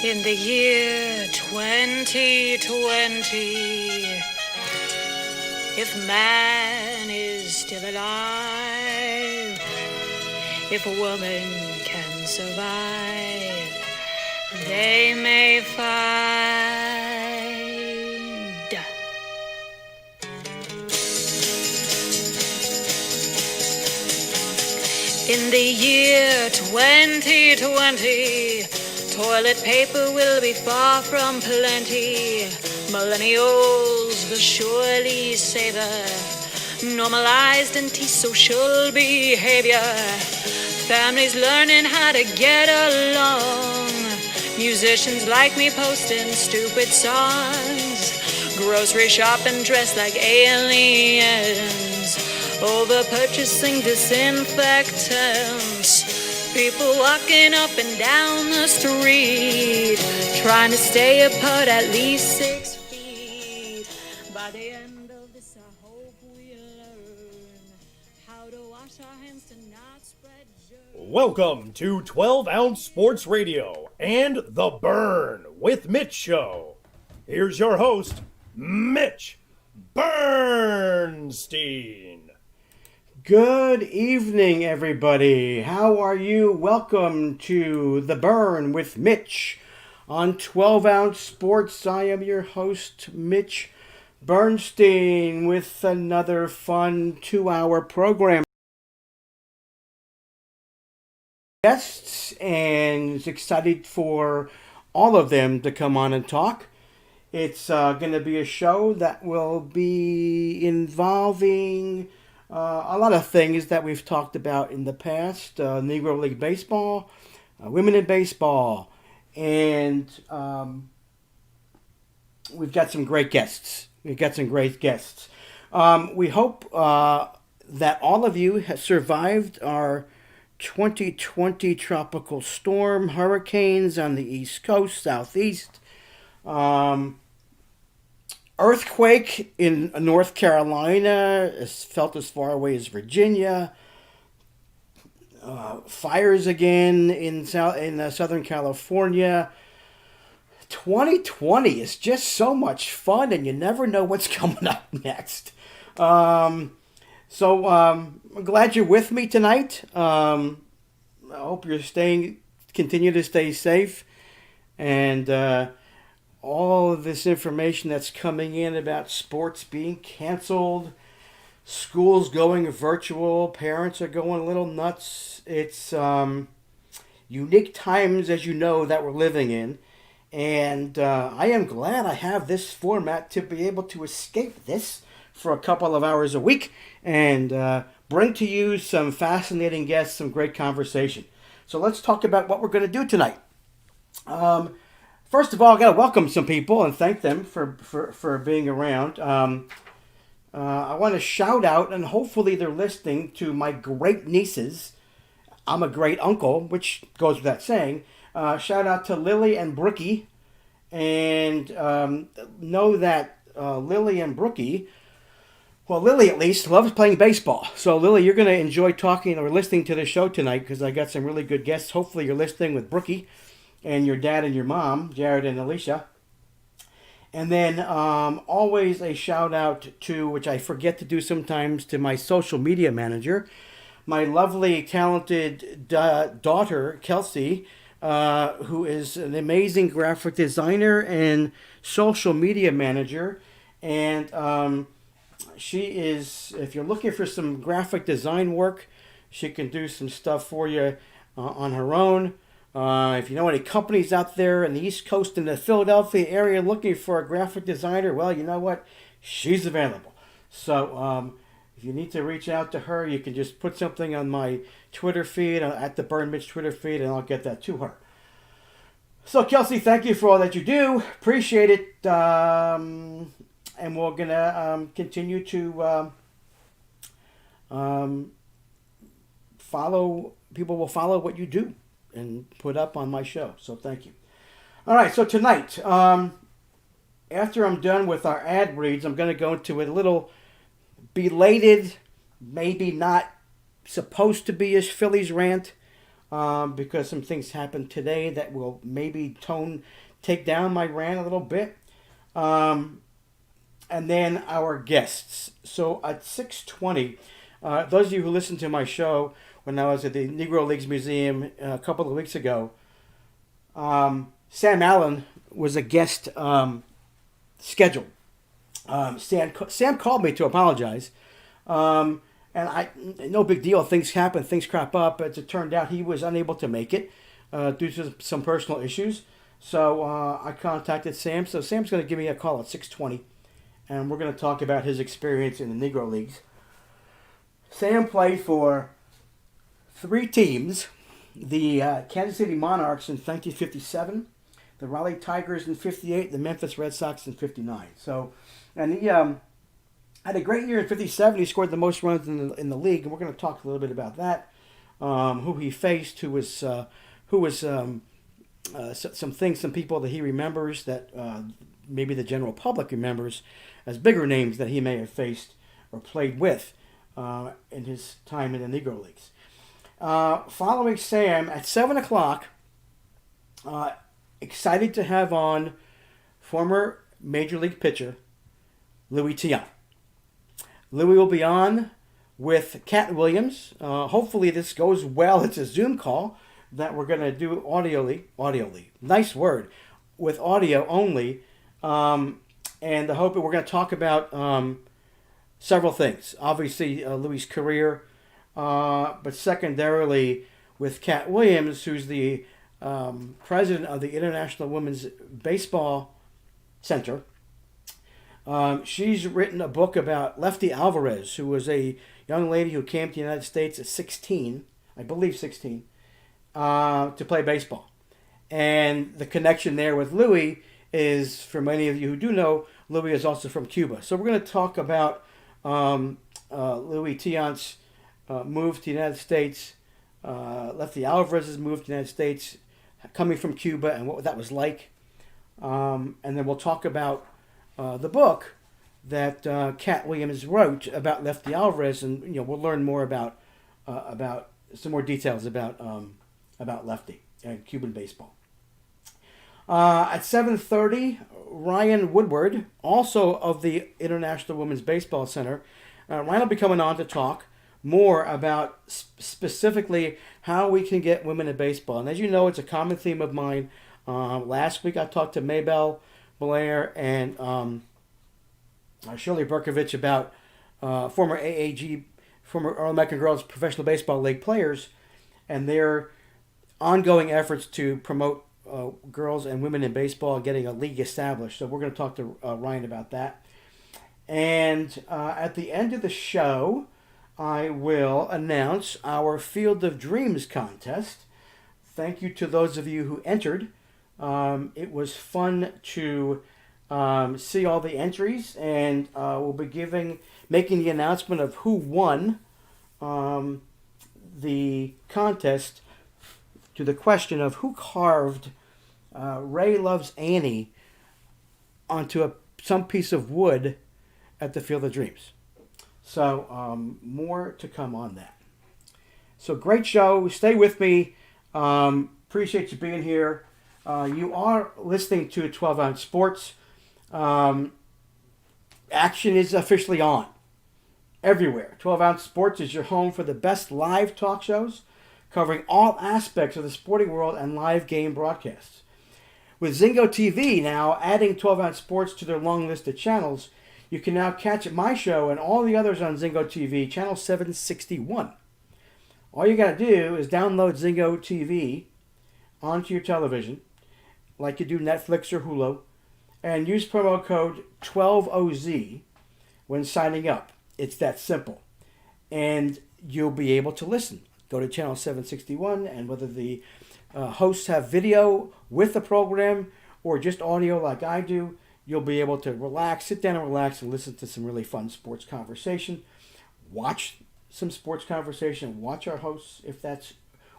In the year 2020, if man is still alive, if a woman can survive, they may find. In the year 2020, toilet paper will be far from plenty. Millennials will surely savor normalized antisocial behavior. Families learning how to get along. Musicians like me posting stupid songs. Grocery shopping dressed like aliens. Over purchasing disinfectants. People walking up and down the street, trying to stay apart at least 6 feet. By the end of this, I hope we learn how to wash our hands to not spread germs. Welcome to 12-Ounce Sports Radio and The Burn with Mitch Show. Here's your host, Mitch Bernstein. Good evening, everybody. How are you? Welcome to The Burn with Mitch on 12-Ounce Sports. I am your host, Mitch Bernstein, with another fun 2-hour program. Guests, and excited for all of them to come on and talk. It's going to be a show that will be involving a lot of things that we've talked about in the past, Negro League Baseball, women in baseball, and we've got some great guests. We hope that all of you have survived our 2020 tropical storm, hurricanes on the East Coast, Southeast, earthquake in North Carolina, is felt as far away as Virginia. Fires again in Southern California. 2020 is just so much fun, and you never know what's coming up next. I'm glad you're with me tonight. I hope you're continue to stay safe, and all of this information that's coming in about sports being canceled, schools going virtual, parents are going a little nuts. It's unique times, as you know, that we're living in. And I am glad I have this format to be able to escape this for a couple of hours a week and bring to you some fascinating guests, some great conversation. So let's talk about what we're going to do tonight. First of all, I got to welcome some people and thank them for being around. I want to shout out, and hopefully they're listening, to my great nieces. I'm a great uncle, which goes without saying. Shout out to Lily and Brookie. And know that Lily and Brookie, well, Lily at least, loves playing baseball. So Lily, you're going to enjoy talking or listening to the show tonight because I got some really good guests. Hopefully you're listening with Brookie and your dad and your mom, Jared and Alicia. And then always a shout out to, which I forget to do sometimes, to my social media manager, my lovely, talented daughter, Kelsey, who is an amazing graphic designer and social media manager. And she is, if you're looking for some graphic design work, she can do some stuff for you on her own. If you know any companies out there in the East Coast and the Philadelphia area looking for a graphic designer, well, you know what? She's available. So if you need to reach out to her, you can just put something on my Twitter feed, at the Burn Mitch Twitter feed, and I'll get that to her. So, Kelsey, thank you for all that you do. Appreciate it. And we're going to continue to follow. People will follow what you do and put up on my show. So thank you. All right, so tonight, after I'm done with our ad reads, I'm going to go into a little belated, maybe not supposed to be a Phillies rant. because some things happened today that will maybe take down my rant a little bit. And then our guests. So at 6:20, those of you who listened to my show when I was at the Negro Leagues Museum a couple of weeks ago, Sam Allen was a guest scheduled. Sam called me to apologize. And no big deal. Things happen. Things crop up. As it turned out, he was unable to make it due to some personal issues. So I contacted Sam. So Sam's going to give me a call at 6:20, and we're going to talk about his experience in the Negro Leagues. Sam played for 3 teams: the Kansas City Monarchs in 1957, the Raleigh Tigers in 58, the Memphis Red Sox in 59. So, and he had a great year in 57. He scored the most runs in the league, and we're going to talk a little bit about that. Who he faced, some things, some people that he remembers that maybe the general public remembers as bigger names that he may have faced or played with in his time in the Negro Leagues. Following Sam at 7 o'clock, excited to have on former Major League pitcher Luis Tiant. Louis will be on with Cat Williams. Hopefully this goes well. It's a Zoom call that we're going to do audioly. Nice word. With audio only. And I hope we're going to talk about several things. Obviously, Louis' career, but secondarily with Cat Williams, who's the president of the International Women's Baseball Center. She's written a book about Lefty Alvarez, who was a young lady who came to the United States at 16, I believe 16, to play baseball. And the connection there with Louis is, for many of you who do know, Louis is also from Cuba. So we're going to talk about Luis Tiant's move to the United States, Lefty Alvarez's move to the United States, coming from Cuba and what that was like. And then we'll talk about the book that Cat Williams wrote about Lefty Alvarez, and we'll learn more about some more details about Lefty and Cuban baseball. At 7:30, Ryan Woodward, also of the International Women's Baseball Center, Ryan will be coming on to talk more about specifically how we can get women in baseball. And as you know, it's a common theme of mine. Last week I talked to Maybelle Blair and Shirley Berkovich about former AAG, former All-American Girls Professional Baseball League players, and their ongoing efforts to promote girls and women in baseball, getting a league established. So we're going to talk to Ryan about that. And at the end of the show, I will announce our Field of Dreams contest. Thank you to those of you who entered. It was fun to see all the entries, and we'll be making the announcement of who won the contest to the question of who carved Ray Loves Annie onto some piece of wood at the Field of Dreams. So more to come on that. So great show. Stay with me. Appreciate you being here. You are listening to 12 Ounce Sports. Action is officially on everywhere. 12 Ounce Sports is your home for the best live talk shows covering all aspects of the sporting world and live game broadcasts. With Zingo TV now adding 12 Ounce Sports to their long list of channels, you can now catch my show and all the others on Zingo TV, channel 761. All you got to do is download Zingo TV onto your television, like you do Netflix or Hulu, and use promo code 12OZ when signing up. It's that simple. And you'll be able to listen. Go to channel 761, and whether the hosts have video with the program or just audio like I do, you'll be able to sit down and relax and listen to some really fun sports conversation. Watch some sports conversation. Watch our hosts if that's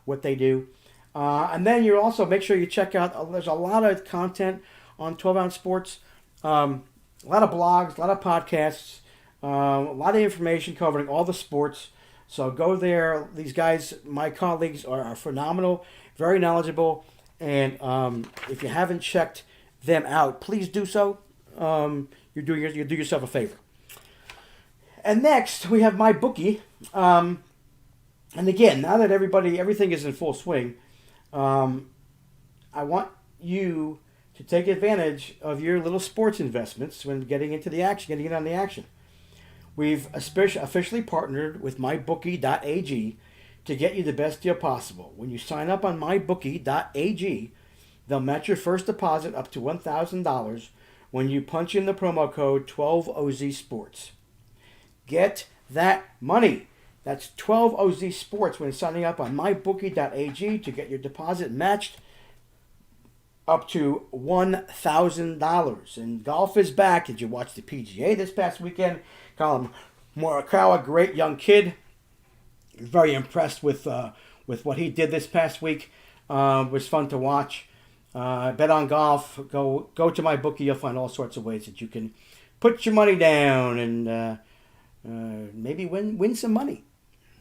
what they do. And then you also make sure you check out, there's a lot of content on 12 Ounce Sports. A lot of blogs, a lot of podcasts, a lot of information covering all the sports. So go there. These guys, my colleagues, are phenomenal, very knowledgeable, and if you haven't checked them out, please do so. You do yourself a favor. And next we have my bookie. And again, now that everything is in full swing, I want you to take advantage of your little sports investments when getting into the action, getting in on the action. We've officially partnered with mybookie.ag to get you the best deal possible. When you sign up on mybookie.ag, they'll match your first deposit up to $1,000 when you punch in the promo code 12OZ Get that money. That's 12OZ when signing up on mybookie.ag to get your deposit matched up to $1,000. And golf is back. Did you watch the PGA this past weekend? Colin Morikawa, great young kid. Very impressed with what he did this past week. Was fun to watch. Bet on golf. Go to my bookie. You'll find all sorts of ways that you can put your money down and maybe win some money.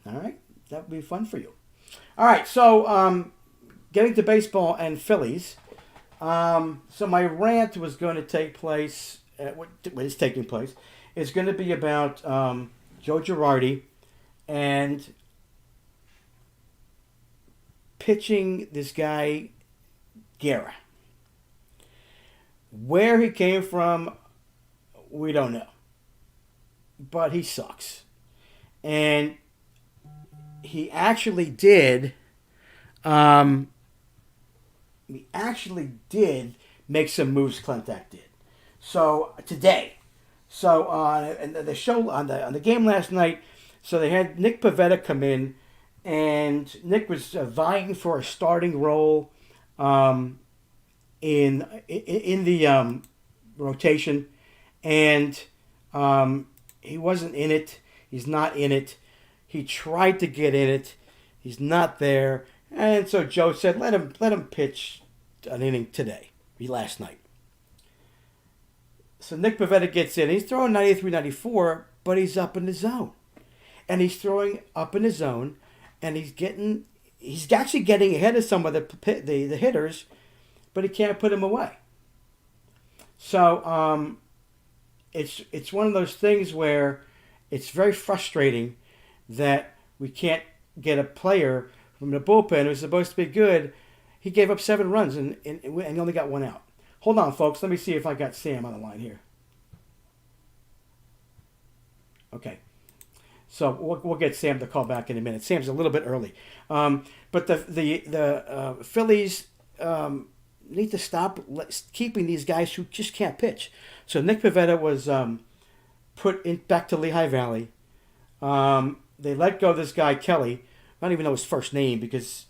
All right, that would be fun for you. All right, so getting to baseball and Phillies. So my rant was going to take place. What is taking place? It's going to be about Joe Girardi and pitching this guy Guerra. Where he came from, we don't know. But he sucks. And he actually did make some moves Klentak did. So today. So and the show on the game last night, so they had Nick Pivetta come in, and Nick was vying for a starting role in the rotation, and he wasn't in it. He's not in it. He tried to get in it. He's not there. And so Joe said, let him pitch an inning today, last night. So Nick Pivetta gets in. He's throwing 93, 94, but he's up in the zone. And he's throwing up in the zone, and he's actually getting ahead of some of the hitters, but he can't put him away. So it's one of those things where it's very frustrating that we can't get a player from the bullpen who's supposed to be good. He gave up 7 runs and only got 1 out. Hold on, folks. Let me see if I got Sam on the line here. Okay. So we'll get Sam to call back in a minute. Sam's a little bit early. But the Phillies need to stop keeping these guys who just can't pitch. So Nick Pivetta was put back to Lehigh Valley. They let go of this guy, Kelly. I don't even know his first name because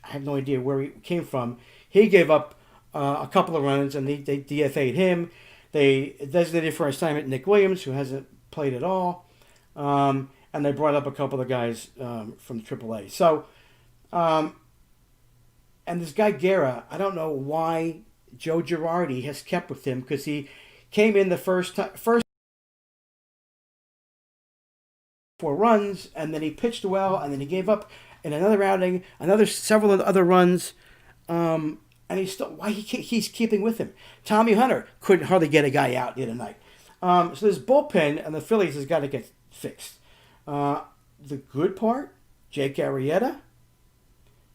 I have no idea where he came from. He gave up a couple of runs, and they DFA'd him. They designated for assignment Nick Williams, who hasn't played at all. And they brought up a couple of guys from AAA. So, and this guy Guerra, I don't know why Joe Girardi has kept with him, because he came in the first 4 runs, and then he pitched well, and then he gave up in another outing, several other runs, and he's keeping with him. Tommy Hunter couldn't hardly get a guy out the other night. So this bullpen and the Phillies has got to get fixed. The good part, Jake Arrieta.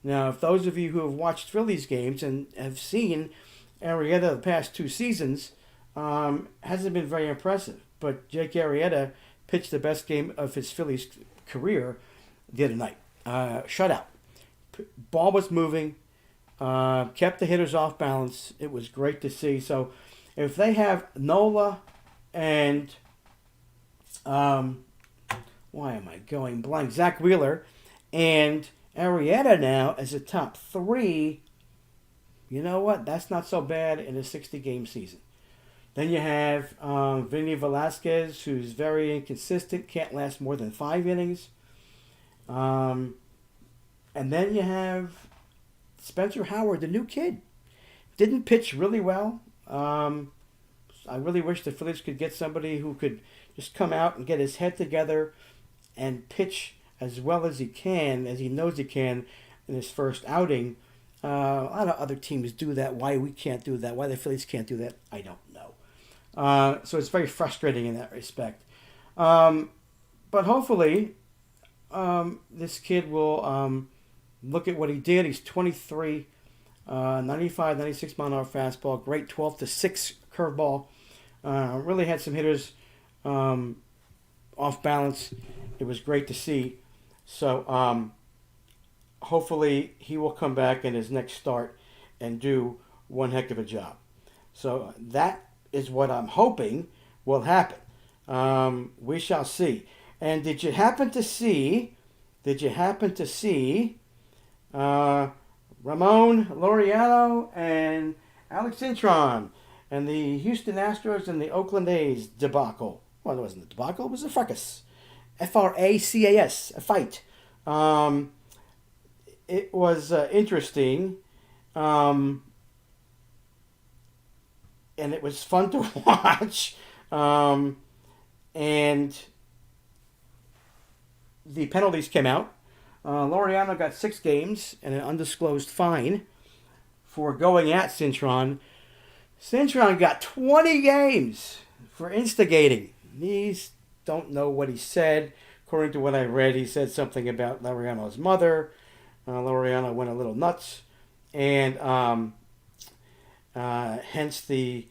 Now, if those of you who have watched Phillies games and have seen Arrieta the past 2 seasons, hasn't been very impressive. But Jake Arrieta pitched the best game of his Phillies career the other night. Shutout. Ball was moving. Kept the hitters off balance. It was great to see. So if they have Nola and why am I going blank? Zach Wheeler and Arrieta now as a top 3, you know what? That's not so bad in a 60-game season. Then you have Vinny Velasquez, who's very inconsistent, can't last more than 5 innings. And then you have Spencer Howard, the new kid. Didn't pitch really well. I really wish the Phillies could get somebody who could just come out and get his head together and pitch as well as he can, as he knows he can in his first outing. A lot of other teams do that. Why we can't do that? Why the Phillies can't do that? I don't know. So it's very frustrating in that respect. But hopefully, this kid will look at what he did. He's 23, 95, 96 mile an hour fastball, great 12-6 curveball. Really had some hitters off balance. It was great to see. So hopefully he will come back in his next start and do one heck of a job. So that is what I'm hoping will happen. We shall see. And did you happen to see Ramon Laureano and Alex Cintron and the Houston Astros and the Oakland A's debacle? Well, it wasn't a debacle, it was a fracas. Fracas, a fight. It was interesting, and it was fun to watch. And the penalties came out. Laureano got 6 games and an undisclosed fine for going at Cintron. Cintron got 20 games for instigating. These don't know what he said. According to what I read, he said something about Laureano's mother. Laureano went a little nuts, and hence the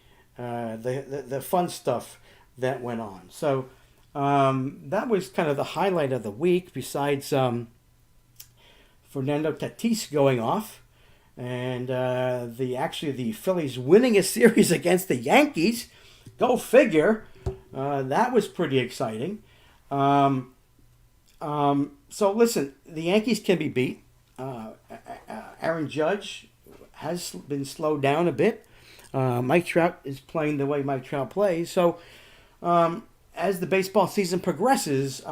fun stuff that went on. So that was kind of the highlight of the week, besides Fernando Tatis going off, and the Phillies winning a series against the Yankees. Go figure. That was pretty exciting. So listen, the Yankees can be beat. Aaron Judge has been slowed down a bit. Mike Trout is playing the way Mike Trout plays. So as the baseball season progresses, it's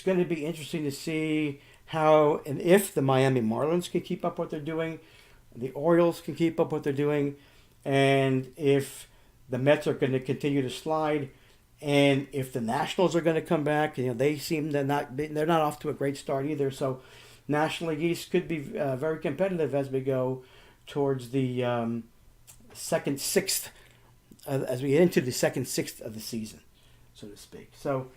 going to be interesting to see how and if the Miami Marlins can keep up what they're doing, the Orioles can keep up what they're doing, and if the Mets are going to continue to slide, and if the Nationals are going to come back. They seem they're not off to a great start either. So National League East could be very competitive as we go towards the second sixth, as we get into the second sixth of the season, so to speak. So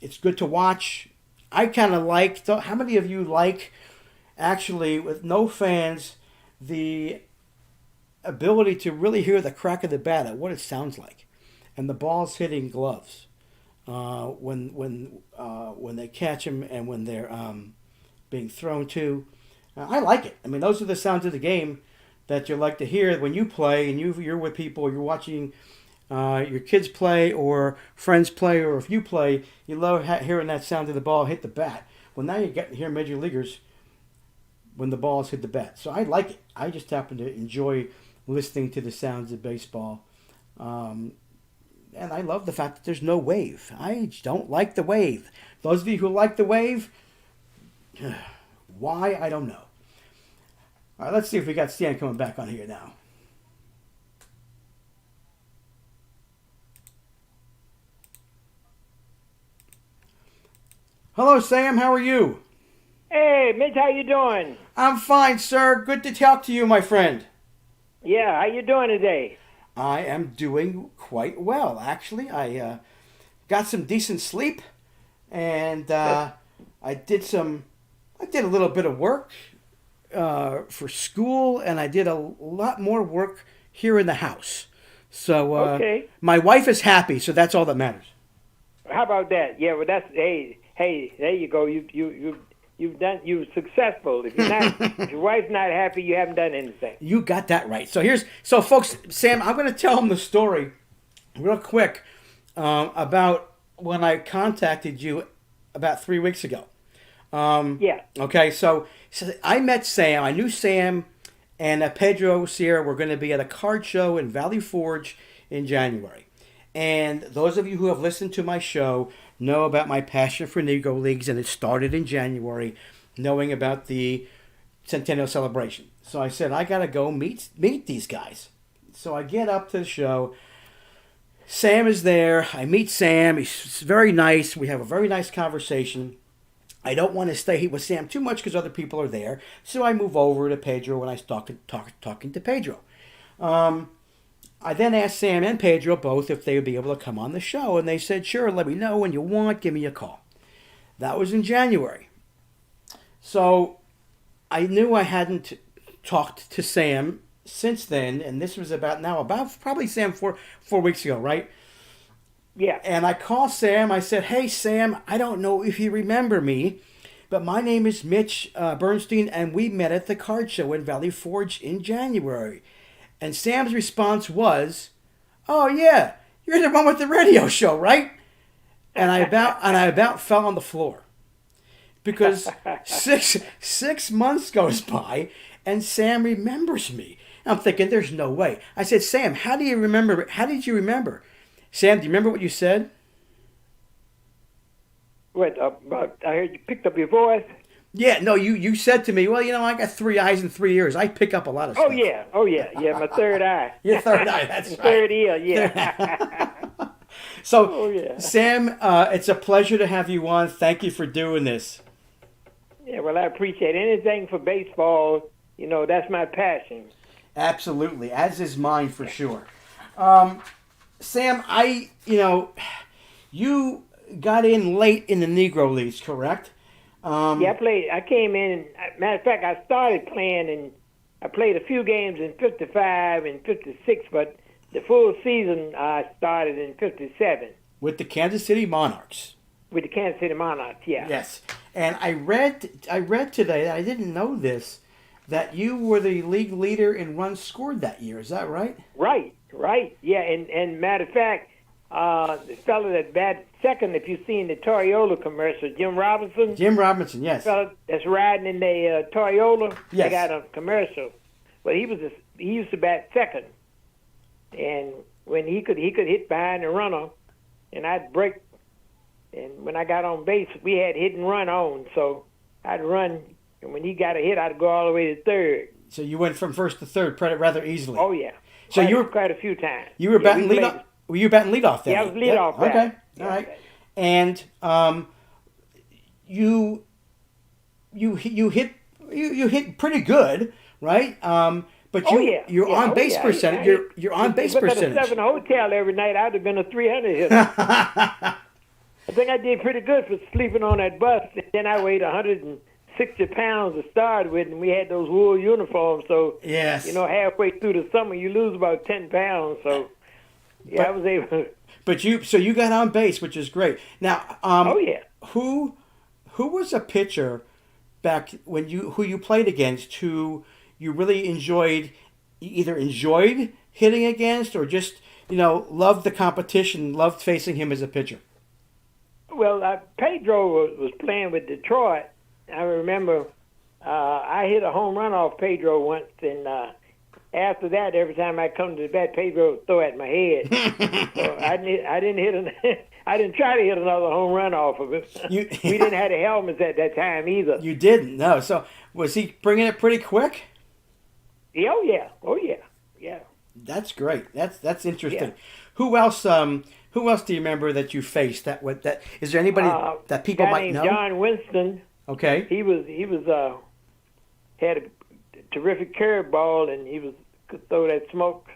it's good to watch. I kind of like. How many of you like, actually, with no fans, the ability to really hear the crack of the bat at what it sounds like, and the ball's hitting gloves when they catch them and when they're being thrown to. I like it. I mean, those are the sounds of the game that you like to hear when you play and you're with people. You're watching your kids play or friends play, or if you play, you love hearing that sound of the ball hit the bat. Well, now you get to hear major leaguers when the balls hit the bat. So I like it. I just happen to enjoy listening to the sounds of baseball. And I love the fact that there's no wave. I don't like the wave. Those of you who like the wave, why, I don't know. All right, let's see if we got Stan coming back on here now. Hello, Sam. How are you? Hey, Mitch, how you doing? I'm fine, sir. Good to talk to you, my friend. Yeah, how you doing today? I am doing quite well, actually. I got some decent sleep, and I did a little bit of work for school, and I did a lot more work here in the house. So okay. My wife is happy, so that's all that matters. How about that? Yeah, well, that's hey, there you go. You're successful. If you're not, if your wife's not happy, you haven't done anything. You got that right. So folks, Sam, I'm going to tell him the story real quick about when I contacted you about 3 weeks ago. Yeah. Okay, so I met Sam. I knew Sam and Pedro Sierra were going to be at a card show in Valley Forge in January. And those of you who have listened to my show know about my passion for Negro Leagues, and it started in January, knowing about the Centennial celebration. So I said, I got to go meet these guys. So I get up to the show. Sam is there. I meet Sam. He's very nice. We have a very nice conversation. I don't want to stay with Sam too much because other people are there. So I move over to Pedro and I start talking to Pedro. I then asked Sam and Pedro both if they would be able to come on the show. And they said, sure, let me know when you want. Give me a call. That was in January. So I knew I hadn't talked to Sam since then. And this was about probably Sam 4 weeks ago, right? Yeah. And I called Sam. I said, hey, Sam, I don't know if you remember me, but my name is Mitch Bernstein, and we met at the card show in Valley Forge in January. And Sam's response was, oh, yeah, you're the one with the radio show, right? And I about fell on the floor. Because six months goes by, and Sam remembers me. I'm thinking, there's no way. I said, Sam, how did you remember? Sam, do you remember what you said? What, about, I heard you picked up your voice. Yeah, no, you said to me, well, I got 3 eyes and 3 ears. I pick up a lot of stuff. Oh, yeah, my third eye. Your third eye, that's right. Third ear, yeah. So, Sam, it's a pleasure to have you on. Thank you for doing this. Yeah, well, I appreciate anything for baseball. That's my passion. Absolutely, as is mine for sure. Sam, you got in late in the Negro Leagues, correct? Yeah, I came in. Matter of fact, I started playing, and I played a few games in '55 and '56, but the full season I started in '57 with the Kansas City Monarchs. With the Kansas City Monarchs, yeah. Yes, and I read today. I didn't know this, that you were the league leader in runs scored that year. Is that right? Right. Yeah, and matter of fact, the fellow that batted second, if you've seen the Toyota commercial, Jim Robinson. Jim Robinson, yes. The fellow that's riding in the Toyota. Yes. They got a commercial. But he used to bat second, and when he could hit behind the runner, and I'd break. And when I got on base, we had hit and run on, so I'd run, and when he got a hit, I'd go all the way to third. So you went from first to third rather easily. Oh yeah. So you were quite a few times. You were batting leadoff. Were you batting leadoff then? Yeah, I was leadoff. Okay, Yeah. All right. And you hit pretty good, right? But your on base percentage. Your on base percentage. At a 7 hotel every night, I'd have been a 300 hitter. I think I did pretty good for sleeping on that bus. And then I weighed 160 pounds to start with, and we had those wool uniforms. So yes, halfway through the summer, you lose about 10 pounds. So I was able. But you got on base, which is great. Now, who was a pitcher back when who you played against who you really enjoyed hitting against or just loved the competition, loved facing him as a pitcher? Well, Pedro was playing with Detroit. I remember I hit a home run off Pedro once, and after that, every time I come to the bat, Pedro would throw at my head. So I didn't try to hit another home run off of him. We didn't have the helmets at that time either. You didn't, no. So was he bringing it pretty quick? Yeah, oh yeah. That's great. That's interesting. Yeah. Who else do you remember that you faced? That is there anybody that people might know? John Winston. Okay. He was had a terrific curveball, and he could throw that smoke.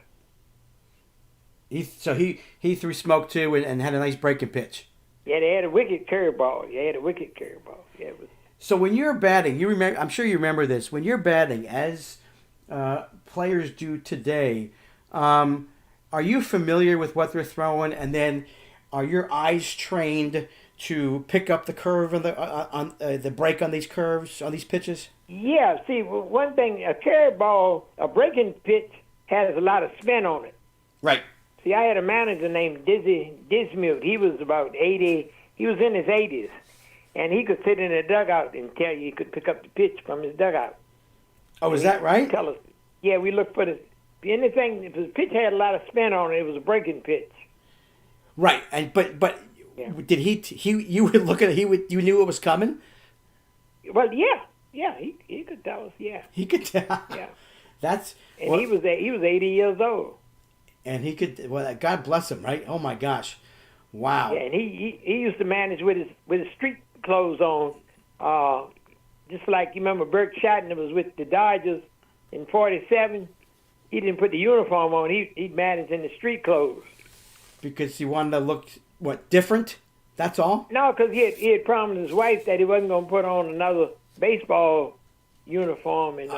He threw smoke too, and had a nice breaking pitch. Yeah, they had a wicked curveball. Yeah, it was. So when you're batting, I'm sure you remember this. When you're batting, as players do today, are you familiar with what they're throwing, and then are your eyes trained to pick up the curve on the break on these curves, on these pitches? Yeah, see, one thing, a curveball, a breaking pitch has a lot of spin on it. Right. See, I had a manager named Dizzy Dismute. He was about 80. He was in his 80s, and he could sit in a dugout and tell you he could pick up the pitch from his dugout. Oh, is that right? Tell us. Yeah, we looked for anything. If the pitch had a lot of spin on it, it was a breaking pitch. Right, and but yeah. Did you would look at it? You knew it was coming. Well, yeah, he could tell us. Yeah, he could tell. Yeah, that's and he was 80 years old. And he could. Well, God bless him, right? Oh my gosh, wow. Yeah, and he used to manage with his street clothes on, just like you remember Bert Shatner was with the Dodgers in '47. He didn't put the uniform on. He'd manage in the street clothes. Because he wanted to look different. That's all. No, because he had promised his wife that he wasn't going to put on another baseball uniform. And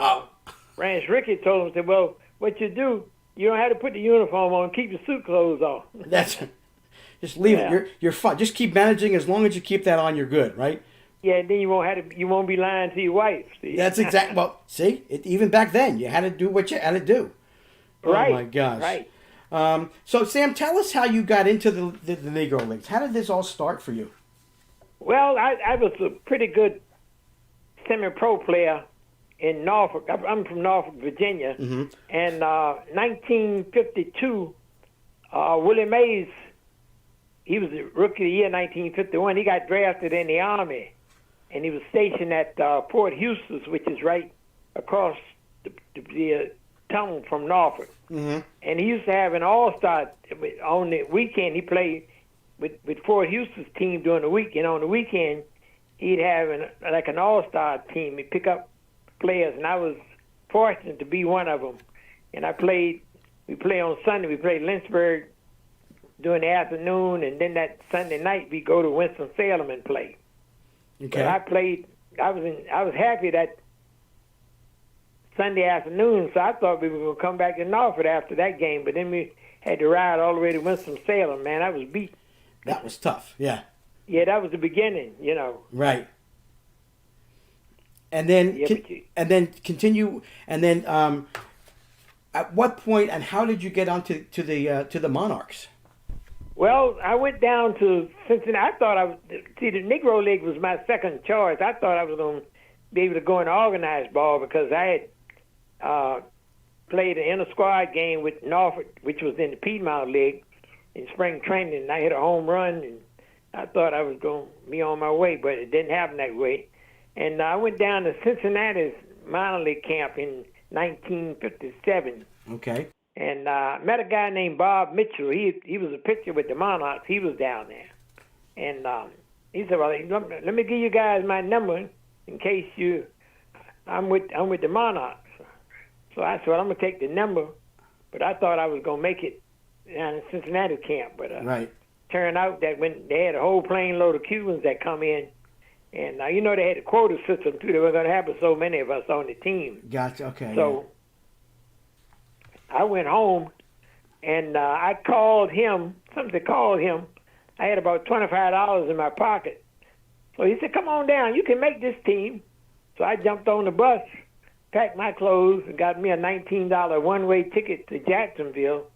Ranch Rickey told him, said, "Well, what you do, you don't have to put the uniform on. Keep your suit clothes on." That's just leave Yeah. it. You're fine. Just keep managing. As long as you keep that on, you're good, right? Yeah, and then you won't be lying to your wife. See? That's exactly. Well, see, even back then, you had to do what you had to do. Right. Oh my gosh. Right. So Sam, tell us how you got into the Negro Leagues. How did this all start for you? Well, I was a pretty good semi-pro player in Norfolk. I'm from Norfolk, Virginia. Mm-hmm. And 1952, Willie Mays, he was the rookie of the year 1951. He got drafted in the Army, and he was stationed at Port Eustis, which is right across the tunnel from Norfolk. Mm-hmm. And he used to have an all-star on the weekend. He played with Fort Eustis team during the week, and on the weekend he'd have an all-star team. He'd pick up players, and I was fortunate to be one of them. And we played on Sunday. We played Lynchburg during the afternoon, and then that Sunday night we go to Winston-Salem and play. Okay. But I was happy that Sunday afternoon, so I thought we were going to come back to Norfolk after that game, but then we had to ride all the way to Winston-Salem. Man, I was beat. That was tough. Yeah. Yeah, that was the beginning, you know. Right. And then continue. And then at what point and how did you get onto to the Monarchs? Well, I went down to Cincinnati. I thought the Negro League was my second choice. I thought I was going to be able to go into organized ball because I had played an inter-squad game with Norfolk, which was in the Piedmont League in spring training, and I hit a home run, and I thought I was going to be on my way, but it didn't happen that way. And I went down to Cincinnati's minor league camp in 1957. Okay. And met a guy named Bob Mitchell. He was a pitcher with the Monarchs. He was down there. And he said, "Well, let me give you guys my number in case I'm with the Monarchs." So I said, "Well, I'm going to take the number." But I thought I was going to make it down in Cincinnati camp. But Right. turned out that when they had a whole plane load of Cubans that come in, and they had a quota system, too. They were going to have so many of us on the team. Gotcha. Okay. So I went home, and I called him. Somebody called him. I had about $25 in my pocket. So he said, "Come on down. You can make this team." So I jumped on the bus, packed my clothes, and got me a $19 one-way ticket to Jacksonville.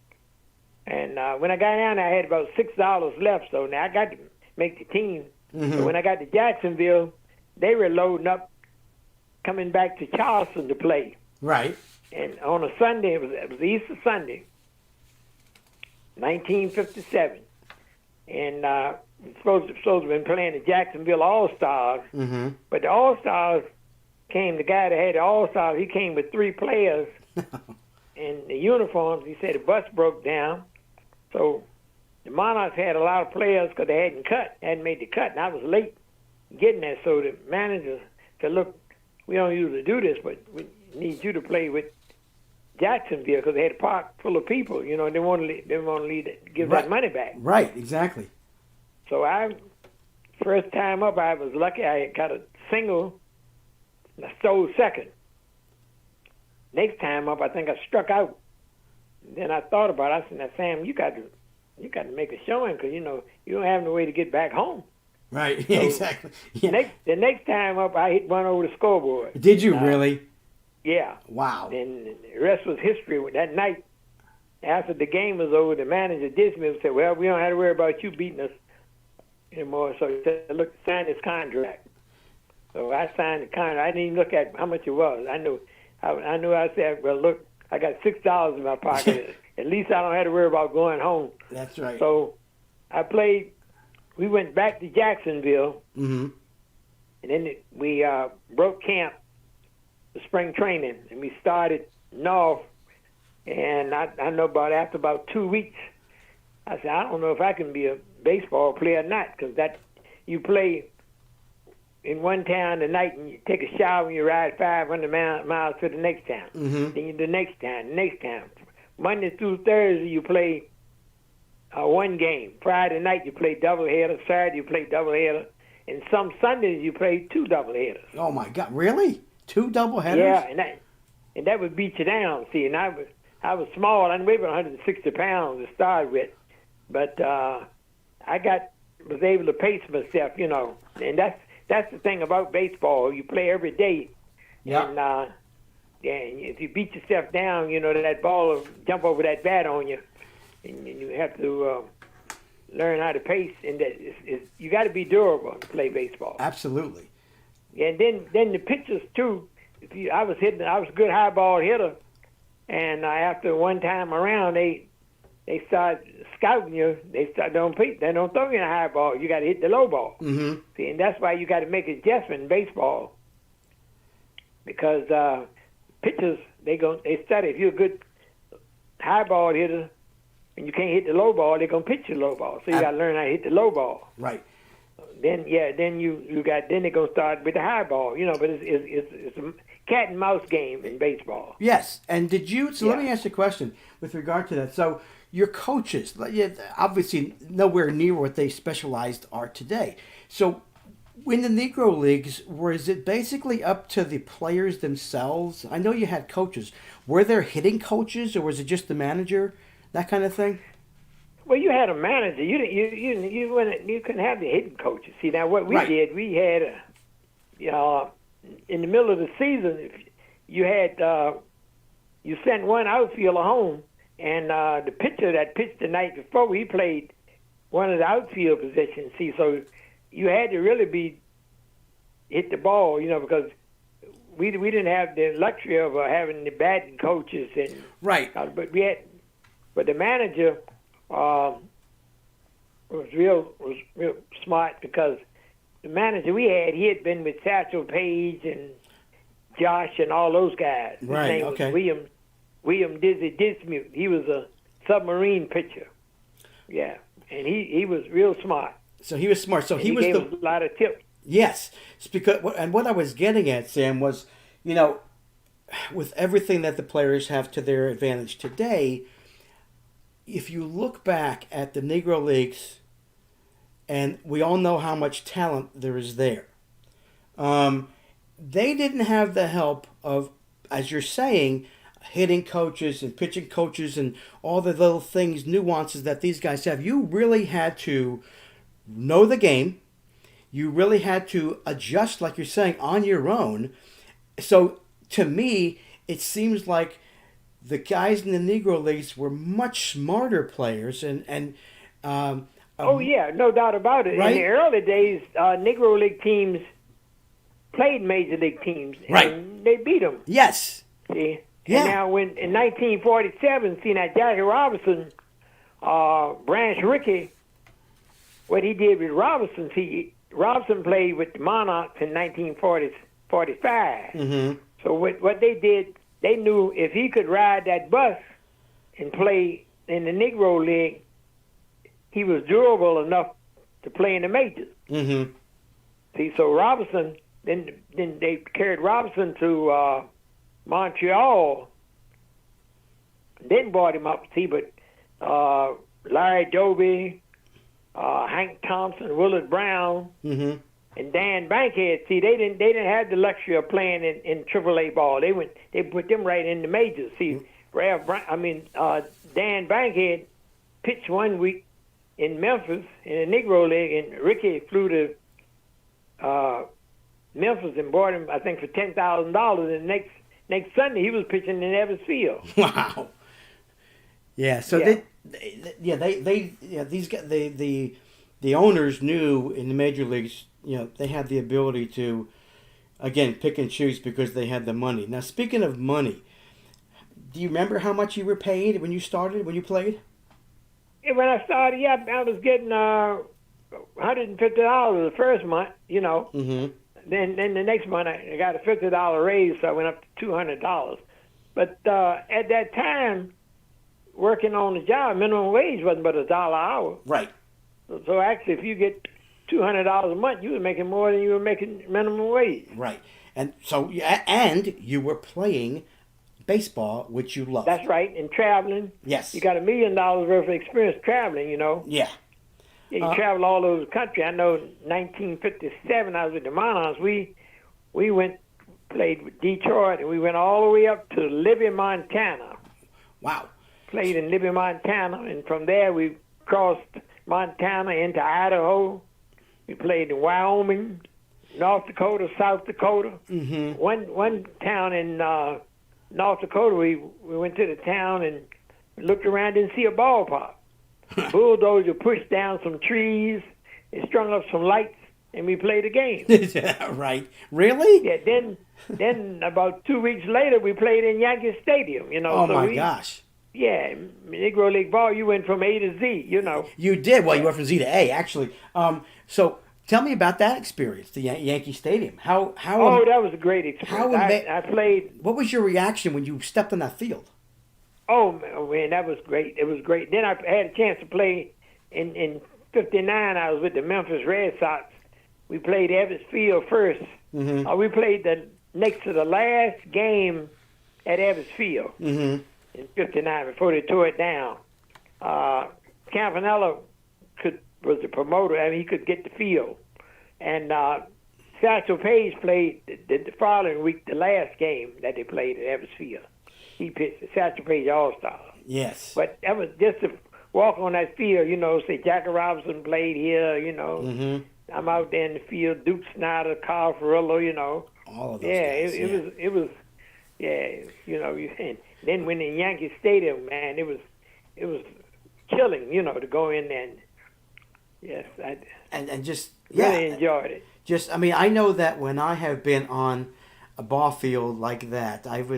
And when I got down there, I had about $6 left. So now I got to make the team. Mm-hmm. So when I got to Jacksonville, they were loading up, coming back to Charleston to play. Right. And on a Sunday, it was Easter Sunday, 1957, and supposed to have been playing the Jacksonville All-Stars, Mm-hmm. but the All-Stars came, the guy that had the All-Stars, he came with 3 players, and the uniforms, he said the bus broke down, so the Monarchs had a lot of players because they hadn't made the cut, and I was late getting there, so the manager said, "Look, we don't usually do this, but we need you to play with Jacksonville because they had a park full of people. They want to give Right. that money back." Right. Exactly. So first time up, I was lucky. I got a single, and I stole second. Next time up, I think I struck out. Then I thought about it. I said, "Now, Sam, you got to make a showing because you don't have no way to get back home." Right. Yeah, exactly. Yeah. The next time up, I hit one over the scoreboard. Did you really? Yeah. Wow. And the rest was history. That night, after the game was over, the manager dismissed me and said, "Well, we don't have to worry about you beating us anymore." So he said, "Look, sign this contract." So I signed the contract. I didn't even look at how much it was. I knew. I said, "Well, look, I got $6 in my pocket. At least I don't have to worry about going home." That's right. So I played. We went back to Jacksonville, Mm-hmm. and then we broke camp, the spring training, and we started north And I know after about 2 weeks, I said, I don't know if I can be a baseball player or not, because you play in one town tonight and you take a shower and you ride 500 miles to the next town. Mm-hmm. Then the next town. Monday through Thursday you play one game. Friday night you play doubleheader. Saturday you play doubleheader. And some Sundays you play 2 doubleheaders. Oh my God! Really? 2 doubleheaders? Yeah, and that would beat you down. See, and I was small. I weighed 160 pounds to start with, but I was able to pace myself, And that's the thing about baseball. You play every day, Yeah. and if you beat yourself down, that ball will jump over that bat on you, and you have to learn how to pace. And you got to be durable to play baseball. Absolutely. And then the pitchers too. I was a good high ball hitter, and after one time around, they start scouting you. They don't throw you in a high ball. You got to hit the low ball. Mm-hmm. See, and that's why you got to make an adjustment in baseball, because pitchers they study. If you're a good high ball hitter and you can't hit the low ball, they're gonna pitch you low ball. So you got to learn how to hit the low ball. Right. Then they're gonna start with the high ball, But it's a cat and mouse game in baseball. Yes. And did you? So let Yeah. me ask you a question with regard to that. So your coaches, obviously, nowhere near what they specialized are today. So in the Negro Leagues, was it basically up to the players themselves? I know you had coaches. Were there hitting coaches, or was it just the manager, that kind of thing? Well, you had a manager. You couldn't have the hitting coaches. See, now what we Right. did, we had in the middle of the season, you had you sent one outfielder home, and the pitcher that pitched the night before, he played one of the outfield positions. See, so you had to really hit the ball, because we didn't have the luxury of having the batting coaches and Right. but the manager was real smart, because the manager we had, he had been with Satchel Paige and Josh and all those guys. His Right, name okay. was William Dizzy Dismute. He was a submarine pitcher. Yeah, and he was real smart. So he was smart. So And he was gave the us a lot of tips. Yes, it's because, and what I was getting at, Sam, was, with everything that the players have to their advantage today, if you look back at the Negro Leagues, and we all know how much talent there is there, they didn't have the help of, as you're saying, hitting coaches and pitching coaches and all the little things, nuances that these guys have. You really had to know the game. You really had to adjust, like you're saying, on your own. So to me, it seems like the guys in the Negro Leagues were much smarter players, Oh yeah, no doubt about it. Right? In the early days, Negro League teams played Major League teams, Right. and they beat them. yes, See, Yeah. and now in 1947, see that Jackie Robinson, Branch Rickey, what he did with Robinson, Robinson played with the Monarchs in 1945. mm-hmm. So what they did, they knew if he could ride that bus and play in the Negro League, he was durable enough to play in the majors. Mm-hmm. See, so Robinson, then they carried Robinson to Montreal, then brought him up. See, but Larry Doby, Hank Thompson, Willard Brown, Mm-hmm. and Dan Bankhead. See, they didn't have the luxury of playing in AAA ball. They put them right in the majors. See, Dan Bankhead pitched one week in Memphis in the Negro League, and Rickey flew to Memphis and bought him, I think, for $10,000. And next Sunday he was pitching in Evans Field. Wow. Yeah. So Yeah. these guys, the owners knew in the major leagues, they had the ability to, again, pick and choose because they had the money. Now, speaking of money, do you remember how much you were paid when you played? And when I started, I was getting $150 the first month, Mm-hmm. Then the next month I got a $50 raise, so I went up to $200. But at that time, working on the job, minimum wage wasn't but $1 an hour. Right. So actually, if you get $200 a month, you were making more than you were making minimum wage. Right. And so, and you were playing baseball, which you love. That's right. And traveling. Yes. You got $1 million worth of experience traveling, you know. Yeah. Yeah, you travel all over the country. I know in 1957, I was with the Monarchs. We played with Detroit, and we went all the way up to Libby, Montana. Wow. Played in Libby, Montana, and from there we crossed Montana into Idaho. We played in Wyoming, North Dakota, South Dakota. Mm-hmm. One town in North Dakota, we went to the town and looked around, didn't see a ballpark. Bulldozer pushed down some trees and strung up some lights, and we played a game. Right. Really? Yeah. Then about 2 weeks later, we played in Yankee Stadium. You know. Oh so my gosh. Yeah, Negro League ball. You went from A to Z. You know. You did. Well, you went from Z to A, actually. So tell me about that experience, the Yankee Stadium. How? Oh, that was a great experience. I played. What was your reaction when you stepped on that field? Oh man, that was great. It was great. Then I had a chance to play in '59. I was with the Memphis Red Sox. We played Ebbets Field first. Mm-hmm. We played next to the last game at Ebbets Field in '59 before they tore it down. Campanella was the promoter. I mean, he could get the field. And Satchel Paige played the following week, the last game that they played at Ebbets Field. He pitched the Satchel Paige All-Star. Yes. But that was just to walk on that field, you know, say Jackie Robinson played here, you know. Mm-hmm. I'm out there in the field, Duke Snyder, Carl Ferrillo, you know. All of those guys, guys, it was, you know. And then when in Yankee Stadium, man, it was killing, you know, to go in there. And, yes, I and just really enjoyed it. Just, I mean, I know that when I have been on a ball field like that, I've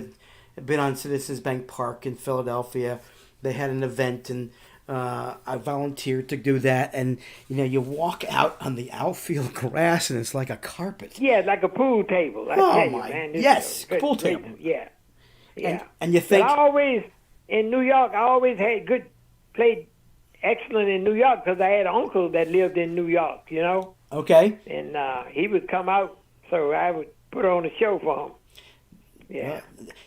been on Citizens Bank Park in Philadelphia. They had an event, and I volunteered to do that. And you know, you walk out on the outfield grass, and it's like a carpet. Yeah, like a pool table. I tell you, man. Yes, pool table. Yeah, yeah. And you think but I always in New York. I always played excellent in New York because I had an uncle that lived in New York. You know. Okay. And he would come out, so I would put on a show for him. Yeah.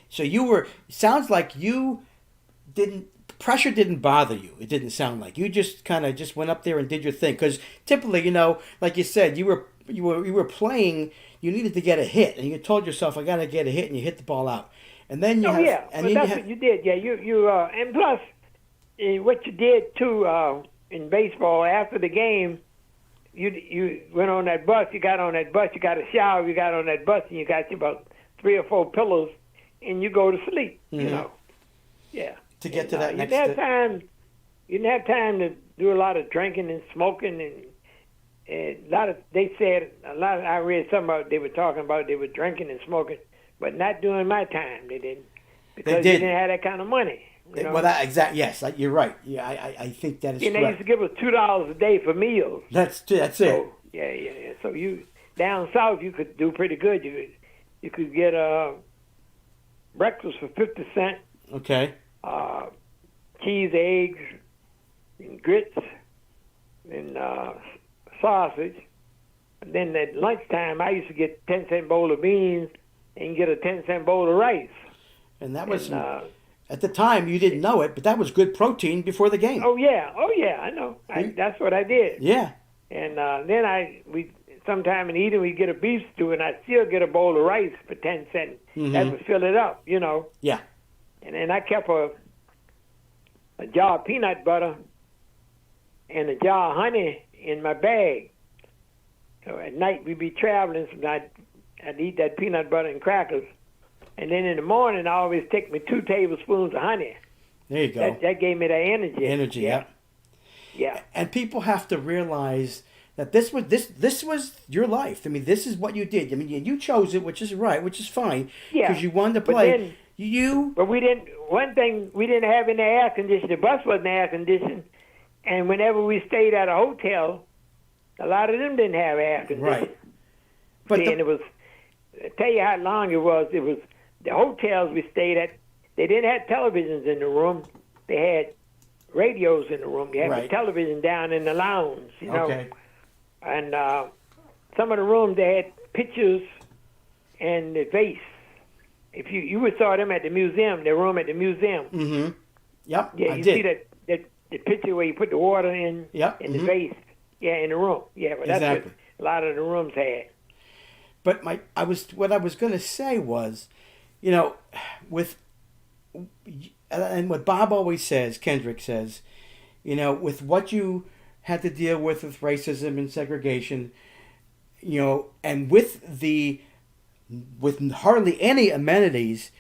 So sounds like you pressure didn't bother you. It didn't sound like. You just kind of just went up there and did your thing. Because typically, you know, like you said, you were playing, you needed to get a hit. And you told yourself, I got to get a hit, and you hit the ball out. And then that's what you did. Yeah, you and plus, what you did, too, in baseball, after the game, you went on that bus, you got on that bus, you got a shower, you got on that bus, and you got you about 3 or 4 pillows, and you go to sleep, you know. Yeah. To get to that you next didn't have time to do a lot of drinking and smoking, and I read something about they were talking about they were drinking and smoking, but not during my time, they didn't. Because they didn't have that kind of money. You know? Well, yes, you're right. Yeah, I think that is correct. They used to give us $2 a day for meals. That's it. Yeah. So you down south, you could do pretty good. You could get breakfast for 50 cents. Okay. Cheese, eggs, and grits, and sausage. And then at lunchtime, I used to get a 10-cent bowl of beans and get a 10-cent bowl of rice. And that was at the time you didn't know it, but that was good protein before the game. Oh yeah, I know. That's what I did. Yeah. And then we sometime in the evening we get a beef stew, and I still get a bowl of rice for 10 cents. Mm-hmm. That would fill it up, you know. Yeah. And then I kept a jar of peanut butter and a jar of honey in my bag. So at night we'd be traveling, so I'd eat that peanut butter and crackers. And then in the morning, I always take me 2 tablespoons of honey. There you go. That gave me that energy. Yeah. And people have to realize that this was your life. I mean, this is what you did. I mean, you chose it, which is right, which is fine. Yeah. Because you wanted to play. But we didn't. One thing, we didn't have any air conditioning. The bus wasn't air conditioned, and whenever we stayed at a hotel, a lot of them didn't have air conditioning. Right. But it was. I tell you how long it was. It was the hotels we stayed at. They didn't have televisions in the room. they had radios in the room. They had Right. the television down in the lounge, you know. Okay. And some of the rooms, they had pictures and the vase. If you would saw them at the museum, the room at the museum. Mm-hmm. Yep. Yeah, I you did. see that the picture where you put the water in Yep, in the mhm. vase. Yeah, in the room. Yeah, but that's Exactly. what a lot of the rooms had. But what I was going to say was, you know, with and what Bob always says, Kendrick says, you know, with what you had to deal with racism and segregation, you know, and with hardly any amenities,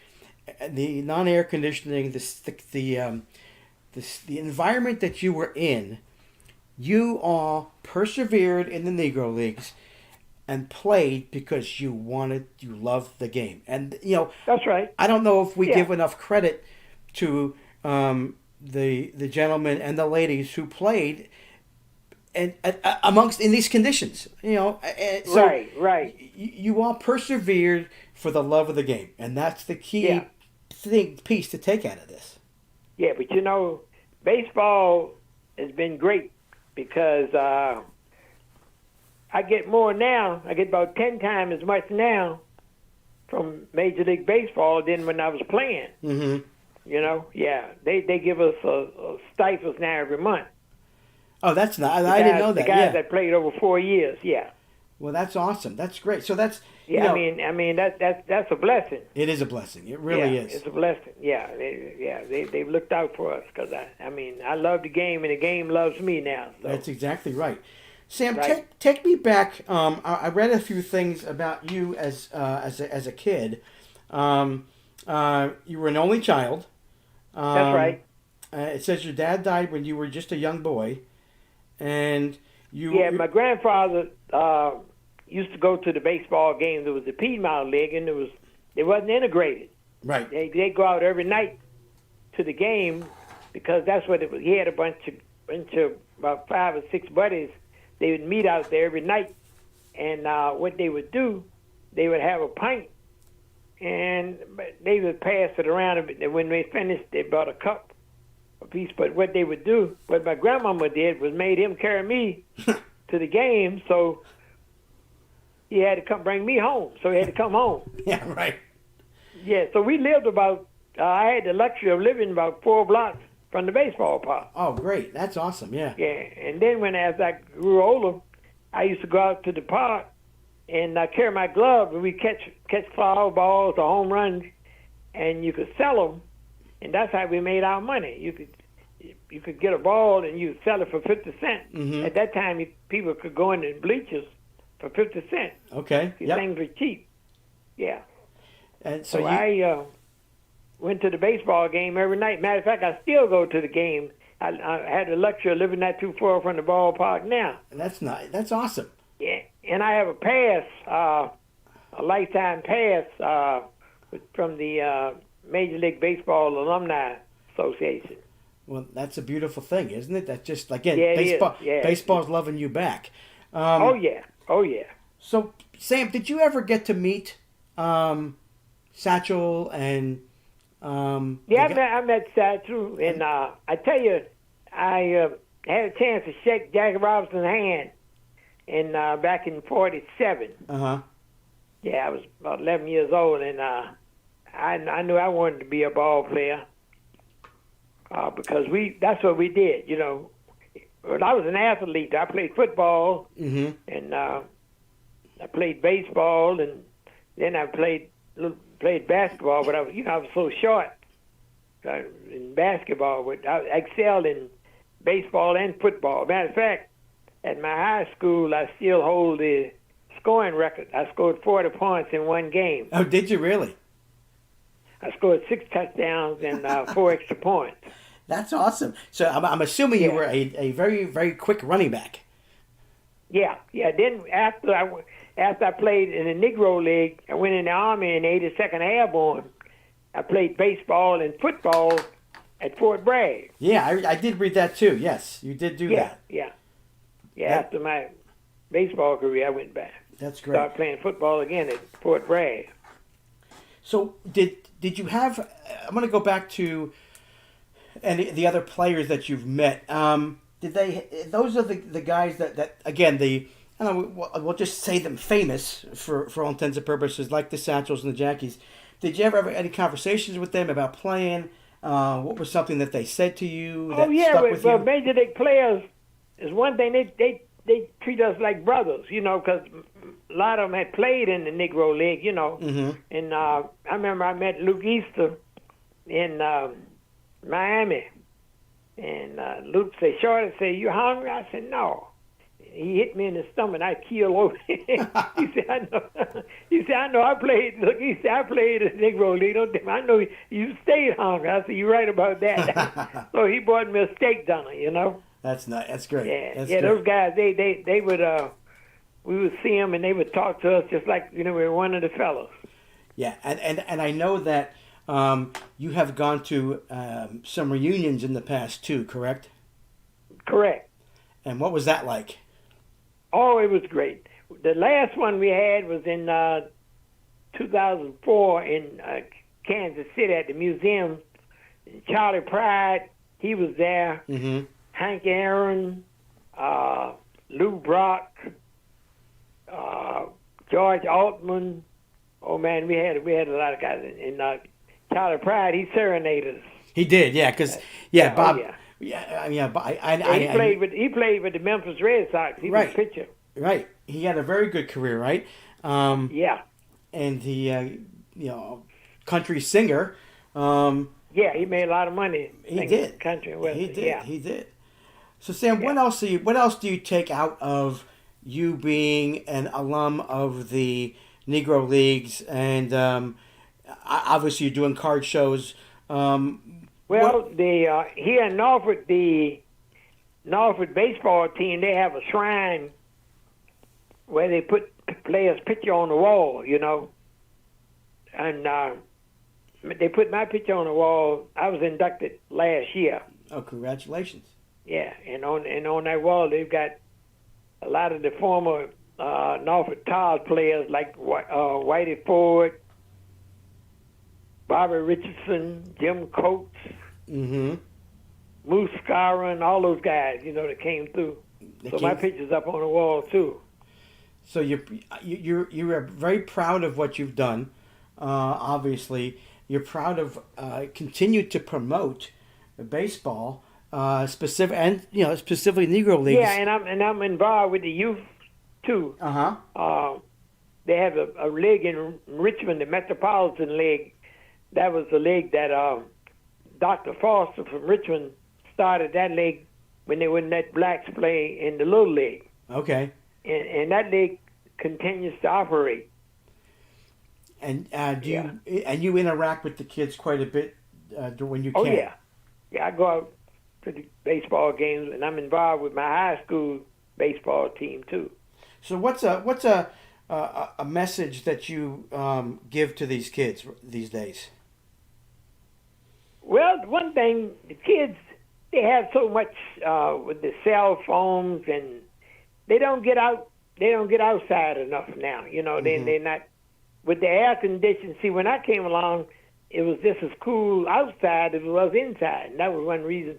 the non-air conditioning, the environment that you were in, you all persevered in the Negro Leagues and played because you loved the game. And, you know, That's right. I don't know if we Yeah. give enough credit to the gentlemen and the ladies who played and amongst in these conditions. You know, so Right. you all persevered for the love of the game, and that's the key Yeah. piece to take out of this. Yeah, but you know, baseball has been great because I get more now. I get about 10 times as much now from Major League Baseball than when I was playing. Mm-hmm. You know, yeah, they give us a stipends now every month. Oh, that's not. The I didn't guys- know that. The guys Yeah. that played over 4 years, yeah. Well, that's awesome. That's great. So that's Yeah, you know, I mean that's a blessing. it is a blessing. It really yeah, is. It's a blessing. Yeah, they've looked out for us because I mean I love the game and the game loves me now. So. That's exactly right. Sam, Right. take me back. I read a few things about you as a kid. You were an only child. That's right. It says your dad died when you were just a young boy, and you. Yeah, my grandfather used to go to the baseball games. There was the Piedmont League, and it wasn't integrated. Right. They go out every night to the game because that's what it was. He had a bunch of about 5 or 6 buddies. They would meet out there every night, and what they would do, they would have a pint, and they would pass it around. And when they finished, they brought a cup apiece. But what they would do, what my grandmama did, was made him carry me to the game. So he had to come bring me home. So he had to come home. Yeah. Right. Yeah. So we lived about. I had the luxury of living about 4 blocks from the baseball park. Oh, great. That's awesome. Yeah. Yeah, and then as I grew older, I used to go out to the park and carry my glove, and we catch foul balls or home runs, and you could sell them, and that's how we made our money. You could get a ball and you sell it for 50 cents. Mhm. At that time, people could go in the bleachers for 50 cents. Okay. These Yep. things were cheap. Yeah. And So so you. I went to the baseball game every night. Matter of fact, I still go to the game. I had the luxury of living not too far from the ballpark now. That's not. That's awesome. Yeah, and I have a pass, a lifetime pass from the Major League Baseball Alumni Association. Well, that's a beautiful thing, isn't it? That's just again, Yeah, it is. baseball. Yeah. Baseball's loving you back. Oh yeah. So, Sam, did you ever get to meet Satchel and? Yeah, I met Satchel, and I tell you, I had a chance to shake Jackie Robinson's hand in back in '47. Uh huh. Yeah, I was about 11 years old, and I knew I wanted to be a ball player because that's what we did. You know, when I was an athlete, I played football, Mm-hmm. and I played baseball, and then I played basketball. But I was so short in basketball. But I excelled in baseball and football. Matter of fact, at my high school, I still hold the scoring record. I scored 40 points in one game. Oh, did you really? I scored 6 touchdowns and 4 extra points. That's awesome. So I'm assuming you Yeah. were a very, very quick running back. Yeah. Then after I played in the Negro League, I went in the Army in the 82nd Airborne. I played baseball and football at Fort Bragg. Yeah, I did read that too. Yes, you did do that. Yeah. That- After my baseball career, I went back. That's great. Started playing football again at Fort Bragg. So did you have? I'm going to go back to And the other players that you've met, did they? Those are the guys that again I don't know. We'll just say them famous for all intents and purposes, like the Satchels and the Jackies. Did you ever have any conversations with them about playing? What was something that they said to you that Oh yeah, stuck with well, you? major league players is one thing. They treat us like brothers, because a lot of them had played in the Negro League, Mm-hmm. And I remember I met Luke Easter in Miami, and Luke said, "Shorty, say you hungry?" I said, "No." He hit me in the stomach. I keeled over. He said, "I know." He said, "I know. I played." Look, he said, "I played in the Negro League. I know you stayed hungry." I said, "You're right about that." So he bought me a steak dinner, That's nice. That's great. Yeah, That's yeah. great. Those guys, they would. We would see them and they would talk to us just like we were one of the fellows. Yeah, and I know that you have gone to some reunions in the past too, correct? Correct. And what was that like? Oh, it was great. The last one we had was in 2004 in Kansas City at the museum. Charlie Pride, he was there. Mm-hmm. Hank Aaron, Lou Brock, George Altman. Oh man, we had a lot of guys. And Charlie Pride, he serenaded us. He did, yeah, because Bob. He played with the Memphis Red Sox. He was a pitcher. Right. He had a very good career, right? Yeah. And he, country singer. Yeah, he made a lot of money. He did. Country. He did. Yeah. He did. So Sam, what else do you take out of you being an alum of the Negro Leagues and obviously you're doing card shows? Here in Norfolk, the Norfolk baseball team, they have a shrine where they put players' picture on the wall, and they put my picture on the wall. I was inducted last year. Oh, congratulations! Yeah, and on that wall they've got a lot of the former Norfolk Towers players like Whitey Ford, Bobby Richardson, Jim Coates, mm-hmm. Moose Scarra, and all those guys, that came through. My picture's up on the wall too. So you're very proud of what you've done. Obviously, you're proud of continue to promote baseball, specifically Negro Leagues. Yeah, and I'm involved with the youth too. They have a league in Richmond, the Metropolitan League. That was the league that Dr. Foster from Richmond started. That league when they wouldn't let blacks play in the Little League. Okay. And that league continues to operate. And you interact with the kids quite a bit when you can. Oh yeah, I go out to the baseball games, and I'm involved with my high school baseball team too. So what's a message that you give to these kids these days? Well, one thing, the kids, they have so much with the cell phones, and they don't get out. They don't get outside enough now. Mm-hmm. They're not with the air conditioning. See, when I came along, it was just as cool outside as it was inside, and that was one reason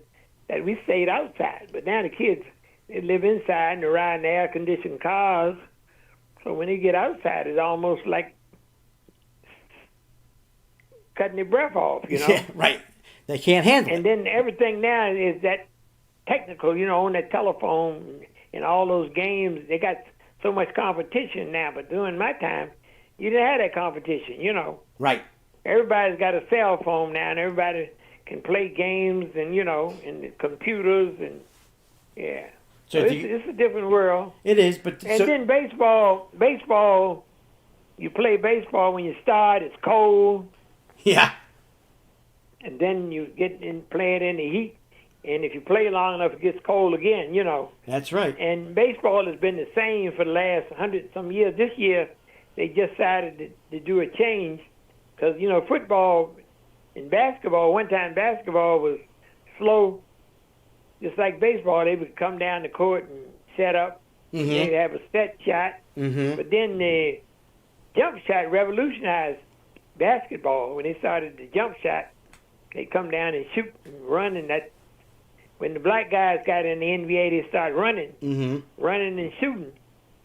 that we stayed outside. But now the kids, they live inside and they ride in the air conditioned cars. So when they get outside, it's almost like cutting their breath off. Yeah, right. They can't handle it. And then everything now is that technical, on that telephone and all those games. They got so much competition now, but during my time, you didn't have that competition, Right. Everybody's got a cell phone now, and everybody can play games and, and the computers and, yeah. So it's a different world. It is, but... Then baseball, you play baseball when you start, it's cold. Yeah. And then you get in, play it in the heat. And if you play long enough, it gets cold again, That's right. And baseball has been the same for the last 100-some years. This year, they just decided to do a change because, football and basketball, one time basketball was slow, just like baseball. They would come down the court and set up. Mm-hmm. They'd have a set shot. Mm-hmm. But then the jump shot revolutionized basketball when they started the jump shot they come down and shoot and run, and that when the black guys got in the NBA, they start running, running and shooting.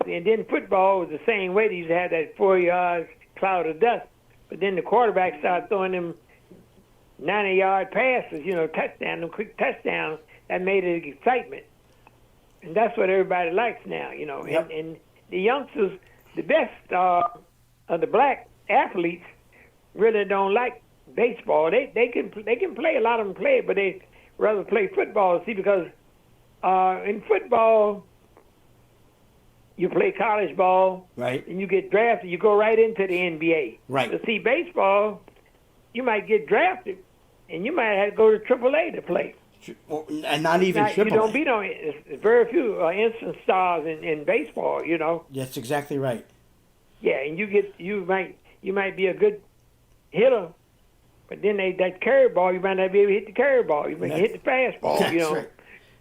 And then football was the same way. They used to have that 4 yards cloud of dust, but then the quarterback started throwing them 90-yard passes, touchdown, them quick touchdowns. That made it excitement, and that's what everybody likes now, Yep. And the youngsters, the best of the black athletes, really don't like baseball. They can play, a lot of them play it, but they rather play football. See, because in football you play college ball, Right. and you get drafted, you go right into the NBA. Right. But see, baseball, you might get drafted, and you might have to go to AAA to play. And not even Now, triple. you don't beat on it. There's very few instant stars in baseball. That's exactly right. Yeah, and you might be a good hitter, but then that curve ball, you might not be able to hit the curve ball. You might hit the fastball. That's right.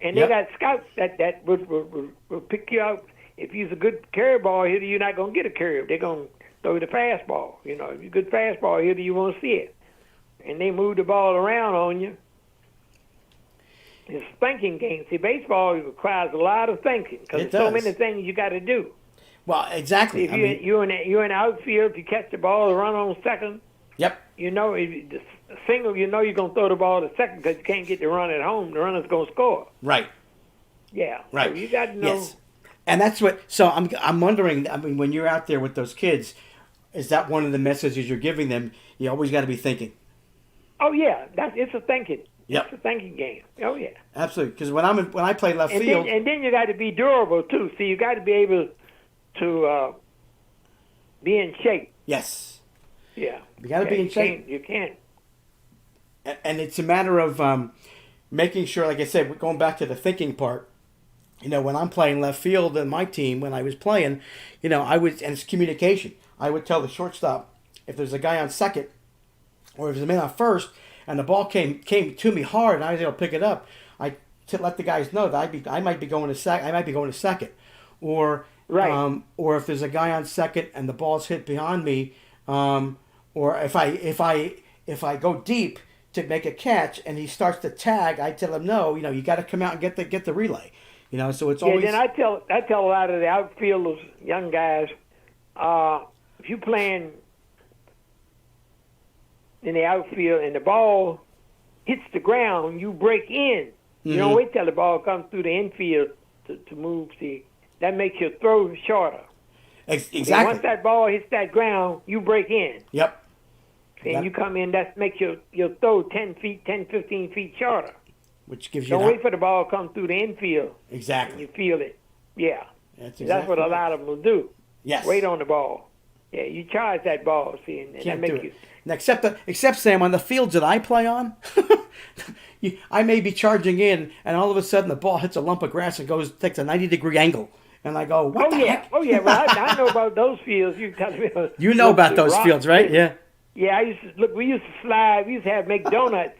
And Yep. they got scouts that will pick you out. If you're a good curve ball hitter, you're not gonna get a curve. They're gonna throw you the fastball. If you're a good fastball hitter, you won't see it. And they move the ball around on you. It's a thinking game. See, baseball requires a lot of thinking because It there's so does. many things you got to do. Well, exactly. If you're in the outfield, if you catch the ball, run on second. Yep. If you the single, you're going to throw the ball to second because you can't get the run at home. The runner's going to score. Right. Yeah. Right. So you got to know. Yes. And that's what. So I'm wondering. I mean, when you're out there with those kids, is that one of the messages you're giving them? You always got to be thinking. Oh yeah, it's a thinking. Yep. It's a thinking game. Oh yeah. Absolutely. Because when I play left And field, then you got to be durable too. See, you got to be able to be in shape. yes, Yeah. you got to be in shape. You can't. And it's a matter of making sure, like I said, going back to the thinking part. When I'm playing left field in my team, when I was playing, and it's communication. I would tell the shortstop if there's a guy on second, or if there's a man on first, and the ball came to me hard, and I was able to pick it up. To let the guys know that I might be going to second, or Right. or if there's a guy on second and the ball's hit behind me, or if I go deep to make a catch and he starts to tag, I tell him no. You got to come out and get the relay. So it's always. Yeah, then I tell a lot of the outfielders, young guys, if you playing in the outfield and the ball hits the ground, you break in. You don't wait till the ball comes through the infield to move. See, that makes your throw shorter. Exactly. And once that ball hits that ground, you break in. Yep. And you come in, that makes your throw 10, 15 feet shorter. Which gives you. Don't wait for the ball to come through the infield. Exactly. You feel it. Yeah. That's That's what a lot of them will do. Yes. Wait on the ball. Yeah, you charge that ball, see, and that Can't do makes it. Now, except Sam, on the fields that I play on, I may be charging in, and all of a sudden the ball hits a lump of grass and takes a 90-degree angle, and I go, "What the heck?" Oh yeah. Well, I know about those fields. You tell me. You know about those fields, right? Yeah. Yeah, we used to slide. We used to make donuts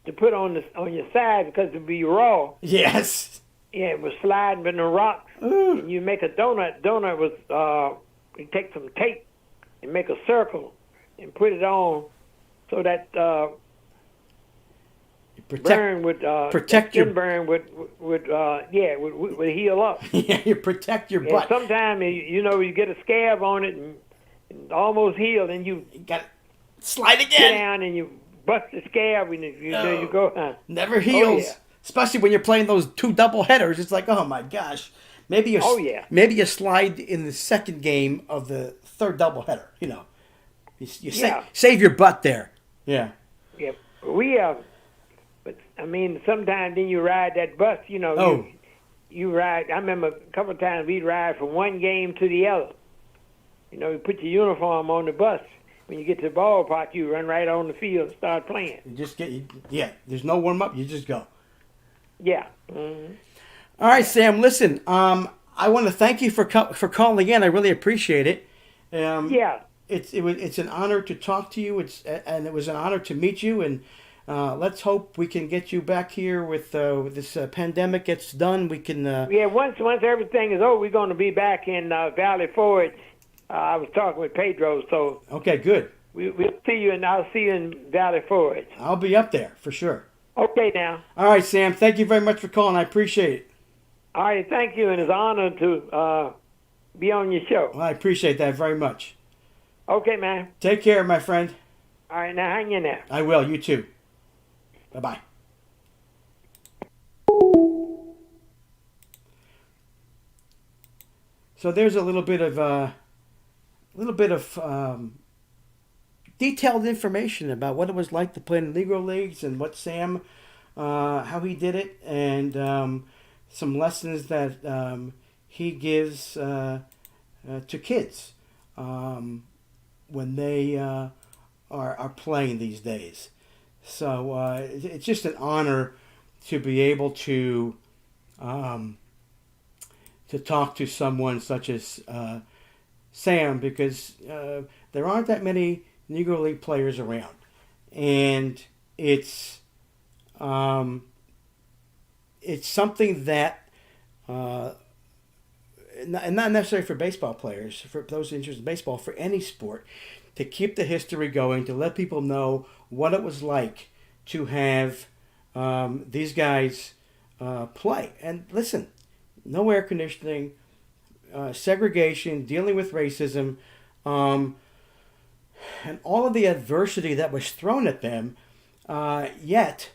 to put on your side because it'd be raw. Yes. Yeah, it was sliding in the rocks. And you make a donut. Donut was you take some tape and make a circle and put it on so that burn would protect your burn would heal up. Yeah, you protect your And butt. sometimes you get a scab on it and almost healed, and you You got to slide sit again. down and you bust the scab, and there you go. Never heals. yeah. Especially when you're playing those two double headers. It's like, oh my gosh. Maybe maybe you slide in the second game of the third double header. You save your butt there. Yeah. Yeah, we but I mean, sometimes then you ride that bus. Oh. You ride. I remember a couple of times we'd ride from one game to the other. You put your uniform on the bus. When you get to the ballpark, you run right on the field and start playing. You just there's no warm up. You just go. Yeah. Mm-hmm. All right, Sam. Listen, I want to thank you for calling in. I really appreciate it. Yeah. It's an honor to talk to you. It was an honor to meet you. And let's hope we can get you back here with this pandemic gets done. We can. Yeah. Once everything is over, we're going to be back in Valley Forge. I was talking with Pedro, so Okay, good. we'll see you, and I'll see you in Valley Forge. I'll be up there for sure. Okay, now. All right, Sam. Thank you very much for calling. I appreciate it. All right, thank you, and it's an honor to be on your show. Well, I appreciate that very much. Okay, man. Take care, my friend. All right, now hang in there. I will. You too. Bye-bye. So there's a little bit of detailed information about what it was like to play in the Negro Leagues and what Sam, how he did it, and some lessons that he gives to kids when they are playing these days. So it's just an honor to be able to talk to someone such as Sam, because there aren't that many Negro League players around, and it's something that and not necessarily for baseball players, for those interested in baseball, for any sport, to keep the history going, to let people know what it was like to have these guys play. And listen, no air conditioning, segregation, dealing with racism, and all of the adversity that was thrown at them. Yet,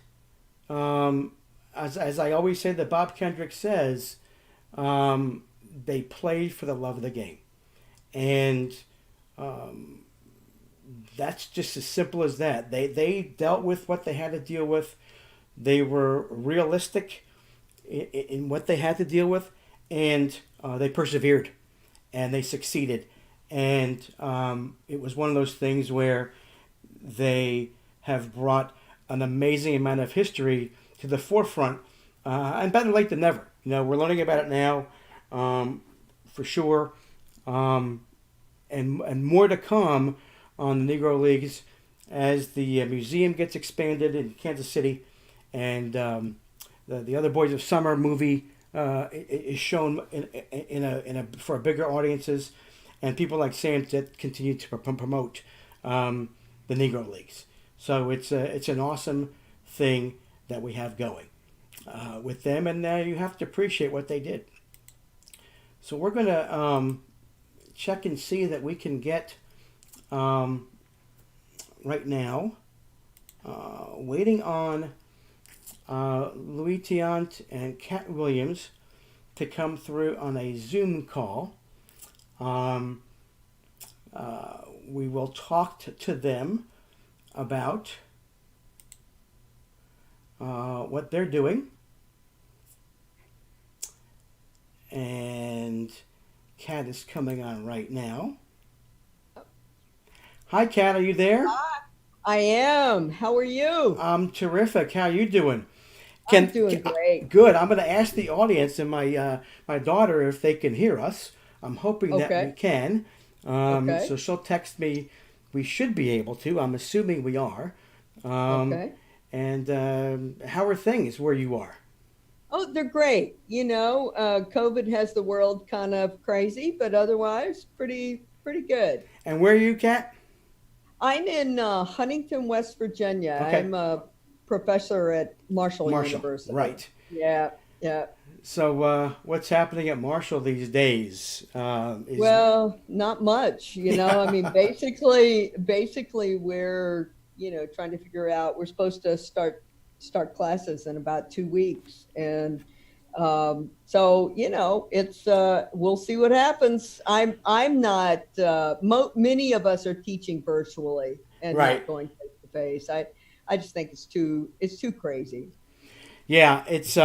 as I always say, that Bob Kendrick says, they played for the love of the game. And that's just as simple as that. They dealt with what they had to deal with. They were realistic in what they had to deal with, and they persevered, and they succeeded. And it was one of those things where they have brought an amazing amount of history to the forefront, and better late than never. You know, we're learning about it now, for sure, and more to come on the Negro Leagues as the museum gets expanded in Kansas City, and the Other Boys of Summer movie is shown for bigger audiences, and people like Sam that continue to promote the Negro Leagues. So it's an awesome thing that we have going with them, and you have to appreciate what they did. So we're going to check and see that we can get right now, waiting on Louis Tiant and Cat Williams to come through on a Zoom call. We will talk to them about what they're doing. And Kat is coming on right now. Hi, Kat, are you there? Hi, I am. How are you? I'm terrific. How are you doing? I'm doing great. Good. I'm going to ask the audience and my daughter if they can hear us. I'm hoping that we can. So she'll text me. We should be able to. I'm assuming we are. And how are things where you are? Oh, they're great. You know, COVID has the world kind of crazy, but otherwise pretty good. And where are you, Kat? I'm in Huntington, West Virginia. Okay. I'm a professor at Marshall University. Right. Yeah. So what's happening at Marshall these days? Well, not much. You know, I mean, basically, we're trying to figure out. We're supposed to start classes in about 2 weeks, and so it's we'll see what happens. I'm not. Many of us are teaching virtually and not going face to face. I just think it's too crazy. Yeah, it's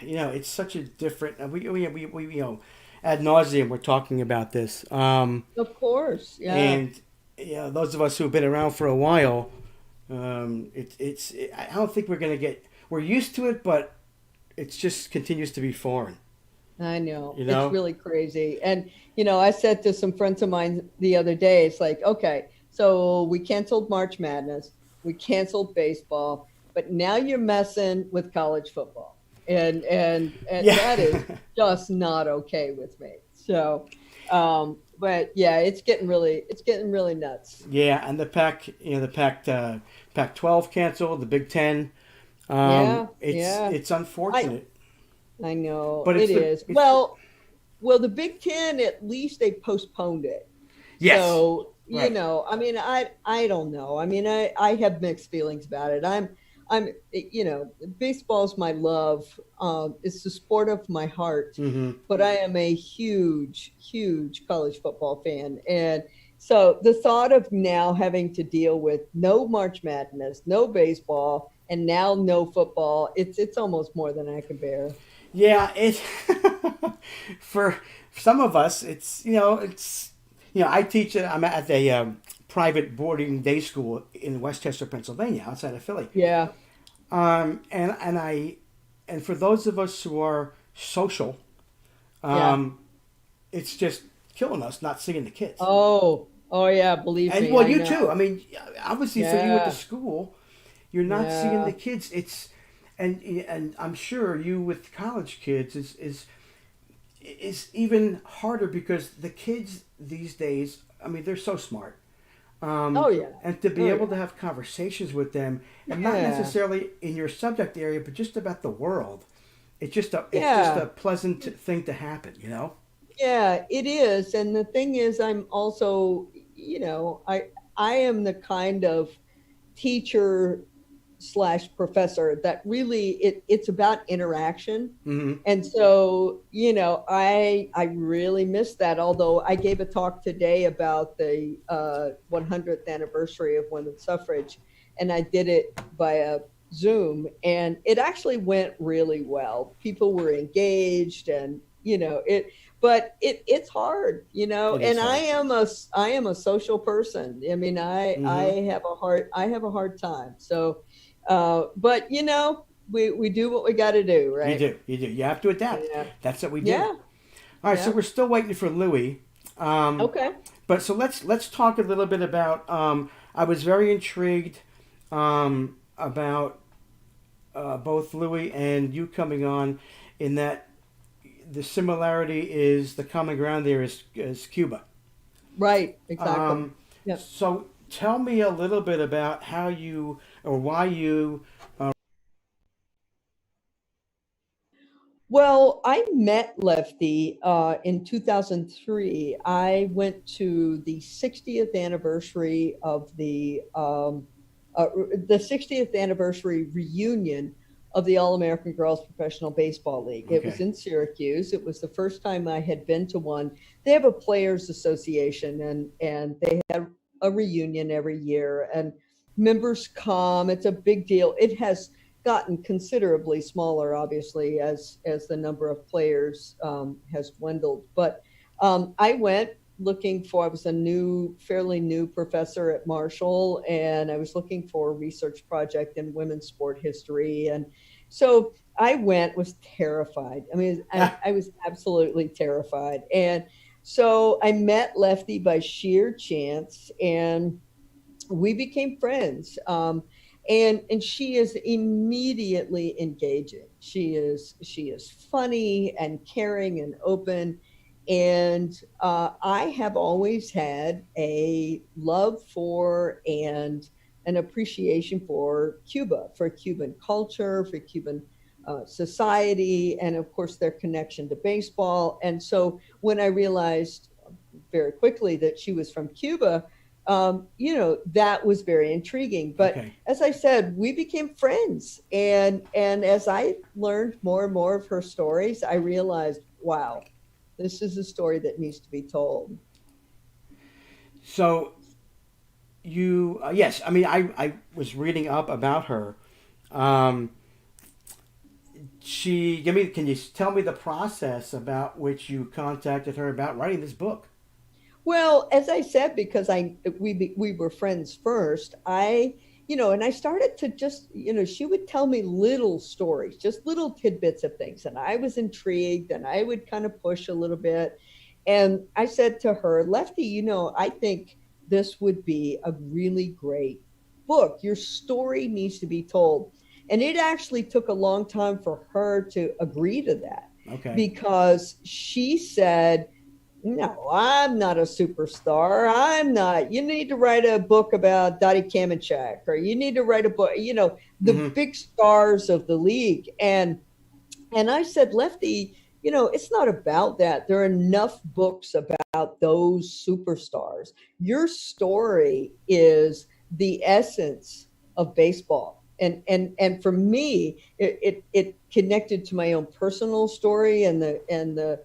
it's such a different. We ad nauseum we're talking about this. Of course, yeah. And those of us who've been around for a while, it's. I don't think we're used to it, but it just continues to be foreign. I know. It's really crazy. And I said to some friends of mine the other day, it's like, okay, so we canceled March Madness, we canceled baseball, but now you're messing with college football. And that is just not okay with me. So, but yeah, it's getting really nuts. Yeah, and the Pac-12 canceled, the Big Ten. Yeah, It's yeah. it's I unfortunate, I know but it is. Well, the Big Ten, at least they postponed it. yes, So, right. I mean, I don't know. I mean, I have mixed feelings about it. Baseball's my love. It's the sport of my heart, Hmm. but I am a huge, huge college football fan. And so the thought of now having to deal with no March Madness, no baseball, and now no football, it's almost more than I can bear. Yeah, it for some of us, I teach. I'm at a private boarding day school in Westchester, Pennsylvania, outside of Philly. Yeah, And for those of us who are social, yeah. um, it's just killing us not seeing the kids. Oh yeah, believe And me, well, I you too. know. I mean, obviously for you at the Yeah, school, you're not seeing the yeah, kids. And I'm sure you with college kids is even harder because the kids these days, I mean, they're so smart. oh yeah, And to be oh able yeah, to have conversations with them, and not yeah, necessarily in your subject area, but just about the world, it's just a yeah, pleasant thing to happen, you know. yeah. It is, and the thing is, I'm also, I am the kind of teacher slash professor that really it's about interaction. Hmm. And so, I really miss that. Although I gave a talk today about the 100th anniversary of women's suffrage, and I did it via Zoom, and it actually went really well. People were engaged, and but it's hard, It is and I hard. am a social person. I mean, I Hmm. have a hard time. So, but we do what we got to do, You right? do, you do. You have to adapt. Yeah, That's what we do. yeah, All right, so yeah. we're still waiting for Louis. Um, Okay. but so let's talk a little bit about. I was very intrigued about both Louis and you coming on, in that the similarity is the common ground there is Cuba. Right. Exactly. Um, Yeah. so tell me a little bit about how you or why you. Well, I met Lefty in 2003. I went to the 60th anniversary of the 60th anniversary reunion of the All American Girls Professional Baseball League. It was Okay. in Syracuse. It was the first time I had been to one. They have a players association, and they have a reunion every year, and members come. It's a big deal. It has gotten considerably smaller, obviously, as the number of players has dwindled. But I went looking for. I was a fairly new professor at Marshall, and I was looking for a research project in women's sport history. And so I went, was terrified. I mean, I was absolutely terrified. And so I met Lefty by sheer chance, and we became friends. And she is immediately engaging. She is funny and caring and open. And I have always had a love for and an appreciation for Cuba, for Cuban culture, for Cuban society, and of course their connection to baseball. And so when I realized very quickly that she was from Cuba, that was very intriguing. But Okay. as I said, we became friends, and as I learned more and more of her stories, I realized, wow, this is a story that needs to be told. So you yes, I mean I was reading up about her. Um, she give me can you tell me the process about which you contacted her about writing this book? Well, as I said, because we were friends first, and I started to just, she would tell me little stories, just little tidbits of things, and I was intrigued, and I would kind of push a little bit. And I said to her, Lefty, I think this would be a really great book. Your story needs to be told. And it actually took a long time for her to agree to that, Okay. because she said, No, I'm not a superstar. I'm not. You need to write a book about Dottie Kaminchak, or you need to write a book, the Hmm. big stars of the league. And I said, Lefty, it's not about that. There are enough books about those superstars. Your story is the essence of baseball. And for me, it connected to my own personal story and the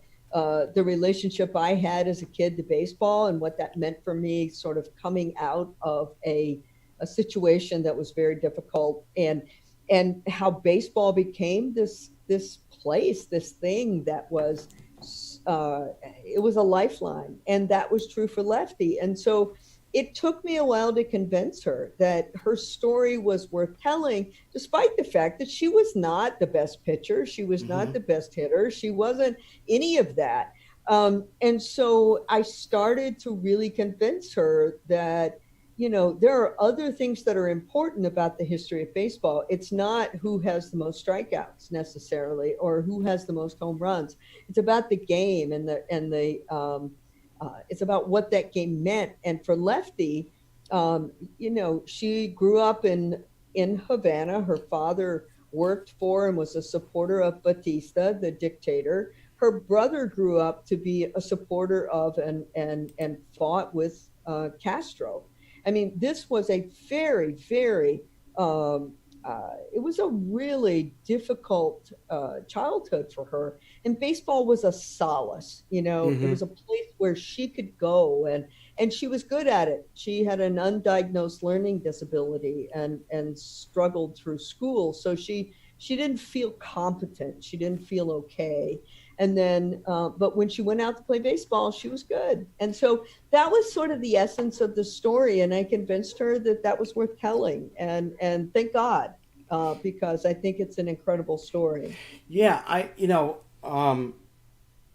relationship I had as a kid to baseball and what that meant for me, sort of coming out of a situation that was very difficult, and how baseball became this place, this thing that was it was a lifeline, and that was true for Lefty. And so it took me a while to convince her that her story was worth telling, despite the fact that she was not the best pitcher, she was not Hmm. the best hitter, she wasn't any of that. And so I started to really convince her that there are other things that are important about the history of baseball. It's not who has the most strikeouts necessarily, or who has the most home runs. It's about the game, it's about what that game meant. And for Lefty, she grew up in Havana. Her father worked for and was a supporter of Batista, the dictator. Her brother grew up to be a supporter of and fought with Castro. I mean, this was a very, very, it was a really difficult childhood for her. And baseball was a solace. It Hmm. was a place where she could go, and she was good at it. She had an undiagnosed learning disability and struggled through school. So she didn't feel competent. She didn't feel okay. And then, but when she went out to play baseball, she was good. And so that was sort of the essence of the story, and I convinced her that that was worth telling. And thank God, because I think it's an incredible story. Yeah,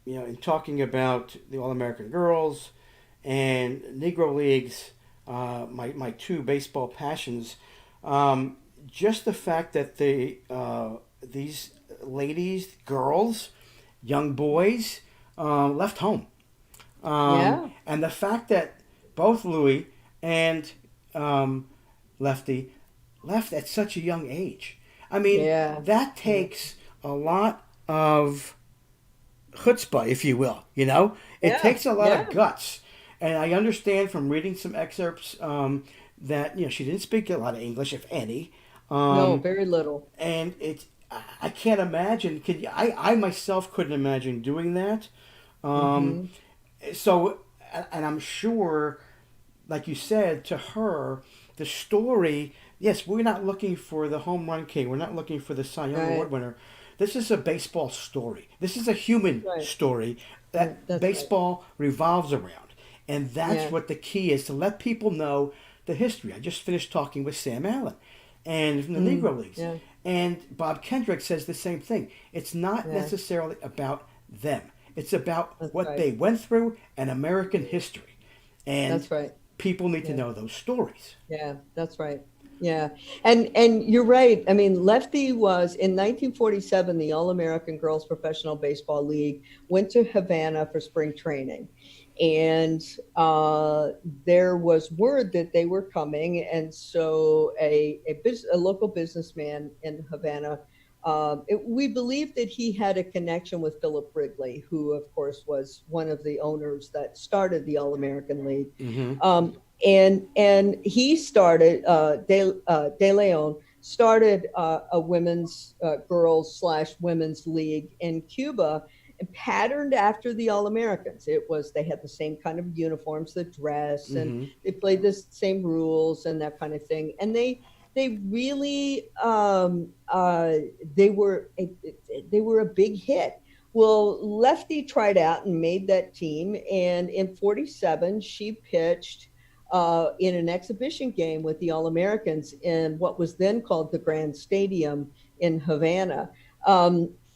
in talking about the All American Girls and Negro Leagues, my two baseball passions, um, just the fact that these ladies, girls, young boys, left home, Yeah, and the fact that both Louis and um, Lefty left at such a young age. I mean, yeah, that yeah, takes a lot of chutzpah, if you will. It yeah, takes a lot yeah. of guts, and I understand from reading some excerpts that she didn't speak a lot of English, if any, No, um, very little. and I can't imagine. I myself couldn't imagine doing that. Um, Hmm. so, and I'm sure, like you said, to her, the story. Yes, we're not looking for the home run king. We're not looking for the Cy Young Right, Award winner. This is a baseball story. This is a human right. story Yeah, that that's right. baseball revolves around. And that's Yeah. what the key is, to let people know the history. I just finished talking with Sam Allen and from the Mm, Negro Leagues. yeah, And Bob Kendrick says the same thing. It's not yeah, necessarily about them. It's about that's what right. they went through and American history. And That's right. people need to Yeah. know those stories. Yeah, that's right. Yeah. And you're right. I mean, Lefty was in 1947, the All-American Girls Professional Baseball League went to Havana for spring training. And there was word that they were coming. And so a local businessman in Havana, we believe that he had a connection with Philip Wrigley, who, of course, was one of the owners that started the All-American League. Mm-hmm. And he started De Leon started a women's girls slash women's league in Cuba, and patterned after the All Americans. They had the same kind of uniforms, the dress, and Mm-hmm. they played the same rules and that kind of thing. And they really they were a big hit. Well, Lefty tried out and made that team, and in '47 she pitched in an exhibition game with the All Americans in what was then called the Grand Stadium in Havana.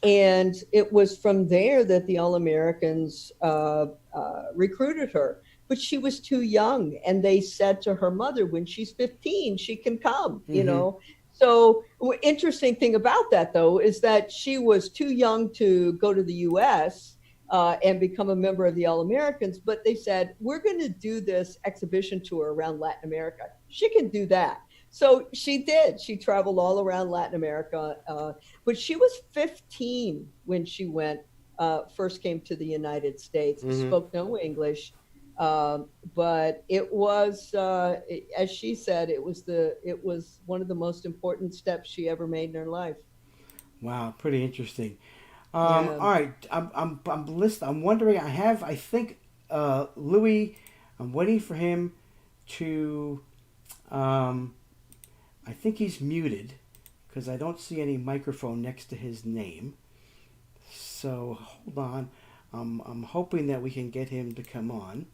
And it was from there that the All Americans recruited her. But she was too young, and they said to her mother, when she's 15, she can come, Mm-hmm. So, interesting thing about that, though, is that she was too young to go to the U.S., and become a member of the All Americans. But they said, we're going to do this exhibition tour around Latin America. She can do that. So she did. She traveled all around Latin America. But she was 15 when she first came to the United States, spoke no English. But it was, as she said, it was one of the most important steps she ever made in her life. Wow, pretty interesting. All right, I'm wondering. I think Louis. I'm waiting for him to. I think he's muted because I don't see any microphone next to his name. So hold on. I'm hoping that we can get him to come on.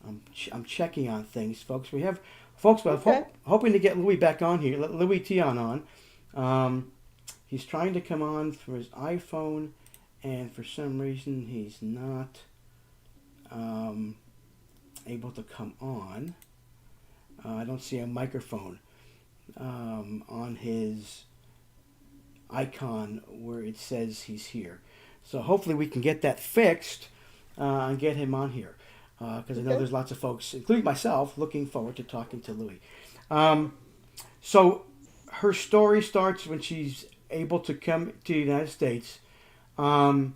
I'm checking on things, folks. We're hoping to get Louis back on here. Let Louis Tian on. He's trying to come on for his iPhone, and for some reason he's not able to come on. I don't see a microphone on his icon where it says he's here. So hopefully we can get that fixed and get him on here. Because I know there's lots of folks, including myself, looking forward to talking to Louis. So her story starts when she's able to come to the United States. And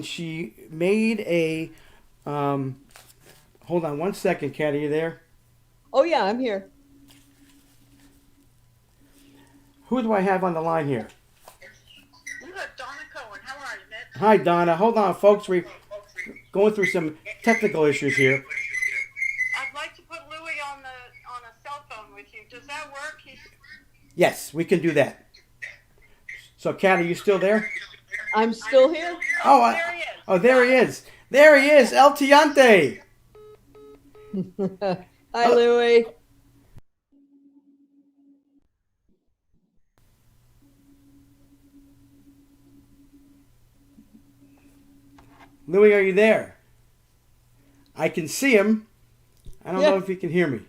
she made a... hold on one second, Kat, are you there? Oh, yeah, I'm here. Who do I have on the line here? You have Donna Cohen. How are you, Mitch? Hi, Donna. Hold on, folks. We're going through some technical issues here. I'd like to put Louis on a cell phone with you. Does that work? Yes, we can do that. So, Kat, are you still there? I'm still here. Oh, there he is. Oh, there he is. There he is, El Tiante. Hi, Louis. Louis, are you there? I can see him. I don't know if he can hear me.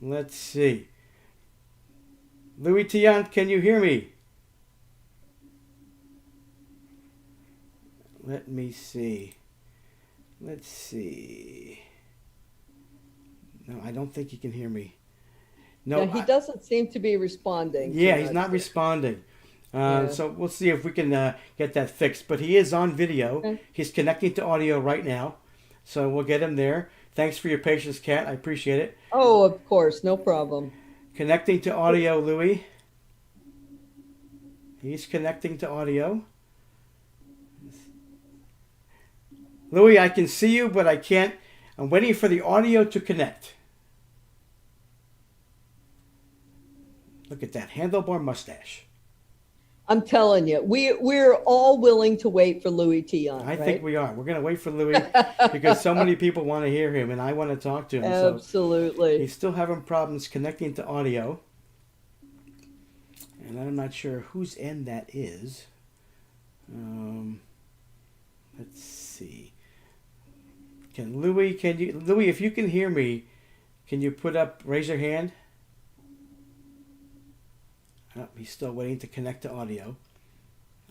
Let's see. Louis Tiant, can you hear me? Let me see. Let's see. No, I don't think he can hear me. No, he doesn't seem to be responding. Yeah, he's not responding. So we'll see if we can get that fixed. But he is on video. Okay. He's connecting to audio right now. So we'll get him there. Thanks for your patience, Kat. I appreciate it. Oh, of course. No problem. Connecting to audio, Louis. He's connecting to audio. Louis, I can see you, but I can't. I'm waiting for the audio to connect. Look at that handlebar mustache. I'm telling you, we're all willing to wait for Louis Tian. I think we are. We're going to wait for Louis because so many people want to hear him, and I want to talk to him. Absolutely. So he's still having problems connecting to audio, and I'm not sure whose end that is. Let's see. Louis, if you can hear me, can you raise your hand? Oh, he's still waiting to connect to audio.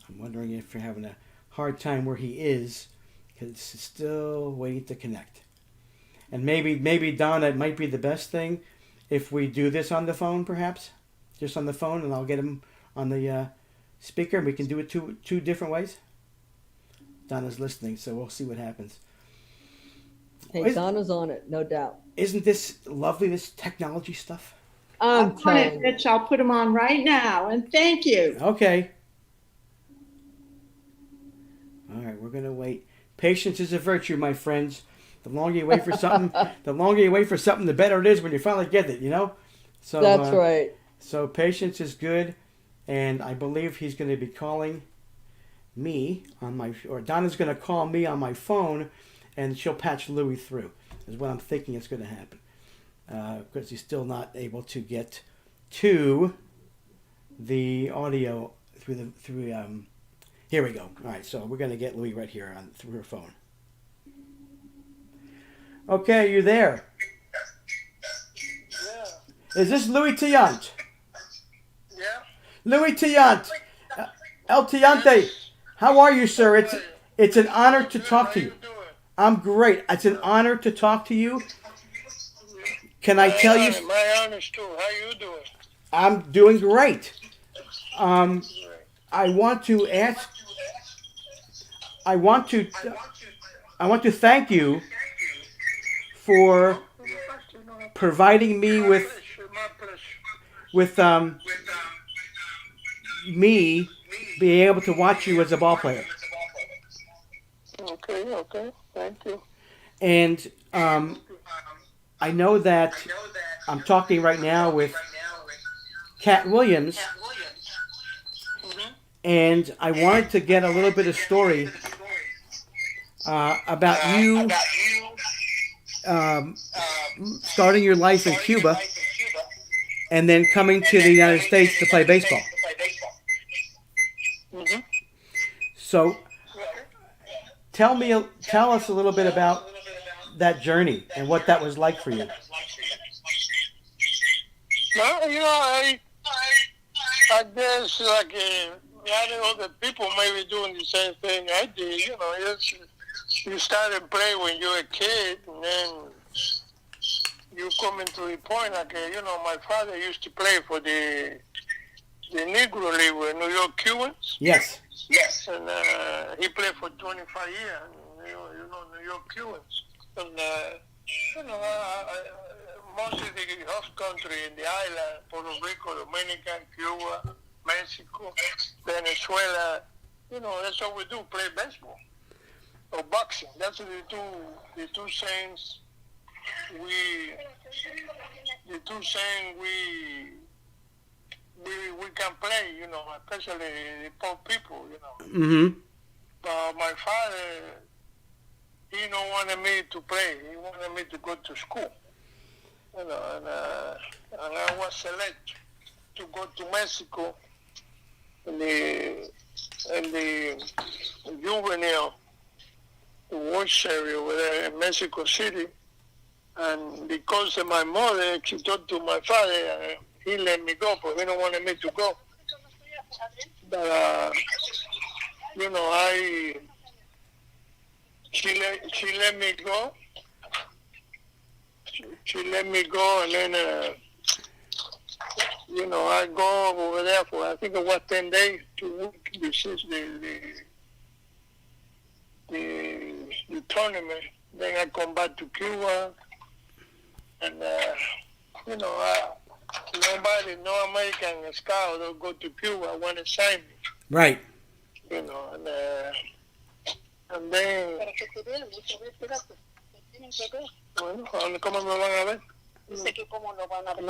I'm wondering if you're having a hard time where he is, because it's still waiting to connect. And maybe Donna, it might be the best thing if we do this on the phone, perhaps, just on the phone, and I'll get him on the speaker, and we can do it two different ways. Donna's listening, so we'll see what happens. Hey, Donna's on it, no doubt. Isn't this lovely, this technology stuff? I'm on it, Mitch. I'll put him on right now, and thank you. Okay. All right, we're going to wait. Patience is a virtue, my friends. The longer you wait for something, the better it is when you finally get it, you know? So that's right. So patience is good, and I believe he's going to be calling me or Donna's going to call me on my phone, and she'll patch Louis through, is what I'm thinking is going to happen. Because he's still not able to get to the audio through here we go. All right, so we're going to get Louis right here through her phone. Okay, you there? Yeah. Is this Louis Tiant? Yeah. Louis Tiant. El Tiante. How are you, sir? It's an honor to talk to you. How you doing? I'm great. It's an honor to talk to you. Can I tell you? My honors too. How you doing? I'm doing great. I want to ask. I want to thank you for providing me My pleasure. with me being able to watch you as a ball player. Okay. Thank you. And I know that I'm talking right now with Cat Williams, and I wanted to get a little bit of story about you starting your life in Cuba and then coming to the United States to play baseball. So tell us a little bit about that journey and what that was like for you. Well, I guess like a lot of other people may be doing the same thing I did. You started playing when you were a kid, and then you come into the point like, my father used to play for the Negro League with New York Cubans. Yes. And he played for 25 years, New York Cubans. And, mostly the host country in the island, Puerto Rico, Dominican, Cuba, Mexico, Venezuela, that's what we do, play baseball or boxing. That's the two things we can play, especially the poor people, Mm-hmm. But my father, he don't wanted me to play. He wanted me to go to school. And I was selected to go to Mexico in the juvenile watch area over there in Mexico City. And because of my mother, she talked to my father, he let me go, but he don't want me to go. But she let me go. She let me go, and then, I go over there for, I think it was 10 days to receive the tournament. Then I come back to Cuba, and, nobody, no American scout will go to Cuba, want to sign me. Right. And then... Bueno, ¿cómo me van a ver? No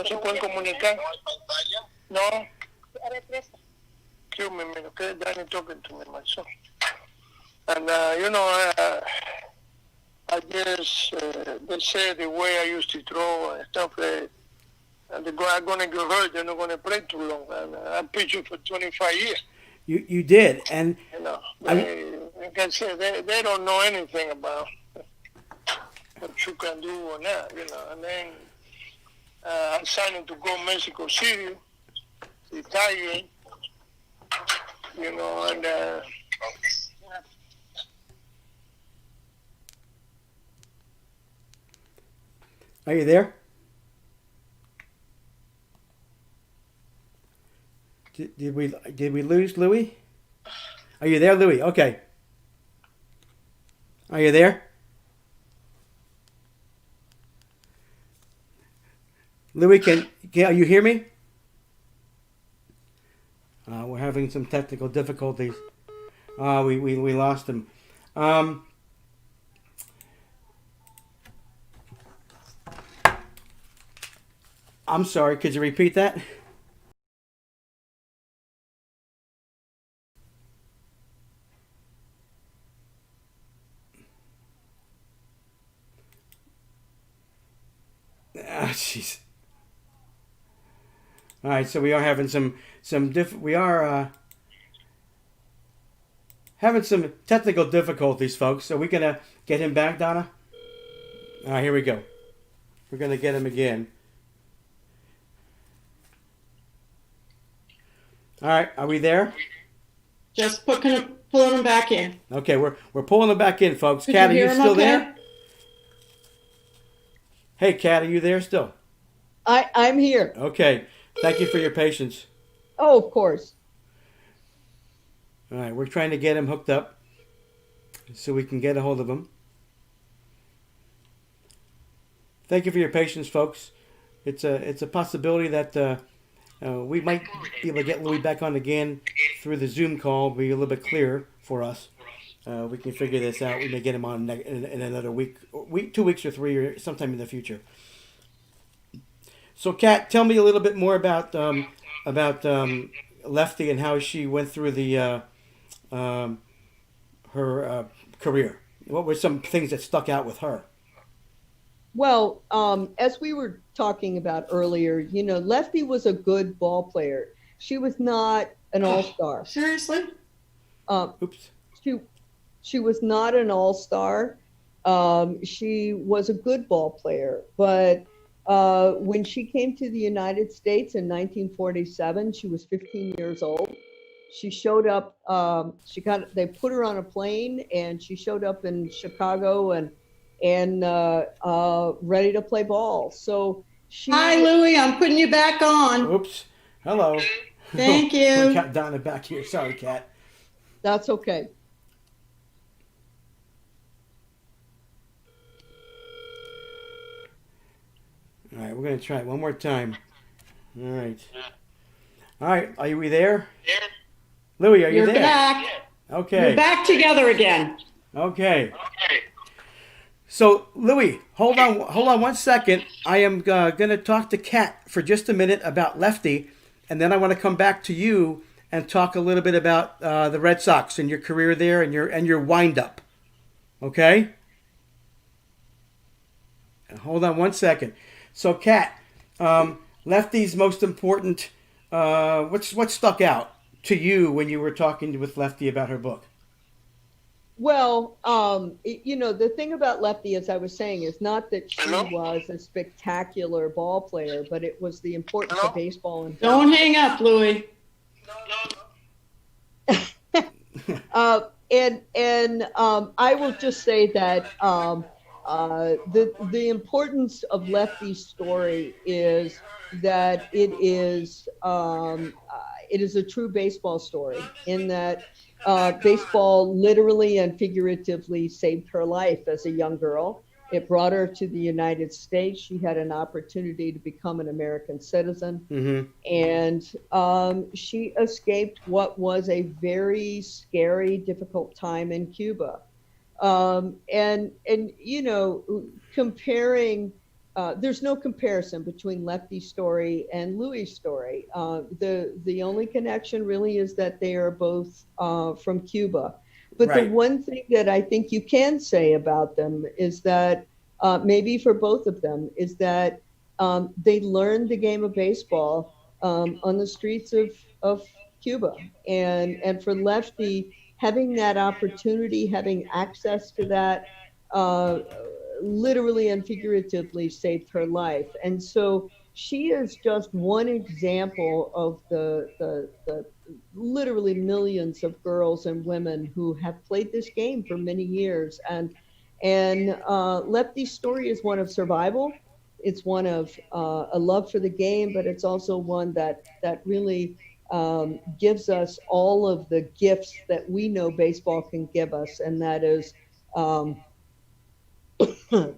se pueden comunicar. No. Excuse me, okay, Danny talking to me, my son. And, I guess they say the way I used to throw and stuff, and they're going to get hurt, they're not going to play too long. And I pitched for 25 years. You did, and like I said, they don't know anything about what you can do or not, And then I signed to go Mexico City, retiring, and are you there? Did we lose Louis? Are you there, Louis? Okay. Are you there? Louis, can you hear me? We're having some technical difficulties. We lost him. I'm sorry. Could you repeat that? Ah, jeez. All right, so we are having having some technical difficulties, folks. So we're gonna get him back, Donna. All right, here we go. We're gonna get him again. All right, are we there? Just pulling him back in. Okay, we're pulling him back in, folks. Did Kat, are you you hear him still okay? there? Hey, Kat, are you there still? I'm here. Okay. Thank you for your patience. Oh, of course. All right, we're trying to get him hooked up so we can get a hold of him. Thank you for your patience, folks. It's a possibility that we might be able to get Louis back on again through the Zoom call, be a little bit clearer for us. We can figure this out. We may get him on in another week, 2 weeks or 3, or sometime in the future. So, Kat, tell me a little bit more about Lefty and how she went through her career. What were some things that stuck out with her? Well, as we were talking about earlier, Lefty was a good ball player. She was not an all-star. Seriously? Oops. She was not an all-star. She was a good ball player, but when she came to the United States in 1947, she was 15 years old. She showed up. They put her on a plane, and she showed up in Chicago and ready to play ball. So she. Hi, Louie. I'm putting you back on. Oops. Hello. Thank We you. got Donna back here. Sorry, Kat. That's okay. All right, we're going to try it one more time. All right. All right, are we there? Louis, are you You're there? back. Okay. You're back together again. Okay. So, Louis, hold on 1 second. I am going to talk to Kat for just a minute about Lefty, and then I want to come back to you and talk a little bit about the Red Sox and your career there and your wind-up. Okay? Hold on 1 second. So, Kat, Lefty's most important. What stuck out to you when you were talking with Lefty about her book? Well, the thing about Lefty, as I was saying, is not that she was a spectacular ball player, but it was the importance of baseball. And Don't hang up, Louie. I will just say that the importance of Lefty's story is that it is a true baseball story, in that baseball literally and figuratively saved her life as a young girl. It brought her to the United States. She had an opportunity to become an American citizen. Mm-hmm. And she escaped what was a very scary, difficult time in Cuba. Comparing, there's no comparison between Lefty's story and Louis' story. The only connection really is that they are both from Cuba. But Right. The one thing that I think you can say about them is that, maybe for both of them, is that they learned the game of baseball on the streets of Cuba. And for Lefty, having that opportunity, having access to that, literally and figuratively saved her life. And so she is just one example of the literally millions of girls and women who have played this game for many years. And Lefty's story is one of survival. It's one of a love for the game, but it's also one that really gives us all of the gifts that we know baseball can give us, and that is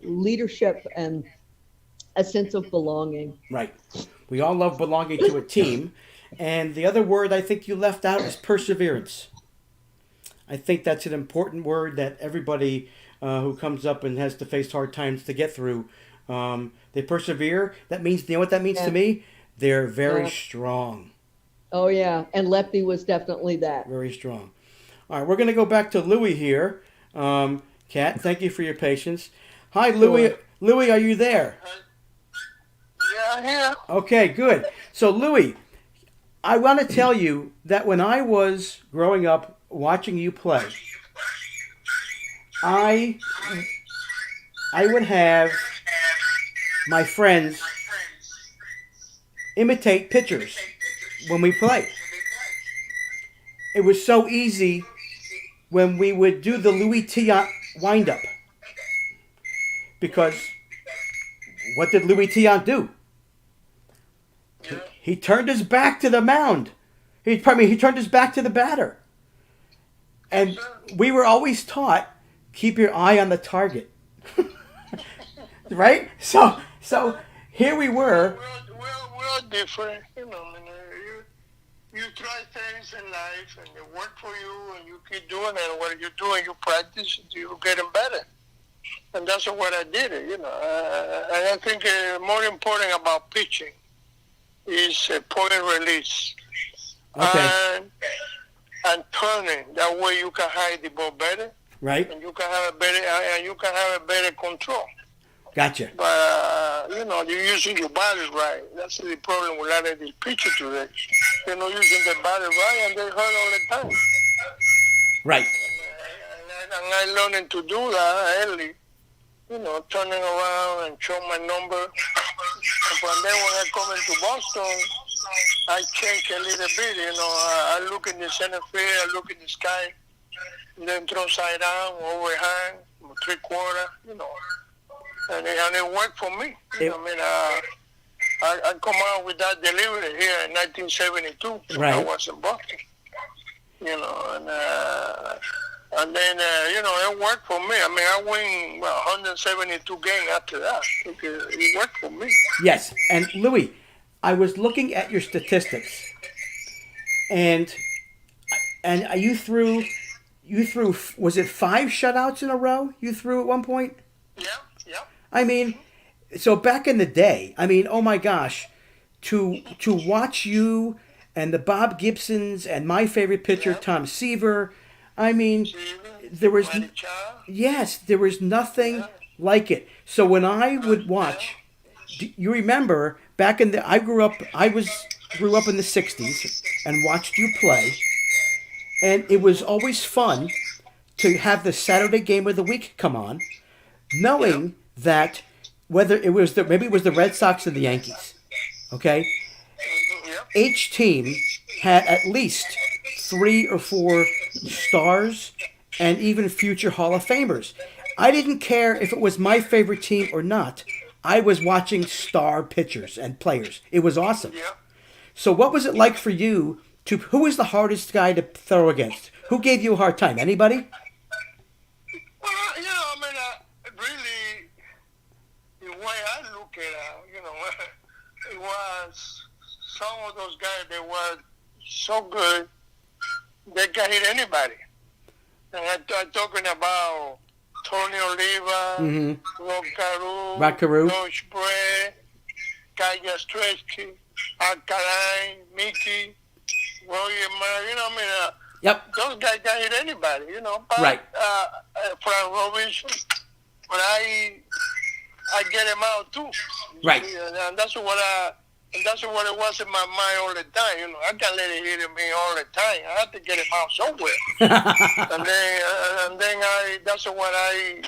leadership and a sense of belonging. Right. We all love belonging to a team. And the other word I think you left out is perseverance. I think that's an important word that everybody who comes up and has to face hard times to get through, they persevere. That means, you know what that means to me? They're very strong. Oh, yeah. And Lefty was definitely that. Very strong. All right, we're going to go back to Louis here. Kat, thank you for your patience. Hi, Louis. Sure. Louis, are you there? Yeah, I'm here. Okay, good. So, Louis, I want to tell you that when I was growing up watching you play, I would have my friends imitate pitchers when we play. it was so easy when we would do the Louis Tiant windup. Because what did Louis Tiant do? Yeah. He turned his back to the mound. He turned his back to the batter. And we were always taught, keep your eye on the target. Right? So here we were. We're all different, you know. I mean, you try things in life, and they work for you, and you keep doing it. And what you do, and you practice, you getting better. And that's what I did, you know. And I think more important about pitching is point release. Okay. And turning. That way you can hide the ball better. Right? And you can have a better control. Gotcha. But, you know, you're using your body right. That's the problem with a lot of these pitchers today. They're not using their body right, and they hurt all the time. Right. And I learning to do that early, you know, turning around and show my number. But then when I come into Boston, I change a little bit, you know. I look in the center field, I look in the sky, and then throw side down, overhand, 3/4, you know. And it worked for me. I mean, I come out with that delivery here in 1972 when I was in Boston. You know, and then, you know, it worked for me. I mean, I win 172 games after that. It worked for me. Yes, and Louis, I was looking at your statistics, and you threw, was it 5 shutouts in a row you threw at one point? Yeah. I mean, so back in the day, I mean, oh my gosh, to watch you and the Bob Gibsons and my favorite pitcher, Tom Seaver, I mean, there was nothing like it. So when I would watch, you remember back in the, I grew up in the 60s and watched you play, and it was always fun to have the Saturday game of the week come on, knowing that whether it was maybe it was the Red Sox or the Yankees, okay? Each team had at least 3 or 4 stars and even future Hall of Famers. I didn't care if it was my favorite team or not. I was watching star pitchers and players. It was awesome. So what was it like for you who was the hardest guy to throw against? Who gave you a hard time? Anybody? Well, you know, I mean, really, the way I look at it, you know, it was some of those guys that were so good, they can hit anybody. And I'm talking about Tony Oliva, Rob Carew, George Brett, Kai Yastrzemski, Alkaline, Mickey, Roger Mayer, you know, I mean, Yep. Those guys can hit anybody, you know. But, right. Frank Robinson, but I get him out too. Right. And that's what it was in my mind all the time. You know, I can't let it hit me all the time. I have to get him out somewhere. and then that's what I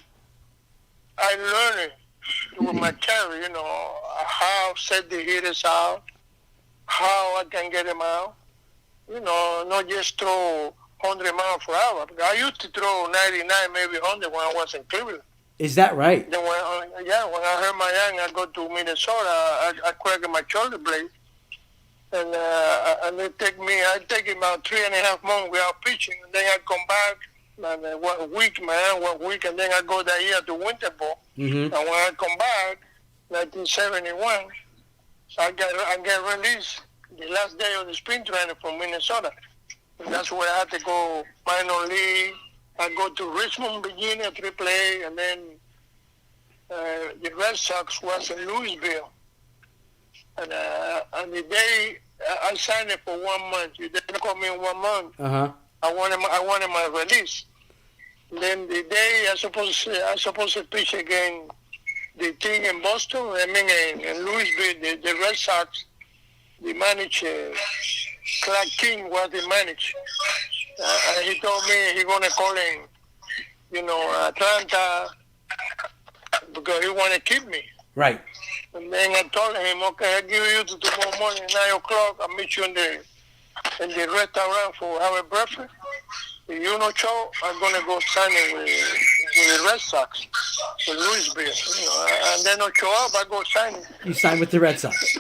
learned with my career. You know, how set the hitters out, how I can get him out. You know, not just throw 100 miles per hour. I used to throw 99, maybe 100 when I was in Cleveland. Is that right? Then when I hurt my hand, I go to Minnesota. I cracked my shoulder blade, and they take about 3.5 months without pitching, and then I come back. And 1 week, and then I go that year to winter ball. Mm-hmm. And when I come back, 1971, so I get released the last day of the spring training from Minnesota. And that's where I had to go minor league. I go to Richmond, Virginia, AAA, and then the Red Sox was in Louisville. And the day I signed it for 1 month, you didn't call me in 1 month. Uh-huh. I wanted my release. And then the day I supposed to pitch again the thing in Boston, I mean in Louisville, the Red Sox, the manager, Clark King was the manager. He told me he's going to call in, you know, Atlanta because he want to keep me. Right. And then I told him, okay, I'll give you to tomorrow morning, 9 o'clock. I'll meet you in the in the restaurant for have a breakfast. You know, Joe, I'm gonna go signing with the Red Sox, with Louisville. You know, and then I show up, I go signing. You signed with the Red Sox.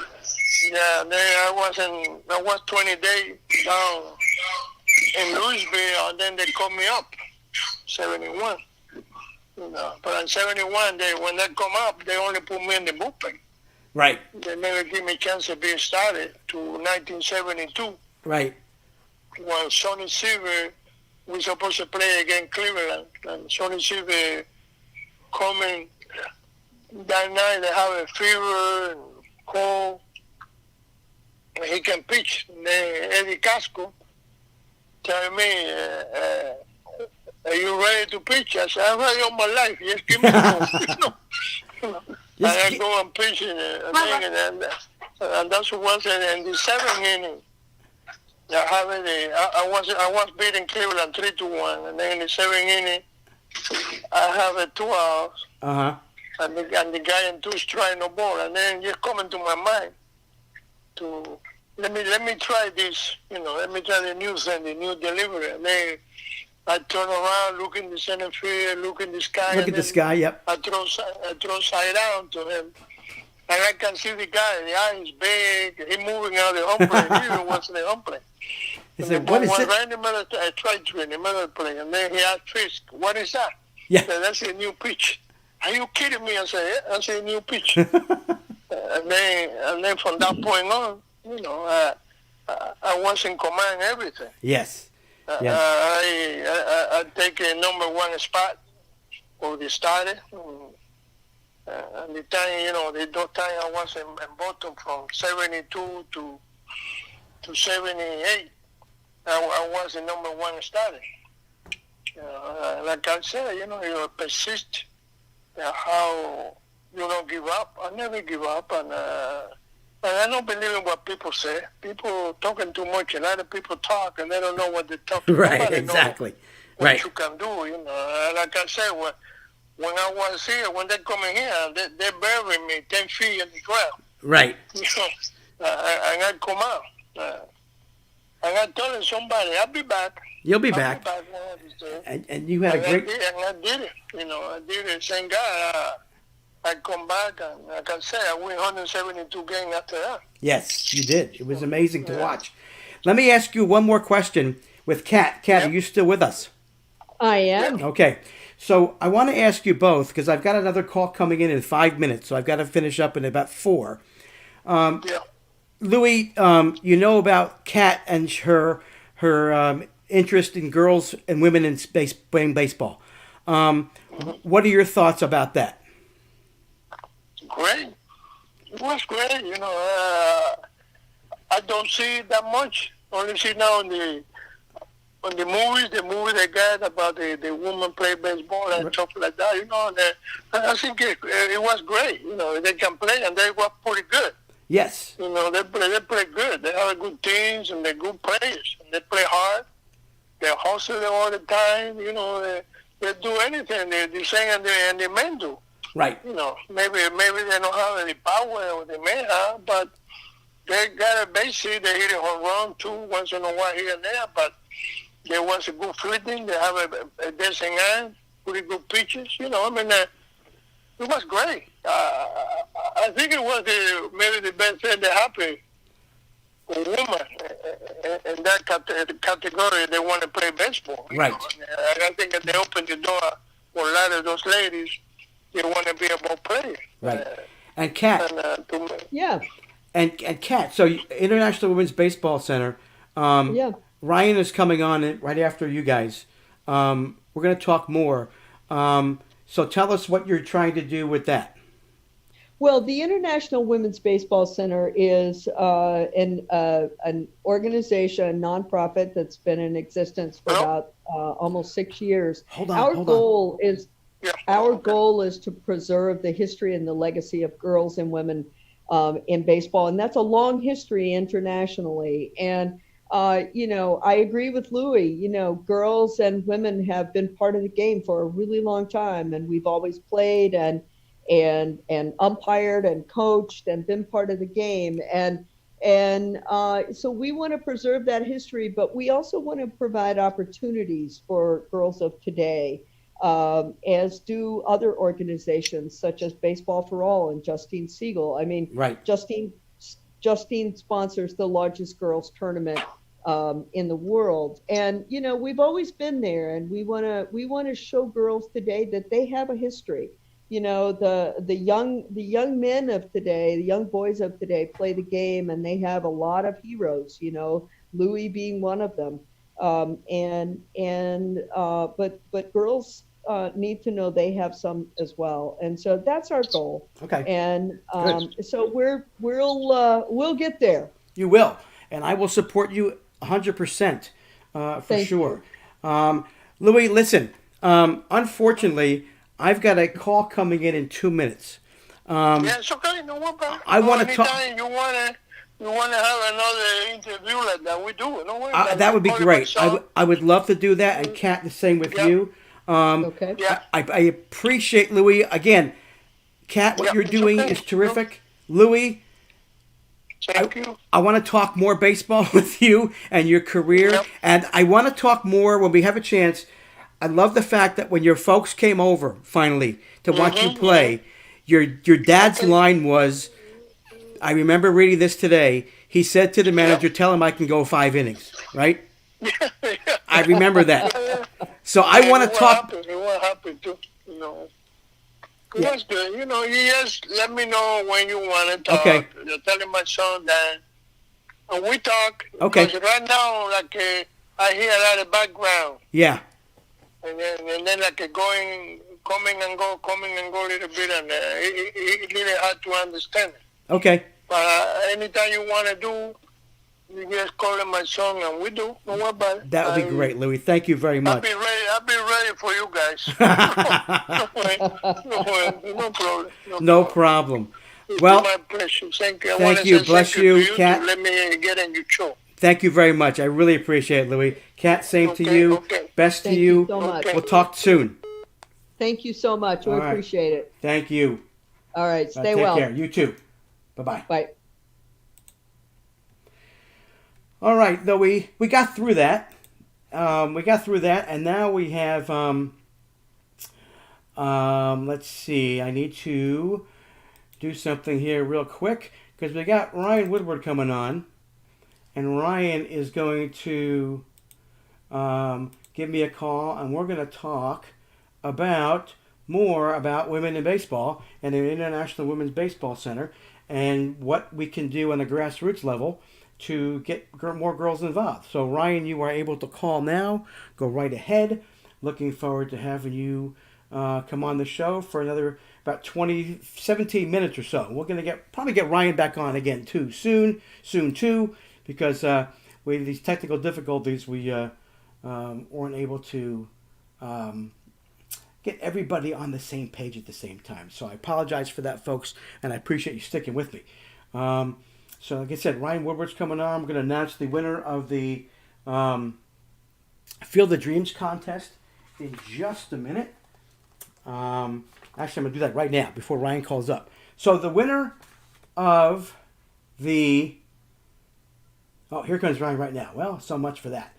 Yeah, then I was 20 days down in Louisville, and then they called me up, 71. You know, but in 71, when they come up, they only put me in the bullpen. Right. They never give me a chance to be started to 1972. Right. When Sonny Silver we supposed to play against Cleveland, and Sonny Silver coming that night. They have a fever and cold. And he can pitch. And then Eddie Casco tell me, "Are you ready to pitch?" I said, "I'm ready all my life. Just give me the ball." And I go and pitch in and that's what was in the 7th inning. I was beating Cleveland 3-1, and then in the 7th inning, I have a 2 outs, and the guy in 2 strike, no ball, and then just coming to my mind to let me try this, let me try the new thing, the new delivery, and then I turn around, look in the center field, look in the sky. Look at the sky, yep. I throw side down to him. And I can see the guy, the eye is big, he moving out the home plate, he even wants the home plate. He said, what is it? Right in the middle, I tried to in the middle of the play, and then he asked Fisk, "What is that?" Yeah. I said, "That's a new pitch." "Are you kidding me?" I said, "Yeah, that's a new pitch." and then from that point on, I was in command everything. Yes. I take a number 1 spot for the starter. And the time, those time I was in Boston from 72 to 78, I was the number 1 starter. Like I said, you persist, how you don't give up. I never give up, and I don't believe in what people say. People talking too much. A lot of people talk, and they don't know what they're talking about. Right, exactly. What you can do, Like I said, when I was here, when they come in here, they bury me 10 feet in the ground. Right. And I come out. And I told somebody, I'll be back. You'll be back. And you had a great... I did it. I did it. Thank God. I come back, and like I said, I win 172 games after that. Yes, you did. It was amazing to watch. Let me ask you one more question with Kat. Kat, are you still with us? I am. Okay. So I want to ask you both, because I've got another call coming in 5 minutes, so I've got to finish up in about 4. Louis, you know about Kat and her interest in girls and women in playing baseball. What are your thoughts about that? Great. It was great. I don't see it that much. Only see now on the movies they got about the women play baseball and stuff like that. I think it was great. They can play, and they were pretty good. Yes. They play good. They have good teams, and they're good players. And they play hard. They hustle all the time. They do anything. The same and the men do. Right. Maybe they don't have any power or they may have, but they got a base hit. They hit a home run too once in a while here and there. But there was a good fielding. They have a decent eye, pretty good pitches. It was great. I think it was maybe the best thing that happened for women in that category. They want to play baseball. Right. I think that they opened the door for a lot of those ladies. They want to be a ball player. Right. And Kat. Yeah. And Kat, so International Women's Baseball Center. Ryan is coming on right after you guys. We're going to talk more. So tell us what you're trying to do with that. Well, the International Women's Baseball Center is an organization, a nonprofit that's been in existence for about almost 6 years. Our goal is to preserve the history and the legacy of girls and women in baseball, and that's a long history internationally. And I agree with Louis. Girls and women have been part of the game for a really long time, and we've always played and umpired and coached and been part of the game. And And so we want to preserve that history, but we also want to provide opportunities for girls of today, as do other organizations such as Baseball for All and Justine Siegel. I mean, Right. Justine sponsors the largest girls tournament in the world, and we've always been there, and we want to show girls today that they have a history. The young men of today, the young boys of today, play the game, and they have a lot of heroes. Louis being one of them, but girls need to know they have some as well, and so that's our goal. Okay. And Good. so we'll get there. You will, and I will support you 100% for Thank sure. Louis, listen. Unfortunately, I've got a call coming in 2 minutes. Yeah, it's okay. No worry about it. I wanna talk- Anytime you wanna have another interview like that, we do it. No worry about it. That would be Call it great. myself. I would love to do that, and Kat, the same with Yeah. you. Okay. Yeah. I appreciate Louis again. Kat, what Yeah, you're it's doing okay. is terrific. Louis, Thank you. I want to talk more baseball with you and your career, Yep. and I want to talk more when we have a chance. I love the fact that when your folks came over finally to watch you play, your dad's line was, I remember reading this today. He said to the manager, "Tell him I can go 5 innings." Right? I remember that. So I want to talk. It will happen too. That's good. You just let me know when you want to talk. Okay. You're telling my son that, and we talk. Okay. Because right now, I hear a lot of background, Yeah. and then coming and go a little bit, and it's really hard to understand. Okay. But anytime you want to do, you just call my son, and we do. No worry about it. That would be great, Louis. Thank you very I'll much. be ready for you guys. No problem. No problem. It's Well, my pleasure. Thank you. I thank wanna you. say Bless thank you you, to Kat. to let me get in your show. thank you very much. I really appreciate it, Louis. Kat, same to Okay, you. okay. Best to Thank you. you so much. Okay. We'll talk soon. Thank you so much. We All right. appreciate it. Thank you. All right. Stay Take well. care. You too. Bye-bye. Bye. All right, though we got through that. And now we have let's see. I need to do something here real quick because we got Ryan Woodward coming on, and Ryan is going to give me a call, and we're going to talk more about women in baseball and the International Women's Baseball Center and what we can do on a grassroots level to get more girls involved. So Ryan, you are able to call now. Go right ahead. Looking forward to having you come on the show for another about 17 minutes or so. We're going to probably get Ryan back on again too soon too, because with these technical difficulties we weren't able to get everybody on the same page at the same time. So I apologize for that, folks, and I appreciate you sticking with me. So like I said, Ryan Woodward's coming on. I'm going to announce the winner of the Field of Dreams contest in just a minute. Actually, I'm going to do that right now before Ryan calls up. So the winner of the... Oh, here comes Ryan right now. Well, so much for that.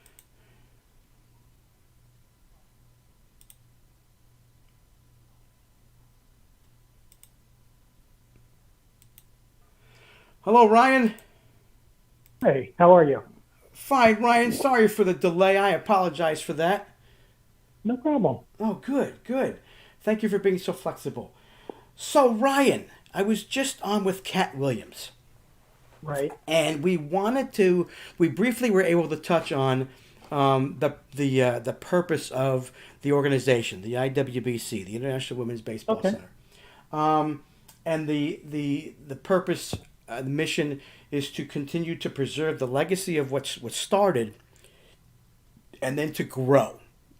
Hello, Ryan. Hey, how are you? Fine, Ryan. Sorry for the delay. I apologize for that. No problem. Oh, good. Thank you for being so flexible. So, Ryan, I was just on with Kat Williams. Right. And we briefly were able to touch on the purpose of the organization, the IWBC, the International Women's Baseball Center. And the purpose, the mission is to continue to preserve the legacy of what started and then to grow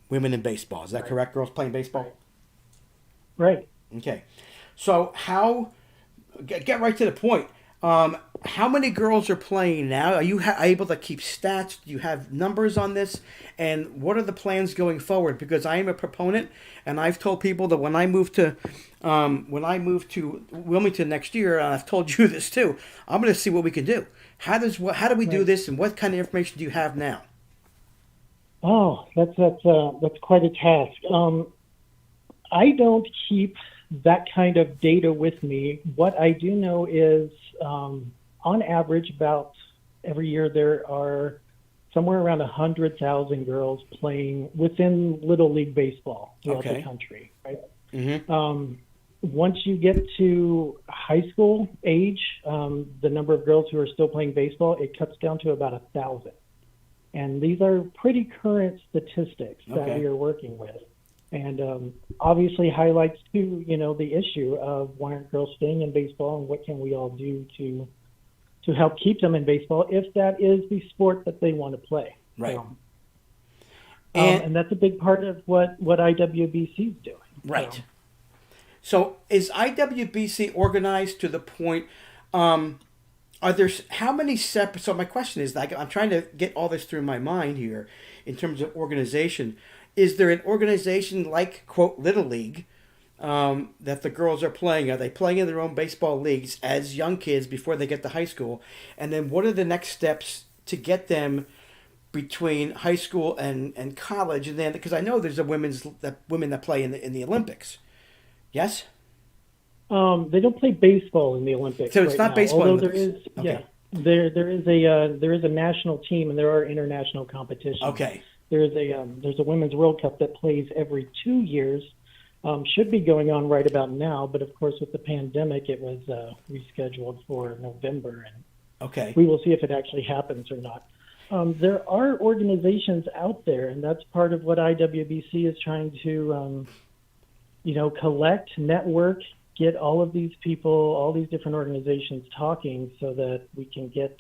women in baseball. Is that correct? Girls playing baseball? Right. Okay. So get right to the point. How many girls are playing now? Are you able to keep stats? Do you have numbers on this? And what are the plans going forward? Because I am a proponent, and I've told people that when I move to Wilmington next year, and I've told you this too, I'm going to see what we can do. How do we do this, and what kind of information do you have now? Oh, that's quite a task. I don't keep that kind of data with me. What I do know is, on average, about every year there are somewhere around 100,000 girls playing within Little League baseball throughout the country. Right. Mm-hmm. Once you get to high school age, the number of girls who are still playing baseball, it cuts down to about 1,000. And these are pretty current statistics that we are working with. And obviously highlights too, the issue of why aren't girls staying in baseball, and what can we all do to help keep them in baseball if that is the sport that they want to play. Right. So, and that's a big part of what IWBC is doing. Right. So is IWBC organized to the point? Are there how many separate? So my question is, like, I'm trying to get all this through my mind here in terms of organization. Is there an organization like, quote, Little League, that the girls are playing? Are they playing in their own baseball leagues as young kids before they get to high school? And then what are the next steps to get them between high school and college? And then, because I know there's women that play in the Olympics. Yes? They don't play baseball in the Olympics. So it's not now. baseball. Although there is, there is a national team, and there are international competitions. Okay. There's a Women's World Cup that plays every 2 years. Should be going on right about now, but of course with the pandemic, it was rescheduled for November, and we will see if it actually happens or not. There are organizations out there, and that's part of what IWBC is trying to, collect, network, get all of these people, all these different organizations talking, so that we can get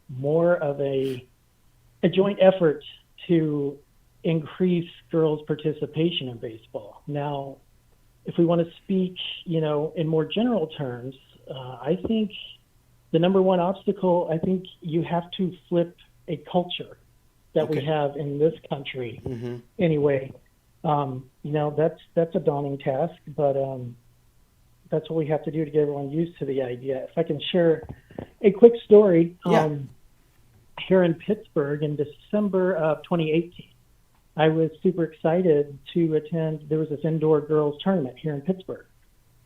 more of a joint effort to increase girls' participation in baseball. Now, if we want to speak, in more general terms, I think the number one obstacle, I think you have to flip a culture that we have in this country. Mm-hmm. Anyway, that's a daunting task, but that's what we have to do to get everyone used to the idea. If I can share a quick story. Here in Pittsburgh in December of 2018, I was super excited to attend. There was this indoor girls tournament here in Pittsburgh,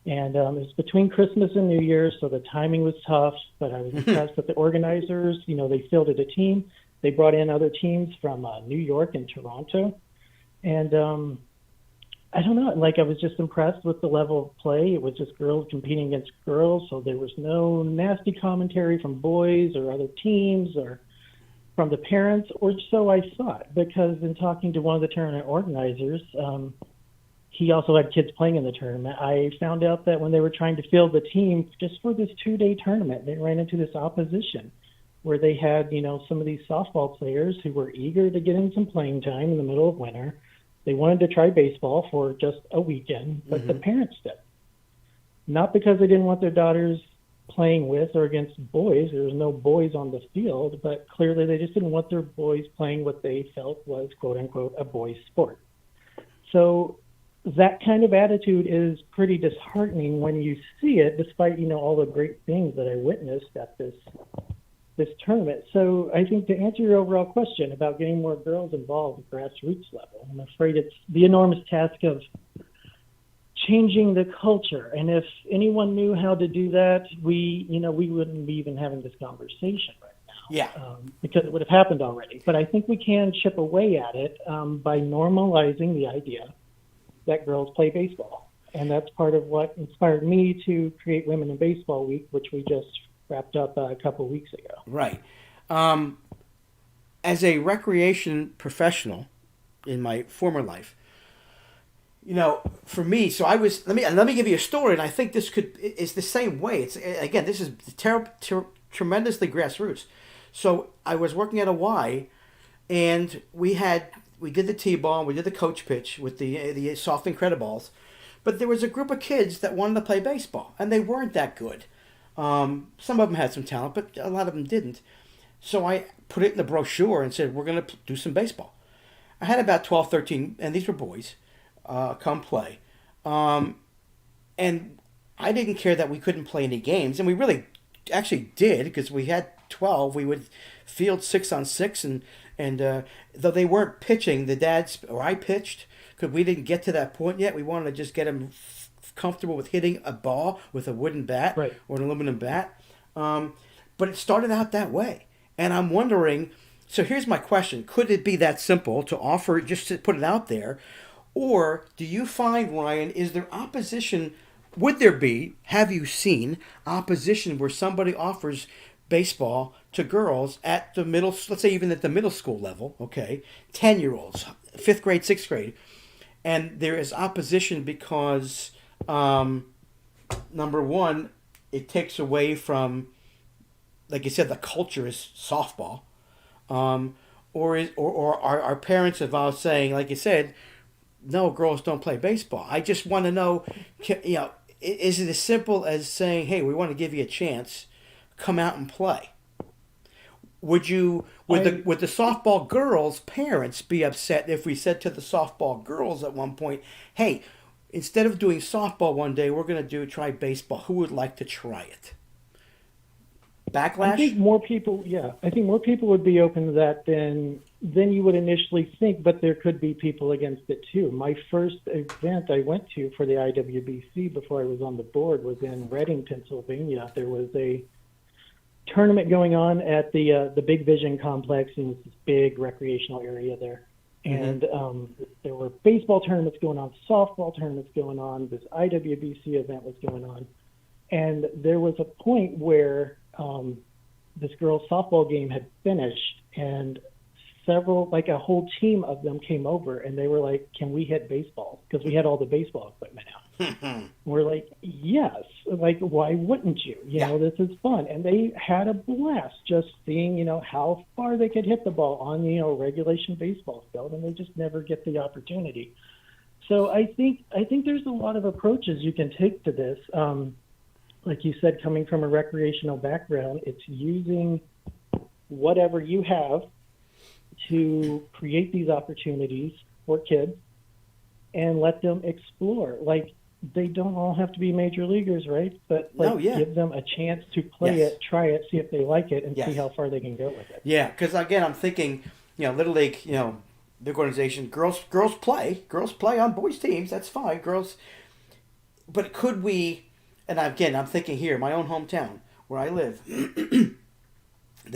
and it was between Christmas and New Year's, so the timing was tough, but I was impressed with the organizers. They fielded a team. They brought in other teams from New York and Toronto, and I don't know, I was just impressed with the level of play. It was just girls competing against girls, so there was no nasty commentary from boys or other teams or from the parents, or so I thought, because in talking to one of the tournament organizers, he also had kids playing in the tournament. I found out that when they were trying to field the team just for this 2-day tournament, they ran into this opposition where they had, some of these softball players who were eager to get in some playing time in the middle of winter. They wanted to try baseball for just a weekend, but the parents did. Not because they didn't want their daughters playing with or against boys. There was no boys on the field, but clearly they just didn't want their boys playing what they felt was, quote unquote, a boys' sport. So that kind of attitude is pretty disheartening when you see it, despite, all the great things that I witnessed at this tournament. So I think to answer your overall question about getting more girls involved at grassroots level, I'm afraid it's the enormous task of changing the culture. And if anyone knew how to do that, we wouldn't be even having this conversation right now. Because it would have happened already. But I think we can chip away at it by normalizing the idea that girls play baseball. And that's part of what inspired me to create Women in Baseball Week, which we just wrapped up a couple of weeks ago. Right. As a recreation professional in my former life, for me, so I was, let me give you a story, and I think this is the same way. It's, again, this is tremendously grassroots. So I was working at a Y, and we did the T-ball, we did the coach pitch with the soft and credit balls, but there was a group of kids that wanted to play baseball, and they weren't that good. Some of them had some talent, but a lot of them didn't. So I put it in the brochure and said, we're going to do some baseball. I had about 12, 13, and these were boys, come play. And I didn't care that we couldn't play any games, and we really actually did, because we had 12. We would field 6-on-6, and though they weren't pitching, the dads, or I pitched, because we didn't get to that point yet. We wanted to just get them comfortable with hitting a ball with a wooden bat Right. or an aluminum bat. But it started out that way. And I'm wondering, so here's my question. Could it be that simple to offer, just to put it out there? Or do you find, Ryan, is there opposition? Would there be, have you seen opposition where somebody offers baseball to girls at the middle, let's say even at the middle school level, okay, 10-year-olds, 5th grade, 6th grade, and there is opposition because, number one, it takes away from, like you said, the culture is softball, or are our parents involved saying, like you said, no, girls don't play baseball? I just want to know, is it as simple as saying, hey, we want to give you a chance, come out and play? Would the softball girls' parents be upset if we said to the softball girls at one point, hey, instead of doing softball one day, we're going to try baseball. Who would like to try it? Backlash? I think more people would be open to that than you would initially think, but there could be people against it too. My first event I went to for the IWBC before I was on the board was in Reading, Pennsylvania. There was a tournament going on at the Big Vision complex in this big recreational area there. And there were baseball tournaments going on, softball tournaments going on, this IWBC event was going on. And there was a point where this girls' softball game had finished, and a whole team of them came over, and they were like, can we hit baseball? Because we had all the baseball equipment out. We're like, yes. Like, why wouldn't you? You know, this is fun. And they had a blast just seeing, how far they could hit the ball on, regulation baseball field, and they just never get the opportunity. So I think there's a lot of approaches you can take to this. Like you said, coming from a recreational background, it's using whatever you have to create these opportunities for kids and let them explore. Like, they don't all have to be major leaguers, right? But give them a chance to play it, try it, see if they like it, and see how far they can go with it. Yeah, because again, I'm thinking, Little League, big organization, girls play on boys teams. That's fine, girls. But could we? And again, I'm thinking here, my own hometown where I live, the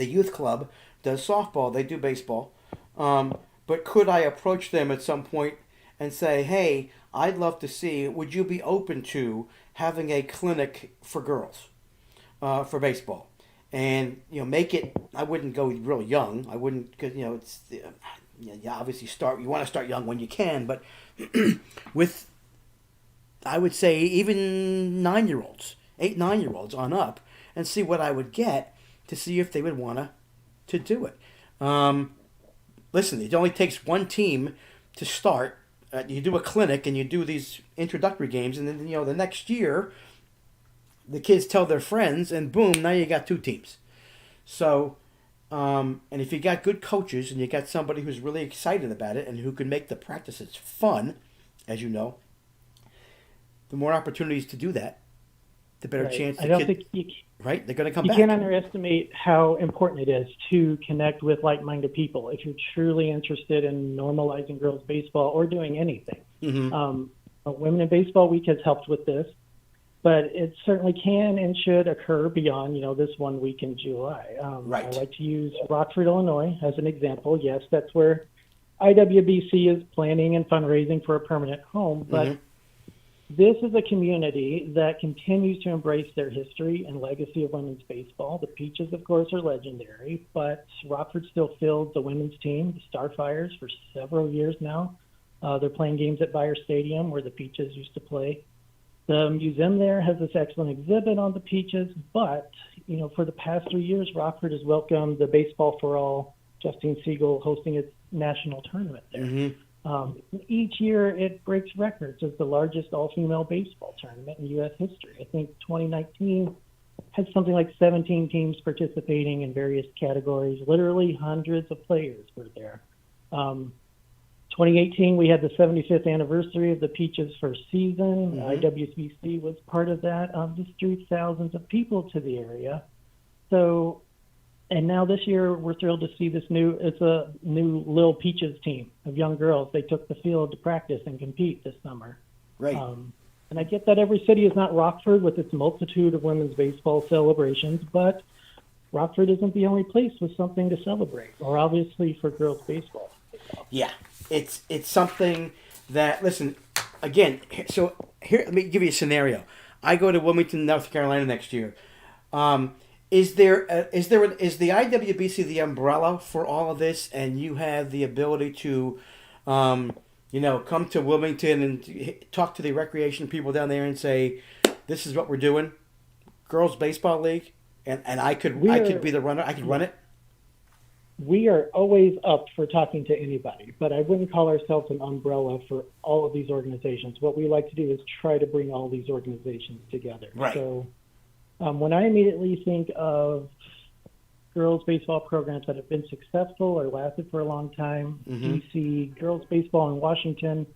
youth club does softball. They do baseball. But could I approach them at some point and say, hey, I'd love to see, would you be open to having a clinic for girls for baseball? And, make it, I wouldn't go really young. I wouldn't, because, it's, you obviously you want to start young when you can, but with, I would say, even 9-year-olds, 8, 9-year-olds on up, and see what I would get to see if they would want to do it. Listen, it only takes one team to start. You do a clinic and you do these introductory games, and then the next year, the kids tell their friends, and boom, now you got 2 teams. So, and if you got good coaches and you got somebody who's really excited about it and who can make the practices fun, as you know, the more opportunities to do that, the better chance. They're going to come back. You can't underestimate how important it is to connect with like-minded people if you're truly interested in normalizing girls baseball or doing anything. Women in Baseball Week has helped with this, but it certainly can and should occur beyond, this 1 week in July. I like to use Rockford, Illinois as an example. Yes, that's where IWBC is planning and fundraising for a permanent home, but this is a community that continues to embrace their history and legacy of women's baseball. The Peaches, of course, are legendary, but Rockford still fields the women's team, the Starfires, for several years now. They're playing games at Buyer Stadium, where the Peaches used to play. The museum there has this excellent exhibit on the Peaches, but, for the past 3 years, Rockford has welcomed the Baseball for All, Justine Siegel hosting its national tournament there. Each year it breaks records as the largest all-female baseball tournament in U.S. history. I think 2019 had something like 17 teams participating in various categories. Literally hundreds of players were there. 2018, we had the 75th anniversary of the Peaches first season. IWCC was part of that. Just drew thousands of people to the area. So, and now this year, we're thrilled to see it's a new Lil Peaches team of young girls. They took the field to practice and compete this summer. Right. And I get that every city is not Rockford with its multitude of women's baseball celebrations, but Rockford isn't the only place with something to celebrate, or obviously for girls baseball. Yeah, it's something that, listen, again, so here, let me give you a scenario. I go to Wilmington, North Carolina next year. Is the IWBC the umbrella for all of this, and you have the ability to, come to Wilmington and talk to the recreation people down there and say, this is what we're doing, girls baseball league, and I could be the runner, I could run it? We are always up for talking to anybody, but I wouldn't call ourselves an umbrella for all of these organizations. What we like to do is try to bring all these organizations together. Right. So when I immediately think of girls baseball programs that have been successful or lasted for a long time, DC girls baseball in Washington,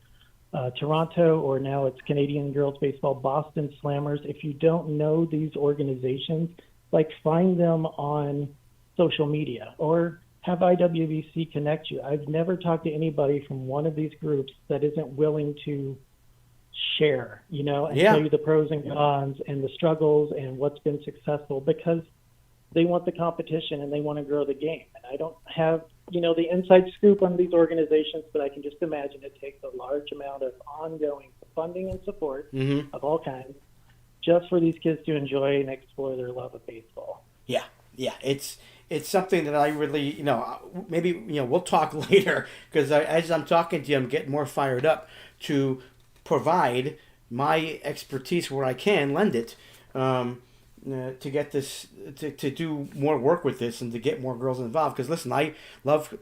Toronto, or now it's Canadian girls baseball, Boston Slammers. If you don't know these organizations, find them on social media or have IWBC connect you. I've never talked to anybody from one of these groups that isn't willing to share, and tell you the pros and cons and the struggles and what's been successful, because they want the competition and they want to grow the game. And I don't have, the inside scoop on these organizations, but I can just imagine it takes a large amount of ongoing funding and support of all kinds just for these kids to enjoy and explore their love of baseball. Yeah. It's something that I really, maybe, we'll talk later, because as I'm talking to you, I'm getting more fired up to provide my expertise where I can lend it, to get this, to do more work with this and to get more girls involved. Because listen, I love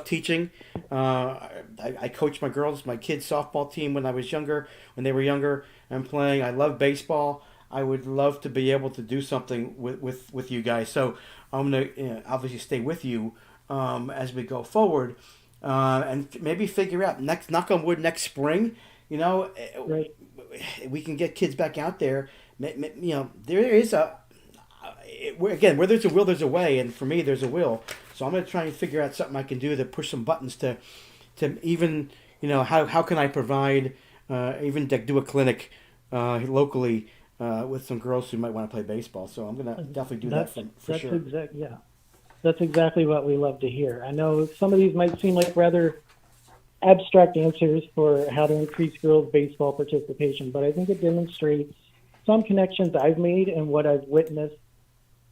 teaching. I coached my kids' softball team when they were younger and playing. I love baseball. I would love to be able to do something with you guys. So I'm going to obviously stay with you as we go forward, and maybe figure out knock on wood, next spring, Right. we can get kids back out there. There is again, where there's a will, there's a way, and for me, there's a will. So I'm going to try and figure out something I can do to push some buttons to even, how can I provide, even do a clinic locally with some girls who might want to play baseball. So I'm going to definitely do that for sure. That's exactly what we love to hear. I know some of these might seem like rather abstract answers for how to increase girls baseball participation, but I think it demonstrates some connections I've made and what I've witnessed,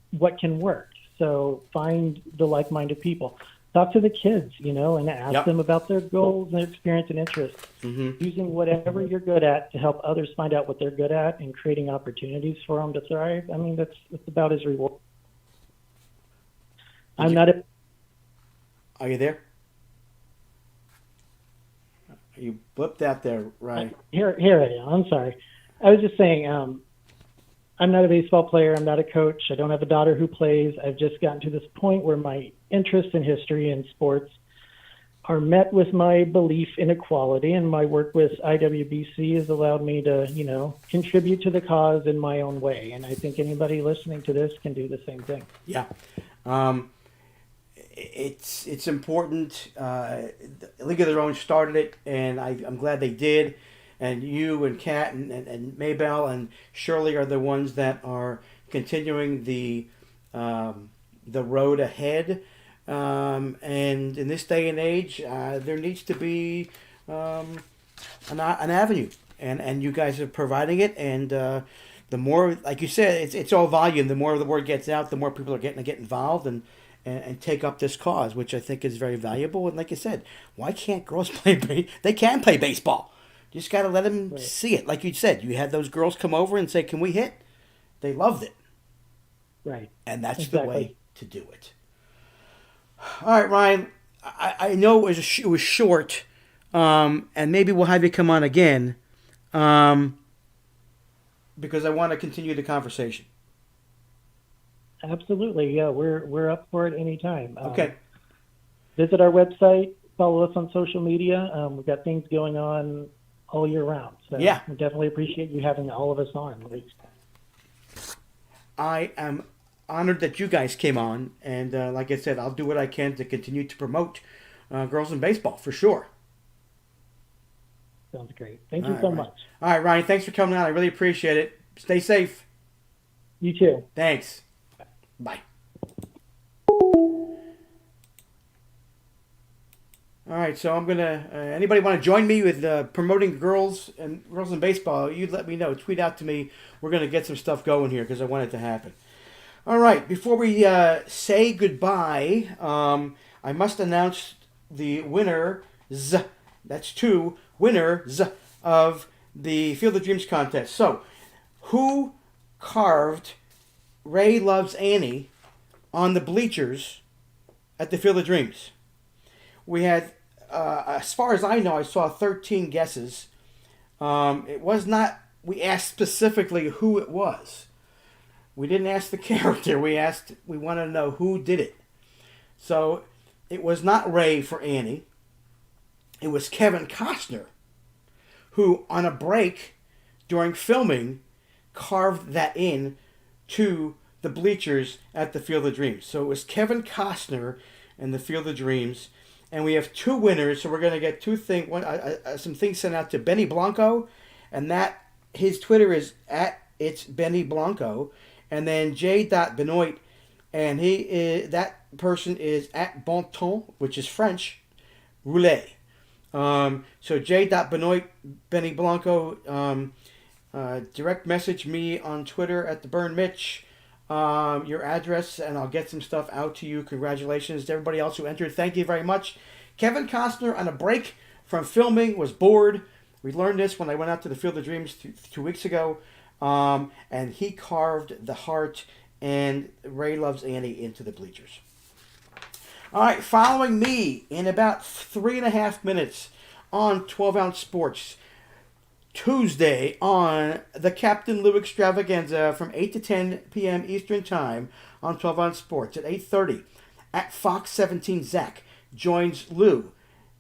what can work. So find the like-minded people. Talk to the kids, and ask them about their goals and their experience and interests. Using whatever you're good at to help others find out what they're good at and creating opportunities for them to thrive. I mean, that's about as rewarding. Are you there? You blipped out there, right? Here I am. I'm sorry. I was just saying, I'm not a baseball player. I'm not a coach. I don't have a daughter who plays. I've just gotten to this point where my interests in history and sports are met with my belief in equality, and my work with IWBC has allowed me to, contribute to the cause in my own way. And I think anybody listening to this can do the same thing. Yeah. It's important. League of Their Own started it, and I'm glad they did. And you and Kat and Maybell and Shirley are the ones that are continuing the road ahead. And in this day and age, there needs to be an avenue, and you guys are providing it. And the more, like you said, it's all volume. The more the word gets out, the more people are getting to get involved and take up this cause, which I think is very valuable. And like you said, why can't girls play? They can play baseball. You just got to let them see it. Like you said, you had those girls come over and say, "Can we hit?" They loved it. Right. And that's the way to do it. All right, Ryan. I know it was short, and maybe we'll have you come on again, because I want to continue the conversation. Absolutely. Yeah, we're up for it anytime. Okay. Visit our website. Follow us on social media. We've got things going on all year round. So Yeah. we definitely appreciate you having all of us on. I am honored that you guys came on, and like I said, I'll do what I can to continue to promote girls in baseball for sure. Sounds great. Thank you so much. All right, Ryan, thanks for coming on. I really appreciate it. Stay safe. You too. Thanks. Bye. All right, so I'm gonna. Anybody want to join me with promoting girls in baseball? You let me know. Tweet out to me. We're gonna get some stuff going here because I want it to happen. All right, before we say goodbye, I must announce the winners. That's 2 winners of the Field of Dreams contest. So, who carved Ray Loves Annie on the bleachers at the Field of Dreams? We had, as far as I know, I saw 13 guesses. It was not, we asked specifically who it was. We didn't ask the character. We wanted to know who did it. So it was not Ray for Annie. It was Kevin Costner, who on a break during filming carved that in to the bleachers at the Field of Dreams. So it was Kevin Costner and the Field of Dreams. And we have 2 winners, so we're going to get some things sent out to Benny Blanco, and that his Twitter is @it's Benny Blanco, and then J.Benoit, and that person is @Bonton, which is French, Roulet. So J.Benoit, Benny Blanco, direct message me on Twitter @TheBurnMitch, your address, and I'll get some stuff out to you. Congratulations to everybody else who entered. Thank you very much. Kevin Costner, on a break from filming, was bored. We learned this when I went out to the Field of Dreams 2 weeks ago, and he carved the heart and Ray Loves Annie into the bleachers. All right, following me in about 3.5 minutes on 12 Ounce Sports, Tuesday on the Captain Lou Extravaganza from 8 to 10 p.m. Eastern Time on 12 Ounce Sports. At 8:30 at Fox 17, Zach joins Lou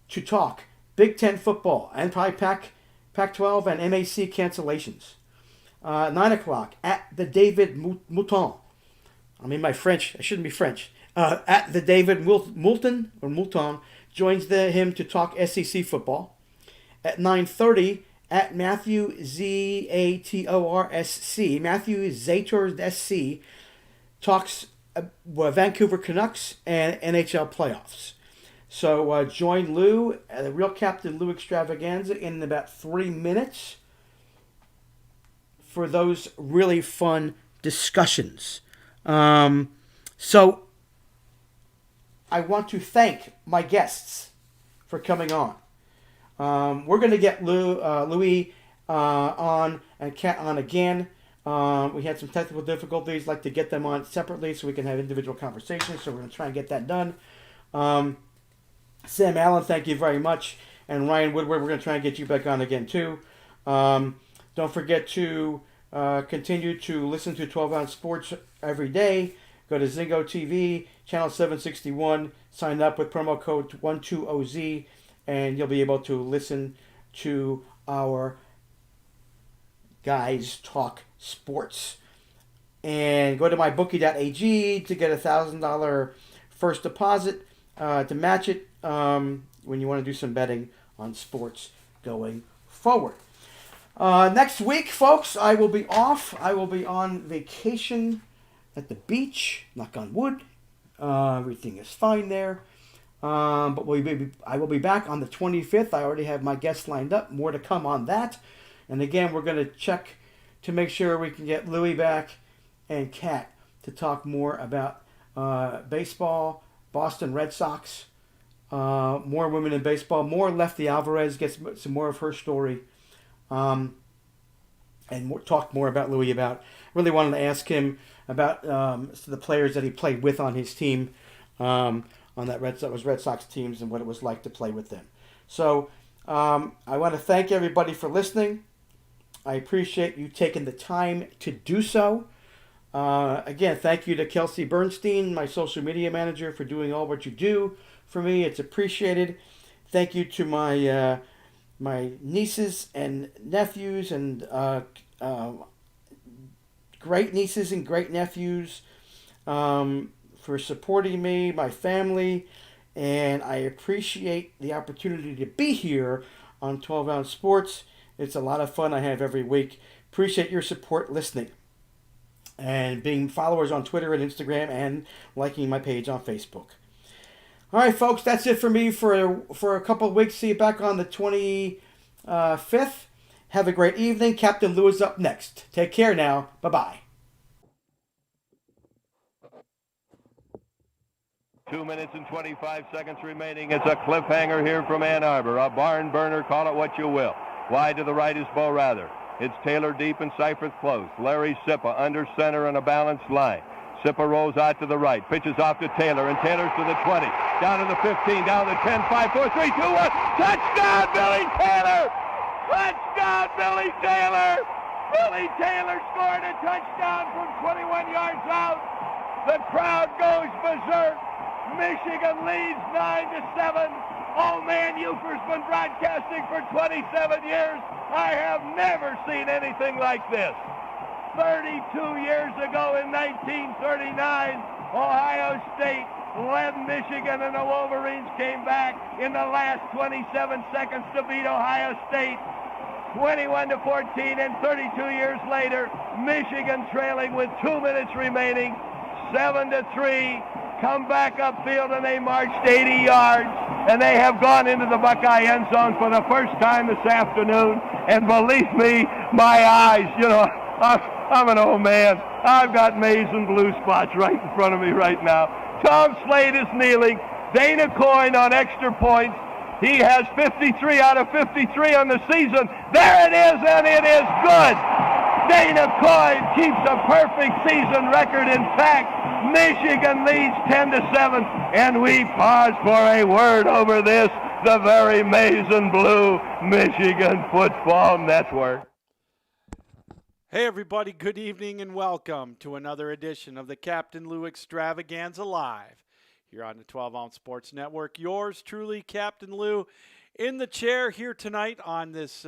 to talk Big Ten football and probably Pac-12 and MAC cancellations. 9 o'clock at the David Mouton. I mean, my French, I shouldn't be French. At the David Mouton joins him to talk SEC football. At 9:30 at Matthew Zatorsc, Matthew Zatorsc talks Vancouver Canucks and NHL playoffs. So join Lou, the real Captain Lou Extravaganza, in about 3 minutes for those really fun discussions. So I want to thank my guests for coming on. We're going to get Louis on and Kat on again. We had some technical difficulties. I'd like to get them on separately so we can have individual conversations. So we're going to try and get that done. Sam Allen, thank you very much. And Ryan Woodward, we're going to try and get you back on again too. Don't forget to continue to listen to 12 Ounce Sports every day. Go to Zingo TV, channel 761. Sign up with promo code 120Z. And you'll be able to listen to our guys talk sports. And go to mybookie.ag to get $1,000 first deposit to match it when you want to do some betting on sports going forward. Next week, folks, I will be off. I will be on vacation at the beach. Knock on wood. Everything is fine there. But I will be back on the 25th. I already have my guests lined up. More to come on that. And again, we're going to check to make sure we can get Louie back and Kat to talk more about baseball, Boston Red Sox, more women in baseball, more Lefty Alvarez, get some more of her story, and talk more about Louie about. Really wanted to ask him about the players that he played with on his team. On that Red Sox teams and what it was like to play with them. So I want to thank everybody for listening. I appreciate you taking the time to do so. Again, thank you to Kelsey Bernstein, my social media manager, for doing all what you do for me. It's appreciated. Thank you to my my nieces and nephews and great nieces and great nephews for supporting me, my family, and I appreciate the opportunity to be here on 12 Ounce Sports. It's a lot of fun I have every week. Appreciate your support listening and being followers on Twitter and Instagram and liking my page on Facebook. All right, folks, that's it for me for a couple of weeks. See you back on the 25th. Have a great evening. Captain Lou is up next. Take care now. Bye-bye. 2 minutes and 25 seconds remaining. It's a cliffhanger here from Ann Arbor. A barn burner, call it what you will. Wide to the right is Bo Rather. It's Taylor deep and Seifert close. Larry Sippa under center in a balanced line. Sippa rolls out to the right, pitches off to Taylor, and Taylor's to the 20, down to the 15, down to the 10, 5, 4, 3, 2, 1. Touchdown, Billy Taylor! Touchdown, Billy Taylor! Billy Taylor scored a touchdown from 21 yards out. The crowd goes berserk. Michigan leads 9-7. Old man Euchre's been broadcasting for 27 years. I have never seen anything like this. 32 years ago in 1939, Ohio State led Michigan, and the Wolverines came back in the last 27 seconds to beat Ohio State 21-14, and 32 years later, Michigan trailing with 2 minutes remaining, 7-3. Come back upfield, and they marched 80 yards, and they have gone into the Buckeye end zone for the first time this afternoon. And believe me, my eyes, I'm an old man. I've got maize and blue spots right in front of me right now. Tom Slade is kneeling. Dana Coyne on extra points. He has 53 out of 53 on the season. There it is, and it is good. Dana Coyne keeps a perfect season record intact. Michigan leads 10-7, and we pause for a word over this, the very maize and blue Michigan Football Network. Hey everybody, good evening and welcome to another edition of the Captain Lou Extravaganza Live here on the 12 Ounce Sports Network. Yours truly, Captain Lou, in the chair here tonight on this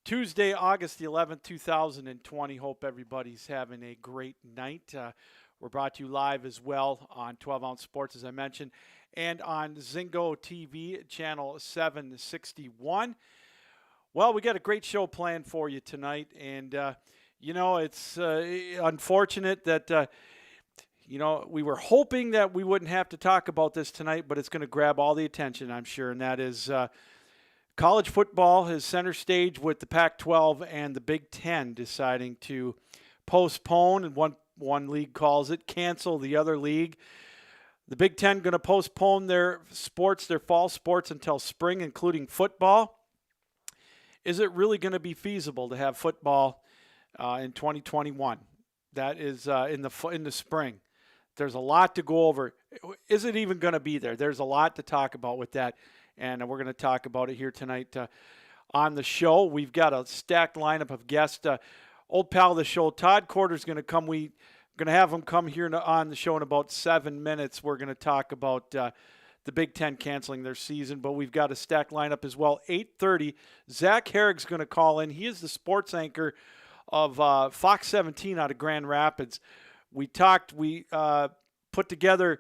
Tuesday, August the 11th, 2020. Hope everybody's having a great night. We're brought to you live as well on 12 Ounce Sports, as I mentioned, and on Zingo TV, channel 761. Well, we got a great show planned for you tonight, and, it's unfortunate that, we were hoping that we wouldn't have to talk about this tonight, but it's going to grab all the attention, I'm sure, and that is college football is center stage with the Pac-12 and the Big Ten deciding to postpone, and one league calls it cancel the other league. The Big Ten going to postpone their fall sports until spring, including football. Is it really going to be feasible to have football in 2021? That is in the spring. There's a lot to go over. Is it even going to be there? There's a lot to talk about with that, and we're going to talk about it here tonight on the show. We've got a stacked lineup of guests. Old pal of the show, Todd Corder's going to come. We're going to have him come here on the show in about 7 minutes. We're going to talk about the Big Ten canceling their season, but we've got a stacked lineup as well. 8:30, Zach Herrick's going to call in. He is the sports anchor of Fox 17 out of Grand Rapids. We put together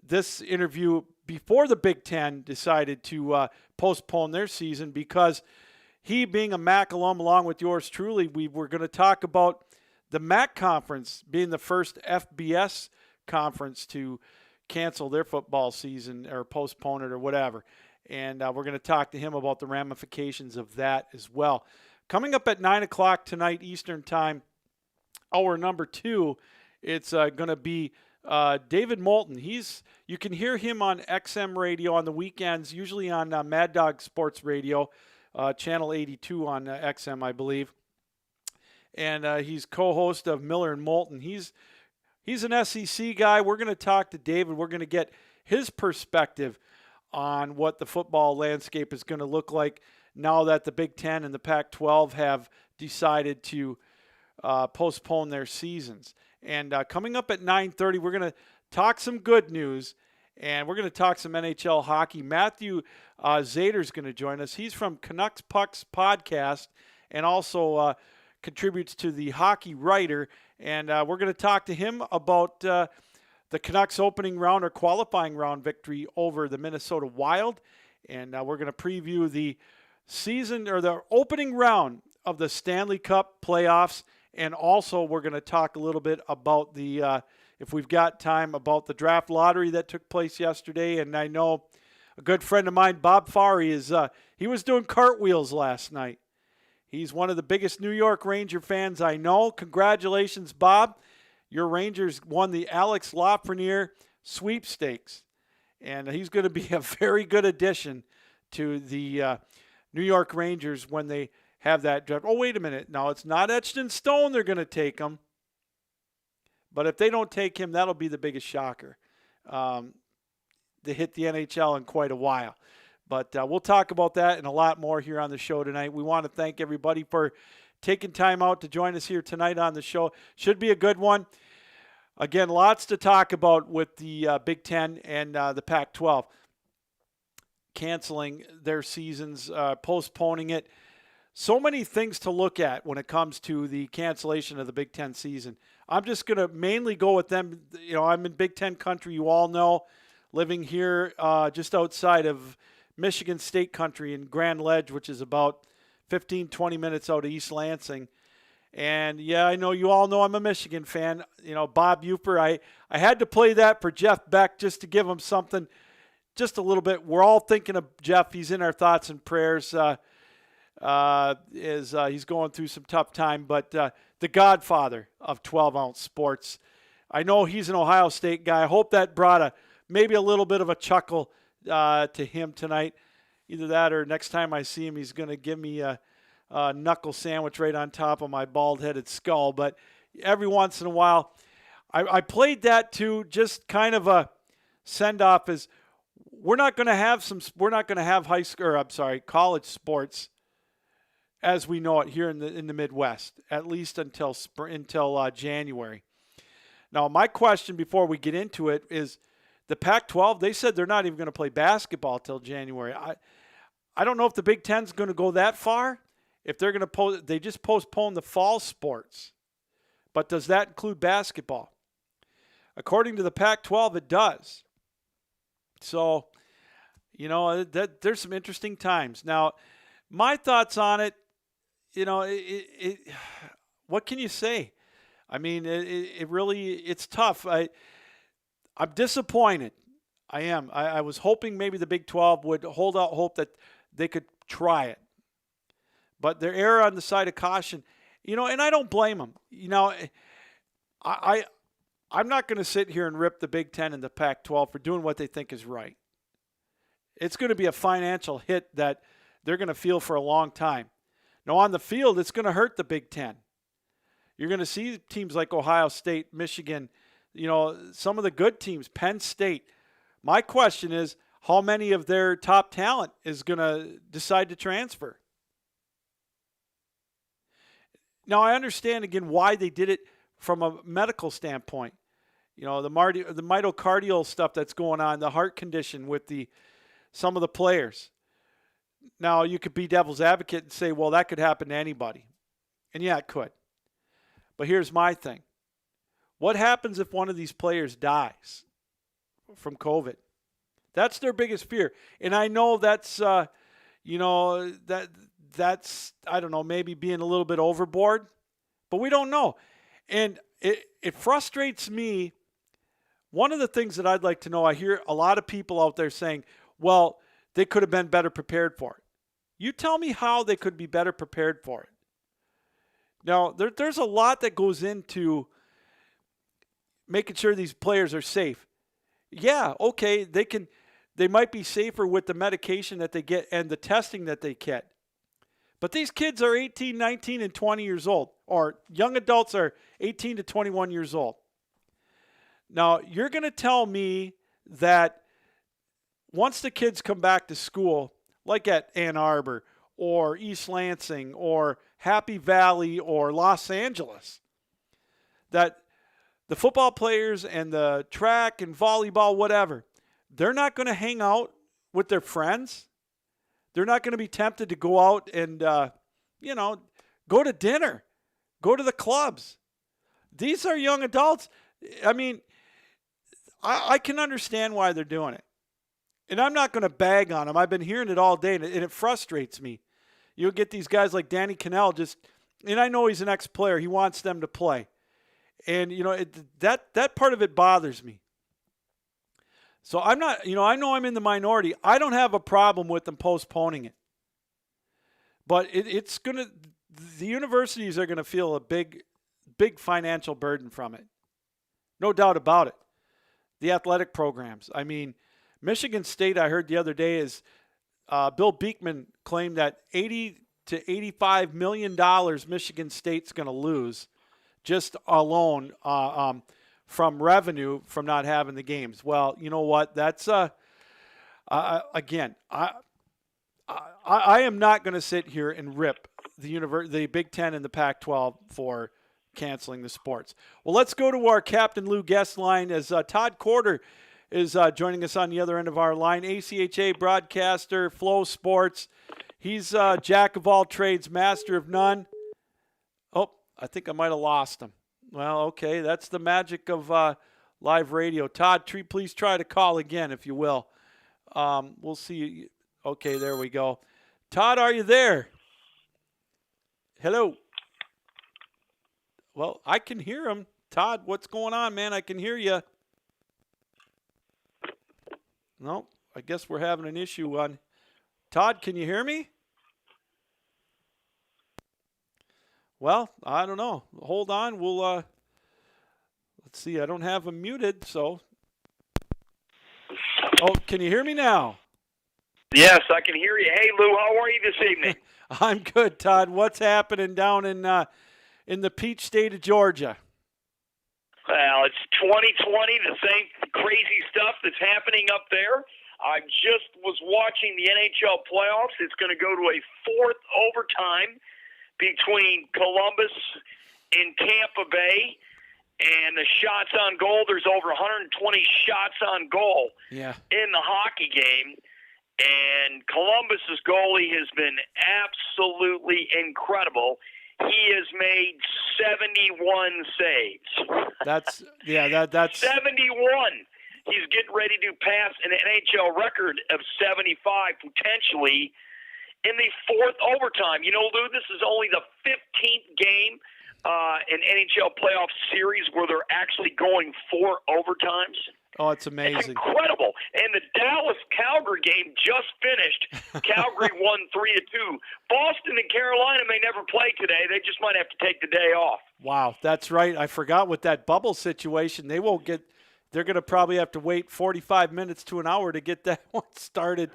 this interview before the Big Ten decided to postpone their season because he, being a MAC alum along with yours truly, we were going to talk about the MAC conference being the first FBS conference to cancel their football season or postpone it or whatever. And we're going to talk to him about the ramifications of that as well. Coming up at 9 o'clock tonight Eastern Time, hour number 2, it's going to be David Moulton. You can hear him on XM radio on the weekends, usually on Mad Dog Sports Radio, channel 82 on XM, I believe. And he's co-host of Miller and Moulton. He's an SEC guy. We're going to talk to David. We're going to get his perspective on what the football landscape is going to look like now that the Big Ten and the Pac-12 have decided to postpone their seasons. And coming up at 9:30, we're going to talk some good news, and we're going to talk some NHL hockey. Matthew Zader is going to join us. He's from Canucks Pucks podcast and also contributes to the Hockey Writer. And we're going to talk to him about the Canucks opening round or qualifying round victory over the Minnesota Wild. And we're going to preview the season or the opening round of the Stanley Cup playoffs. And also we're going to talk a little bit about the, if we've got time, about the draft lottery that took place yesterday. And I know a good friend of mine, Bob Fari, he was doing cartwheels last night. He's one of the biggest New York Ranger fans I know. Congratulations, Bob. Your Rangers won the Alex Lafreniere sweepstakes. And he's going to be a very good addition to the New York Rangers when they have that draft. Oh, wait a minute. No, it's not etched in stone they're going to take him. But if they don't take him, that'll be the biggest shocker to hit the NHL in quite a while. But we'll talk about that and a lot more here on the show tonight. We want to thank everybody for taking time out to join us here tonight on the show. Should be a good one. Again, lots to talk about with the Big Ten and the Pac-12 canceling their seasons, postponing it. So many things to look at when it comes to the cancellation of the Big Ten season. I'm just going to mainly go with them. You know, I'm in Big Ten country, you all know, living here just outside of Michigan State country in Grand Ledge, which is about 15, 20 minutes out of East Lansing. And, yeah, I know you all know I'm a Michigan fan. You know, Bob Ufer, I had to play that for Jeff Beck just to give him something, just a little bit. We're all thinking of Jeff. He's in our thoughts and prayers as he's going through some tough time. But the godfather of 12-ounce sports. I know he's an Ohio State guy. I hope that brought maybe a little bit of a chuckle to him tonight. Either that or next time I see him, he's going to give me a knuckle sandwich right on top of my bald-headed skull. But every once in a while, I played that too, just kind of a send-off. Is we're not going to have college sports as we know it here in the Midwest, at least until January. Now, my question before we get into it is the Pac-12. They said they're not even going to play basketball till January. I don't know if the Big Ten's going to go that far. If they're going to they just postpone the fall sports. But does that include basketball? According to the Pac-12, it does. So, you know, there's some interesting times. Now, my thoughts on it, you know, what can you say? I mean, it really, it's tough. I'm disappointed. I am. I was hoping maybe the Big 12 would hold out hope that they could try it. But they're err on the side of caution. You know, and I don't blame them. You know, I'm not going to sit here and rip the Big 10 and the Pac-12 for doing what they think is right. It's going to be a financial hit that they're going to feel for a long time. Now, on the field, it's going to hurt the Big Ten. You're going to see teams like Ohio State, Michigan, you know, some of the good teams, Penn State. My question is, how many of their top talent is going to decide to transfer? Now, I understand, again, why they did it from a medical standpoint. You know, the myocardial stuff that's going on, the heart condition with some of the players. Now, you could be devil's advocate and say, well, that could happen to anybody. And yeah, it could. But here's my thing. What happens if one of these players dies from COVID? That's their biggest fear. And I know that's, you know, that's, I don't know, maybe being a little bit overboard. But we don't know. And it frustrates me. One of the things that I'd like to know, I hear a lot of people out there saying, well, they could have been better prepared for it. You tell me how they could be better prepared for it. Now, there's a lot that goes into making sure these players are safe. Yeah, okay, they might be safer with the medication that they get and the testing that they get. But these kids are 18, 19, and 20 years old, or young adults are 18 to 21 years old. Now, you're going to tell me that once the kids come back to school, like at Ann Arbor or East Lansing or Happy Valley or Los Angeles, that the football players and the track and volleyball, whatever, they're not going to hang out with their friends. They're not going to be tempted to go out and, go to dinner, go to the clubs. These are young adults. I mean, I can understand why they're doing it. And I'm not going to bag on them. I've been hearing it all day, and it frustrates me. You'll get these guys like Danny Cannell and I know he's an ex-player. He wants them to play. And, that part of it bothers me. So I'm not, I know I'm in the minority. I don't have a problem with them postponing it. But the universities are going to feel a big financial burden from it. No doubt about it. The athletic programs. I mean, Michigan State, I heard the other day, is Bill Beekman claimed that $80 to $85 million Michigan State's going to lose just alone from revenue from not having the games. Well, you know what? That's again, I am not going to sit here and rip the Big Ten and the Pac-12 for canceling the sports. Well, let's go to our Captain Lou guest line as Todd Corder is joining us on the other end of our line. ACHA broadcaster, Flow Sports. He's jack of all trades, master of none. Oh, I think I might have lost him. Well, okay, that's the magic of live radio. Todd, please try to call again, if you will. We'll see. Okay, there we go. Todd, are you there? Hello. Well, I can hear him. Todd, what's going on, man? I can hear you. No, I guess we're having an issue on. Todd, can you hear me? Well, I don't know. Hold on. We'll let's see. I don't have him muted, so. Oh, can you hear me now? Yes, I can hear you. Hey, Lou, how are you this evening? I'm good, Todd. What's happening down in the Peach State of Georgia? Well, it's 2020, the same crazy stuff that's happening up there. I just was watching the NHL playoffs. It's going to go to a fourth overtime between Columbus and Tampa Bay. And the shots on goal, there's over 120 shots on goal in the hockey game. And Columbus's goalie has been absolutely incredible. He has made 71 saves. That's 71. He's getting ready to pass an NHL record of 75 potentially in the fourth overtime. You know, Lou, this is only the 15th game in NHL playoff series where they're actually going 4 overtimes. Oh, it's amazing. It's incredible. And the Dallas-Calgary game just finished. Calgary won 3-2. Boston and Carolina may never play today. They just might have to take the day off. Wow, that's right. I forgot with that bubble situation. They're going to probably have to wait 45 minutes to an hour to get that one started.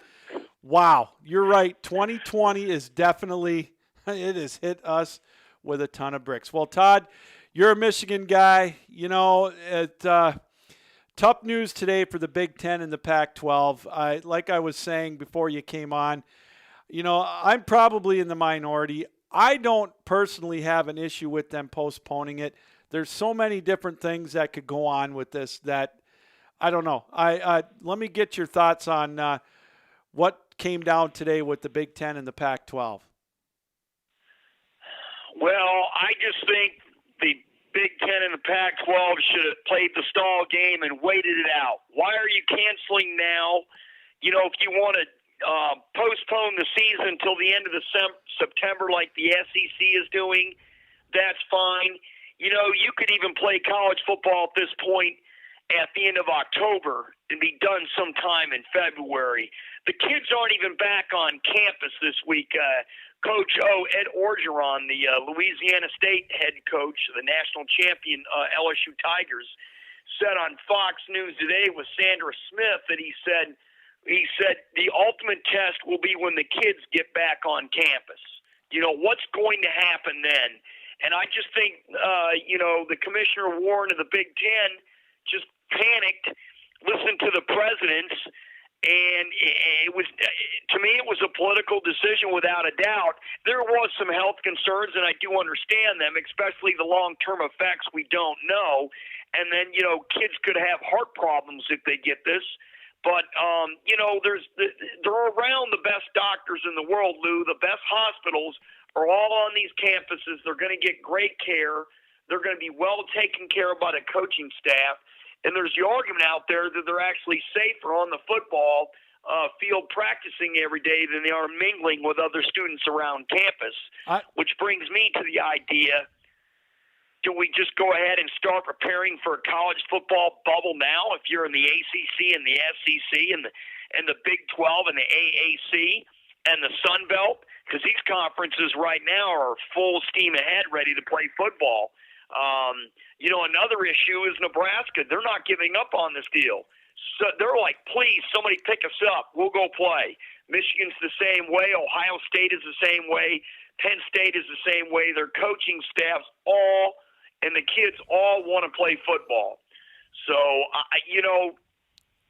Wow, you're right. 2020 is definitely, it has hit us with a ton of bricks. Well, Todd, you're a Michigan guy. You know, tough news today for the Big Ten and the Pac-12. Like I was saying before you came on, you know, I'm probably in the minority. I don't personally have an issue with them postponing it. There's so many different things that could go on with this that I don't know. Let me get your thoughts on what came down today with the Big Ten and the Pac-12. Well, I just think the Big Ten and the Pac-12 should have played the stall game and waited it out. Why are you canceling now? You know, if you want to postpone the season until the end of September like the SEC is doing, that's fine. You know, you could even play college football at this point at the end of October and be done sometime in February. The kids aren't even back on campus this week. Coach Ed Orgeron, the Louisiana State head coach, the national champion LSU Tigers, said on Fox News today with Sandra Smith that he said the ultimate test will be when the kids get back on campus. You know, what's going to happen then? And I just think, you know, the Commissioner Warren of the Big Ten just panicked, listened to the presidents, And it was, to me, it was a political decision without a doubt. There was some health concerns, and I do understand them, especially the long-term effects we don't know. And then, kids could have heart problems if they get this. But, they're around the best doctors in the world, Lou. The best hospitals are all on these campuses. They're going to get great care. They're going to be well taken care of by the coaching staff. And there's the argument out there that they're actually safer on the football field practicing every day than they are mingling with other students around campus, which brings me to the idea, do we just go ahead and start preparing for a college football bubble now if you're in the ACC and the SEC and the Big 12 and the AAC and the Sun Belt? Because these conferences right now are full steam ahead ready to play football. Another issue is Nebraska. They're not giving up on this deal. So they're like, please, somebody pick us up. We'll go play. Michigan's the same way. Ohio State is the same way. Penn State is the same way. Their coaching staffs and the kids all want to play football. So,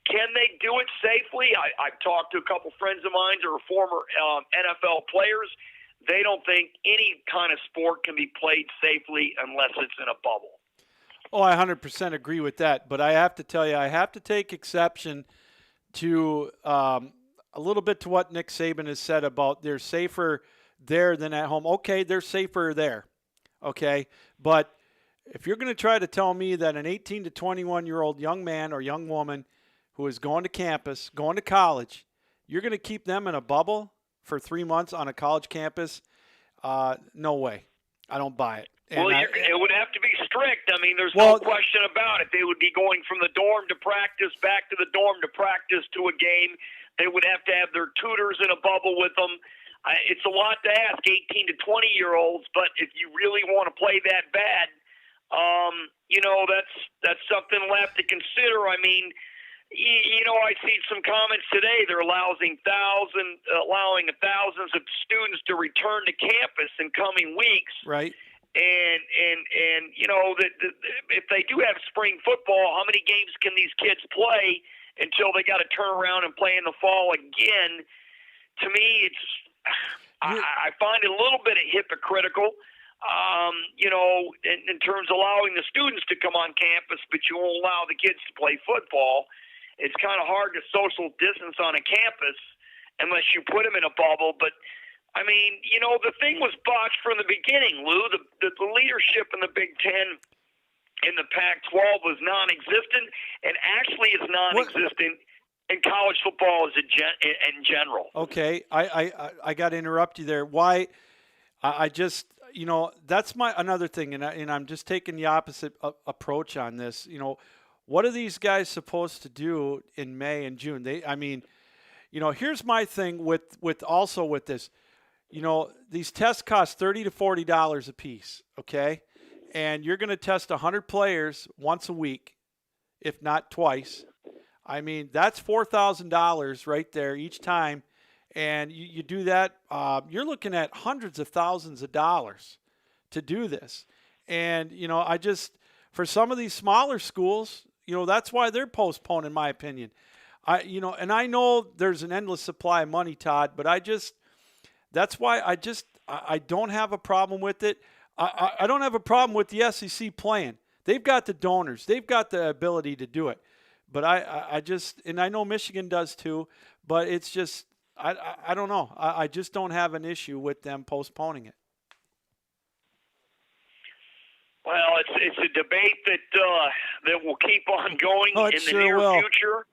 can they do it safely? I've talked to a couple friends of mine who are former NFL players. They don't think any kind of sport can be played safely unless it's in a bubble. Oh, I 100% agree with that. But I have to tell you, I have to take exception to a little bit to what Nick Saban has said about they're safer there than at home. Okay, they're safer there. Okay, but if you're going to try to tell me that an 18 to 21-year-old young man or young woman who is going to campus, going to college, you're going to keep them in a bubble for 3 months on a college campus? No way. I don't buy it. And it would have to be strict. I mean, there's no question about it. They would be going from the dorm to practice, back to the dorm to practice to a game. They would have to have their tutors in a bubble with them. It's a lot to ask 18 to 20-year-olds, but if you really want to play that bad, that's something we'll have to consider. I mean, I see some comments today. They're allowing thousands of students to return to campus in coming weeks. Right. And if they do have spring football, how many games can these kids play until they got to turn around and play in the fall again? To me, I find it a little bit hypocritical. In terms of allowing the students to come on campus, but you won't allow the kids to play football. It's kind of hard to social distance on a campus unless you put them in a bubble. But, I mean, the thing was botched from the beginning, Lou. The leadership in the Big Ten and the Pac-12 was non-existent, and actually is non-existent in college football in general. Okay, I got to interrupt you there. Why? I just, that's another thing, and I'm just taking the opposite approach on this. What are these guys supposed to do in May and June? Here's my thing with this. These tests cost $30 to $40 a piece, okay? And you're going to test 100 players once a week, if not twice. I mean, that's $4,000 right there each time. And you do that, you're looking at hundreds of thousands of dollars to do this. And, for some of these smaller schools, that's why they're postponed, in my opinion. And I know there's an endless supply of money, Todd, but that's why I don't have a problem with it. I don't have a problem with the SEC playing. They've got the donors. They've got the ability to do it. But and I know Michigan does too, but it's just, I don't know. I just don't have an issue with them postponing it. Well, it's a debate that will keep on going in the near future.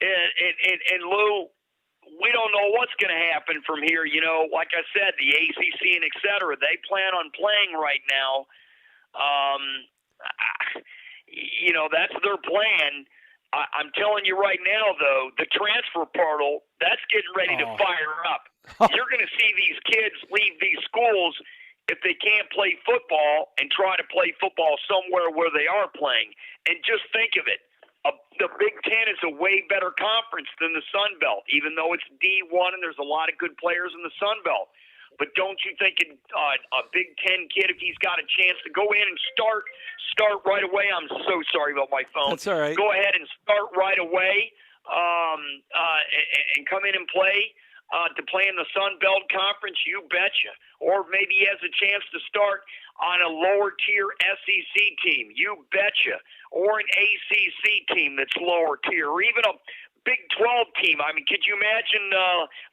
And Lou, we don't know what's going to happen from here. Like I said, the ACC and et cetera, they plan on playing right now. That's their plan. I'm telling you right now, though, the transfer portal, that's getting ready to fire up. You're going to see these kids leave these schools if they can't play football and try to play football somewhere where they are playing. And just think of it. The Big Ten is a way better conference than the Sun Belt, even though it's D1 and there's a lot of good players in the Sun Belt. But don't you think a Big Ten kid, if he's got a chance to go in and start right away? I'm so sorry about my phone. That's all right. Go ahead and start right away. and come in and play to play in the Sun Belt Conference? You betcha. Or maybe he has a chance to start on a lower tier SEC team. You betcha. Or an ACC team that's lower tier, or even a Big 12 team. I mean, could you imagine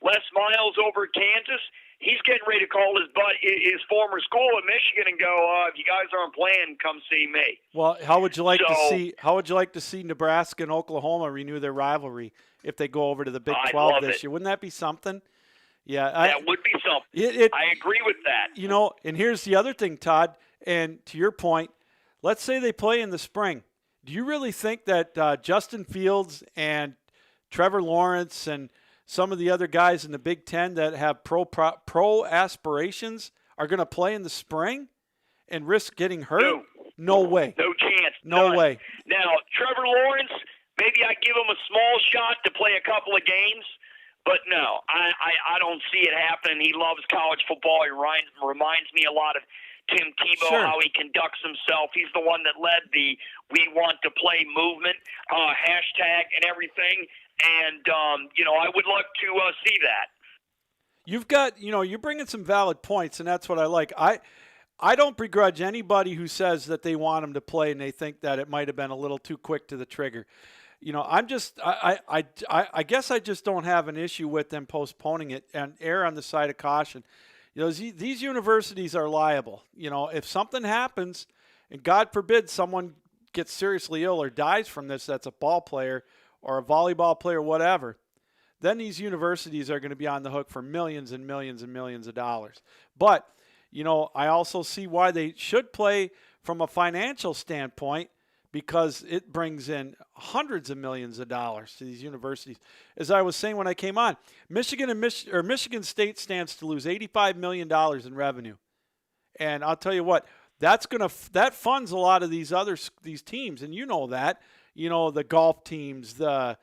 Les Miles over at Kansas? He's getting ready to call his former school at Michigan and go, if you guys aren't playing, come see me. Well, how would you like to see Nebraska and Oklahoma renew their rivalry if they go over to the Big 12 this year? Wouldn't that be something? Yeah, that would be something. I agree with that. You know, and here's the other thing, Todd, and to your point, let's say they play in the spring. Do you really think that Justin Fields and Trevor Lawrence and some of the other guys in the Big Ten that have pro aspirations are going to play in the spring and risk getting hurt? No way. No chance. No way. Now, Trevor Lawrence, maybe I give him a small shot to play a couple of games, but no, I don't see it happening. He loves college football. He reminds me a lot of Tim Tebow, how he conducts himself. He's the one that led the "We Want to Play" movement, hashtag and everything. And, I would love to see that. You've got, you're bringing some valid points, and that's what I like. I don't begrudge anybody who says that they want him to play and they think that it might have been a little too quick to the trigger. I'm just, I guess I just don't have an issue with them postponing it and err on the side of caution. These universities are liable. If something happens, and God forbid someone gets seriously ill or dies from this, that's a ball player or a volleyball player, whatever, then these universities are going to be on the hook for millions and millions and millions of dollars. But, I also see why they should play from a financial standpoint, because it brings in hundreds of millions of dollars to these universities. As I was saying when I came on, Michigan State stands to lose $85 million in revenue. And I'll tell you what, that funds a lot of these teams, and you know that. The golf teams, the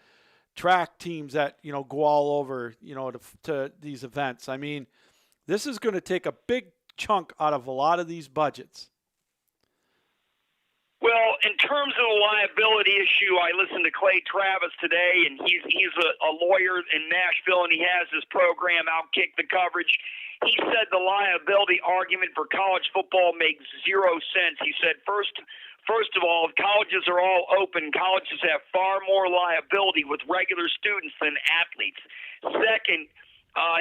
track teams that, go all over, to these events. I mean, this is going to take a big chunk out of a lot of these budgets. Well, in terms of the liability issue, I listened to Clay Travis today, and he's a lawyer in Nashville, and he has his program, Outkick the Coverage. He said the liability argument for college football makes zero sense. He said, First of all, if colleges are all open, colleges have far more liability with regular students than athletes. Second,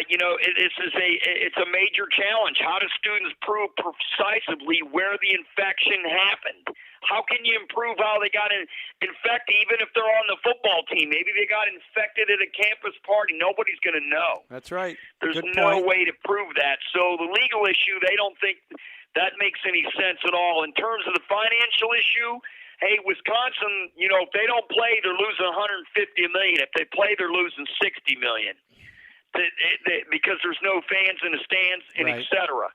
it's a major challenge. How do students prove precisely where the infection happened? How can you improve how they got infected, even if they're on the football team? Maybe they got infected at a campus party. Nobody's going to know. That's right. There's no way to prove that. So the legal issue, they don't think that makes any sense at all. In terms of the financial issue, hey, Wisconsin, if they don't play, they're losing $150 million. If they play, they're losing $60 million. Because there's no fans in the stands, and et cetera.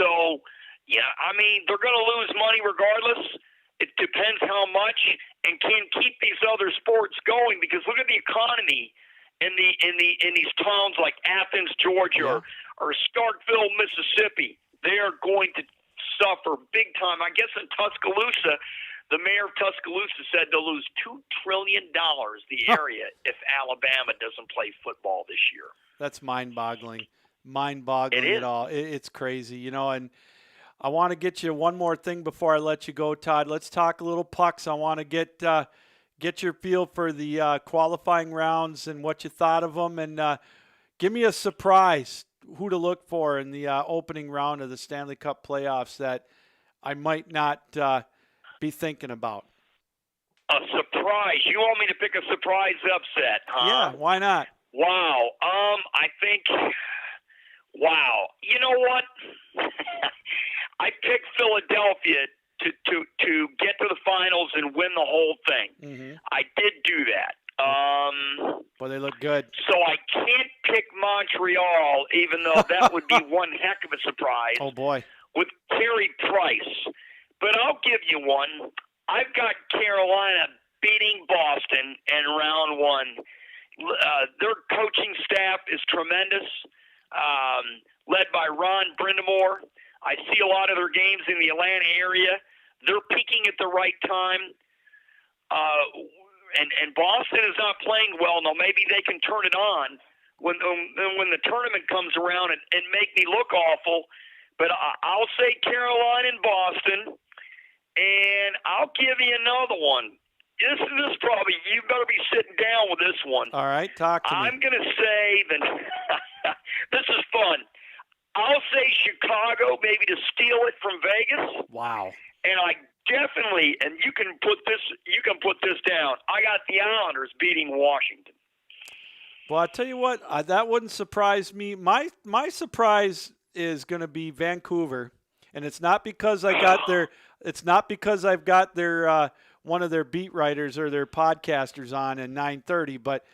So, they're going to lose money regardless. It depends how much, and can keep these other sports going. Because look at the economy in these towns like Athens, Georgia, or Starkville, Mississippi. They are going to suffer big time. I guess in Tuscaloosa, the mayor of Tuscaloosa said they'll lose $2 trillion, the area, if Alabama doesn't play football this year. That's mind-boggling. Mind-boggling at all. It's crazy, and I want to get you one more thing before I let you go, Todd. Let's talk a little pucks. I want to get your feel for the qualifying rounds and what you thought of them, and give me a surprise, who to look for in the opening round of the Stanley Cup playoffs that I might not be thinking about. A surprise? You want me to pick a surprise upset, huh? Yeah, why not? Wow. You know what? I picked Philadelphia to get to the finals and win the whole thing. Mm-hmm. I did do that. Well, they look good. So I can't pick Montreal, even though that would be one heck of a surprise. Oh, boy. With Carey Price. But I'll give you one. I've got Carolina beating Boston in round one. Their coaching staff is tremendous, led by Ron Brind'Amour. I see a lot of their games in the Atlanta area. They're peaking at the right time. and Boston is not playing well. Now maybe they can turn it on when the tournament comes around and make me look awful. But I'll say Carolina and Boston, and I'll give you another one. This is probably, you better be sitting down with this one. All right, talk to me. I'm going to say that this is fun. I'll say Chicago, maybe to steal it from Vegas. Wow. And I definitely, and you can put this down. I got the Islanders beating Washington. Well, I'll tell you what, that wouldn't surprise me. My surprise is going to be Vancouver, and it's not because I got their. It's not because I've got their one of their beat writers or their podcasters on at 9:30, but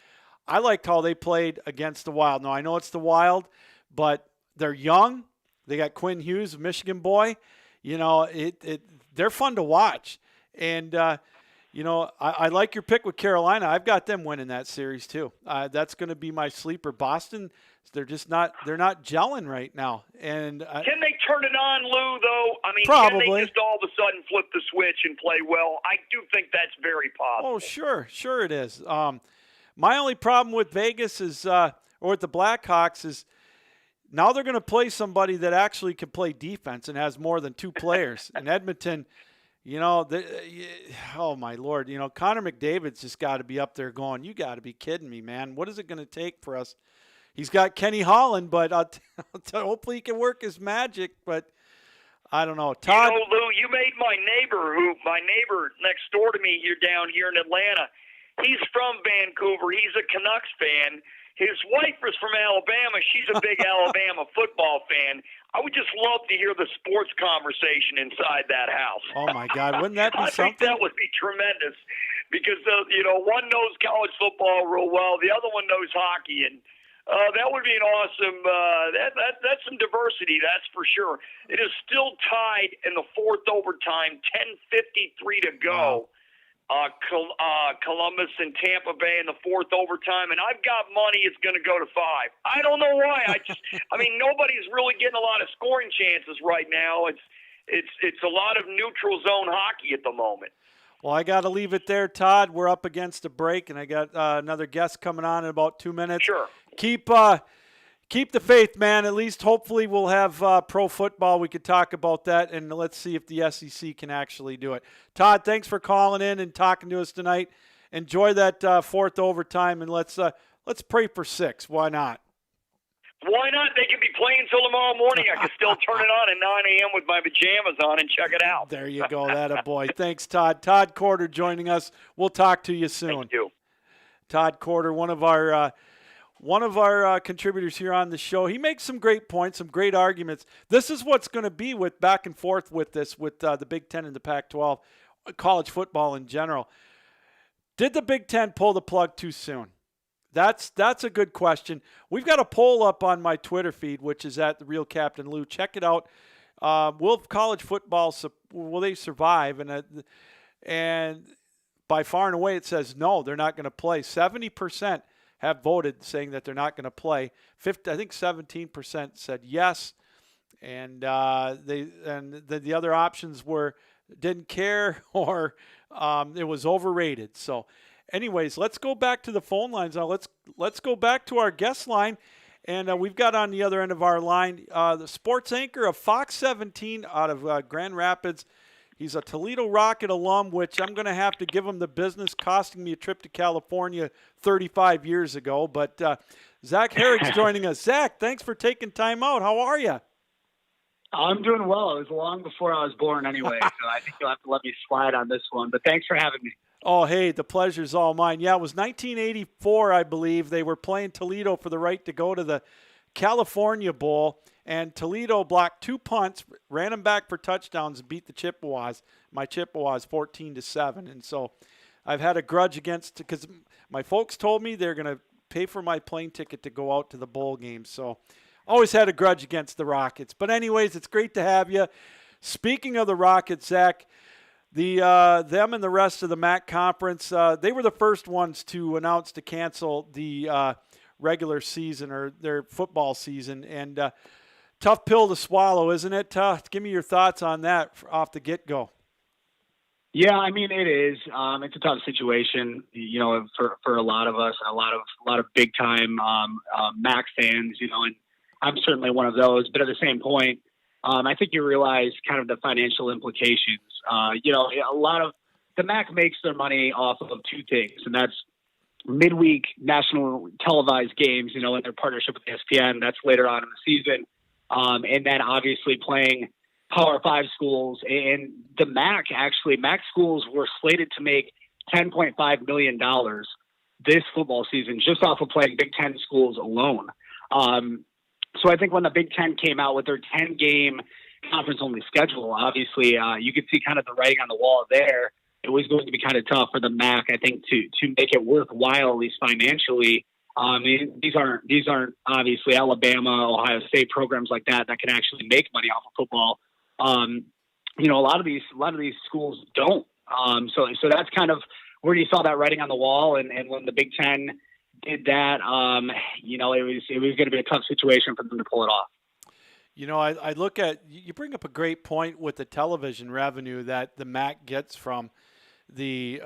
I liked how they played against the Wild. Now I know it's the Wild, but they're young. They got Quinn Hughes, Michigan boy. You know, they're fun to watch, and you know, I like your pick with Carolina. I've got them winning that series too. That's going to be my sleeper. Boston, they're not gelling right now. And can they turn it on, Lou? Though I mean, probably. Can they just all of a sudden flip the switch and play well? I do think that's very possible. Oh, sure it is. My only problem with Vegas is, or with the Blackhawks is, now they're going to play somebody that actually can play defense and has more than two players. In Edmonton, you know, oh my Lord, you know, Connor McDavid's just got to be up there going, you got to be kidding me, man. What is it going to take for us? He's got Kenny Holland, but hopefully he can work his magic. But I don't know. Todd, you know, Lou, you made my neighbor next door to me here down here in Atlanta. He's from Vancouver. He's a Canucks fan. His wife is from Alabama. She's a big Alabama football fan. I would just love to hear the sports conversation inside that house. Oh, my God. Wouldn't that be something? I think that would be tremendous because, you know, one knows college football real well. The other one knows hockey. And that would be an awesome that's some diversity, that's for sure. It is still tied in the fourth overtime, 10:53 to go. Wow. Columbus and Tampa Bay in the fourth overtime, and I've got money it's going to go to 5. I don't know why. I mean, nobody's really getting a lot of scoring chances right now. It's a lot of neutral zone hockey at the moment. Well, I got to leave it there, Todd. We're up against a break, and I got another guest coming on in about 2 minutes. Sure. Keep the faith, man. At least hopefully we'll have pro football. We could talk about that, and let's see if the SEC can actually do it. Todd, thanks for calling in and talking to us tonight. Enjoy that fourth overtime, and let's pray for 6. Why not? Why not? They can be playing till tomorrow morning. I can still turn it on at 9 a.m. with my pajamas on and check it out. There you go. That a boy. Thanks, Todd. Todd Corder joining us. We'll talk to you soon. Thank you. Todd Corder, one of our contributors here on the show. He makes some great points, some great arguments. This is what's going to be with back and forth with this, with the Big Ten and the Pac-12, college football in general. Did the Big Ten pull the plug too soon? That's a good question. We've got a poll up on my Twitter feed, which is at The Real Captain Lou. Check it out. Will college football, will they survive? And by far and away, it says no, they're not going to play. 70% have voted saying that they're not going to play. I think 17% said yes, and the other options were didn't care or it was overrated. So, anyways, let's go back to the phone lines now. Let's go back to our guest line, and we've got on the other end of our line the sports anchor of Fox 17 out of Grand Rapids. He's a Toledo Rocket alum, which I'm going to have to give him the business, costing me a trip to California 35 years ago. But Zach Herrick's joining us. Zach, thanks for taking time out. How are you? I'm doing well. It was long before I was born anyway, so I think you'll have to let me slide on this one. But thanks for having me. Oh, hey, the pleasure's all mine. Yeah, it was 1984, I believe. They were playing Toledo for the right to go to the California Bowl, and Toledo blocked 2 punts, ran them back for touchdowns, and beat the Chippewas, my Chippewas, 14-7. And so I've had a grudge against, because my folks told me they're going to pay for my plane ticket to go out to the bowl game. So always had a grudge against the Rockets. But anyways, it's great to have you. Speaking of the Rockets, Zach, them and the rest of the MAC conference, they were the first ones to announce to cancel the regular season or their football season. And tough pill to swallow, isn't it? Give me your thoughts on that off the get-go. Yeah, I mean it is. It's a tough situation, for a lot of us, and a lot of big time MAC fans, and I'm certainly one of those. But at the same point, I think you realize kind of the financial implications. A lot of the MAC makes their money off of two things, and that's midweek national televised games, in their partnership with ESPN. That's later on in the season, and then obviously playing Power 5 schools. And the MAC schools were slated to make $10.5 million this football season just off of playing Big Ten schools alone. So I think when the Big Ten came out with their 10-game conference-only schedule, obviously you could see kind of the writing on the wall there. It was going to be kind of tough for the MAC, I think, to make it worthwhile, at least financially. These aren't obviously Alabama, Ohio State programs like that can actually make money off of football. A lot of these schools don't. So that's kind of where you saw that writing on the wall. And when the Big Ten did that, it was going to be a tough situation for them to pull it off. I look at, you bring up a great point with the television revenue that the MAC gets from the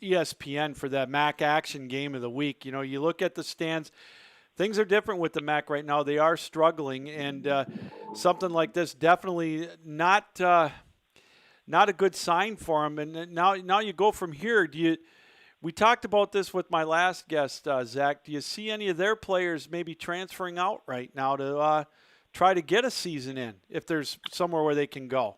ESPN for that MAC Action Game of the Week. You look at the stands. Things are different with the MAC right now. They are struggling, and something like this definitely not a good sign for them. And now you go from here. We talked about this with my last guest, Zach. Do you see any of their players maybe transferring out right now to try to get a season in if there's somewhere where they can go?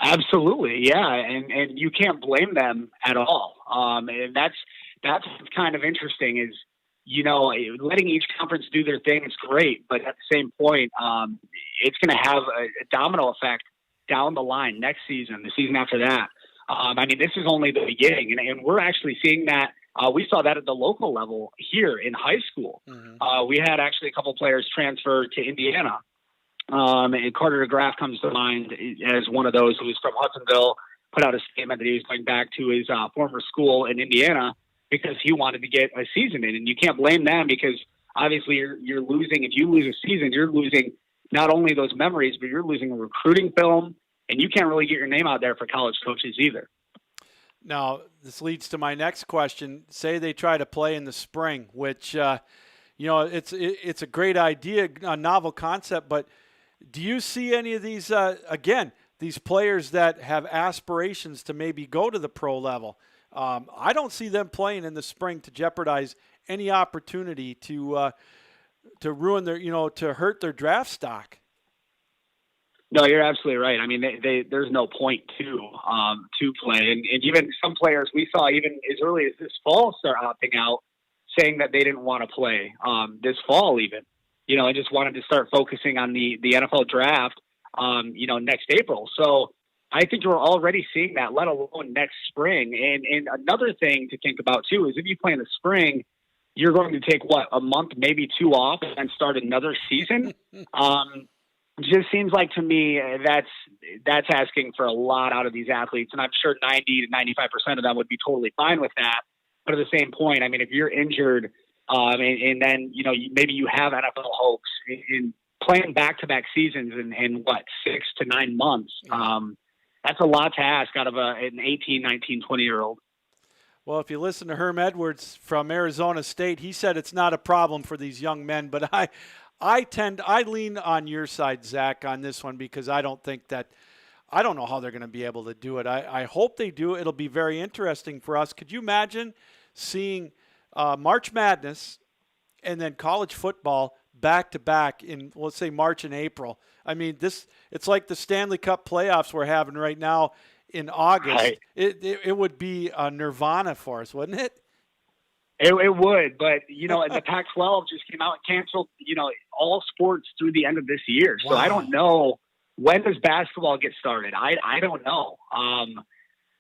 Absolutely, yeah, and you can't blame them at all. And that's what's kind of interesting is, letting each conference do their thing is great, but at the same point, it's going to have a domino effect down the line next season, the season after that. This is only the beginning, and we're actually seeing that. We saw that at the local level here in high school. Mm-hmm. We had actually a couple players transfer to Indiana. And Carter DeGraff comes to mind as one of those who was from Hudsonville, put out a statement that he was going back to his former school in Indiana because he wanted to get a season in. And you can't blame them because obviously you're losing. If you lose a season, you're losing not only those memories, but you're losing a recruiting film, and you can't really get your name out there for college coaches either. Now, this leads to my next question. Say they try to play in the spring, which, it's a great idea, a novel concept, but do you see any of these, these players that have aspirations to maybe go to the pro level? I don't see them playing in the spring to jeopardize any opportunity to ruin their, to hurt their draft stock. No, you're absolutely right. There's no point to play. And even some players we saw even as early as this fall start opting out, saying that they didn't want to play this fall even. I just wanted to start focusing on the NFL draft, next April. So I think you're already seeing that, let alone next spring. And another thing to think about, too, is if you play in the spring, you're going to take, a month, maybe two off and start another season? Just seems like to me that's asking for a lot out of these athletes. And I'm sure 90 to 95% of them would be totally fine with that. But at the same point, if you're injured, and then, maybe you have NFL hopes in playing back-to-back seasons in 6 to 9 months. That's a lot to ask out of an 18, 19, 20-year-old. Well, if you listen to Herm Edwards from Arizona State, he said it's not a problem for these young men. But I lean on your side, Zach, on this one because I don't know how they're going to be able to do it. I hope they do. It'll be very interesting for us. Could you imagine seeing March Madness and then college football back-to-back in, let's say, March and April? It's like the Stanley Cup playoffs we're having right now in August. Right. It would be a nirvana for us, wouldn't it? It would, but, the Pac-12 just came out and canceled, all sports through the end of this year. So I don't know, when does basketball get started? I don't know.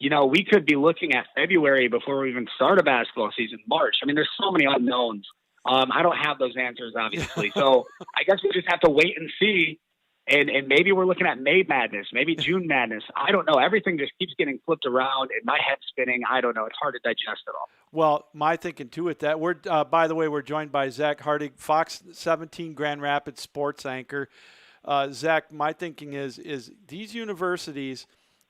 We could be looking at February before we even start a basketball season, March. There's so many unknowns. I don't have those answers, obviously. So I guess we just have to wait and see. And maybe we're looking at May Madness, maybe June Madness. I don't know. Everything just keeps getting flipped around and my head's spinning. I don't know. It's hard to digest it all. Well, my thinking, too, with that, by the way, we're joined by Zach Hartig, Fox 17 Grand Rapids sports anchor. Zach, my thinking is these universities,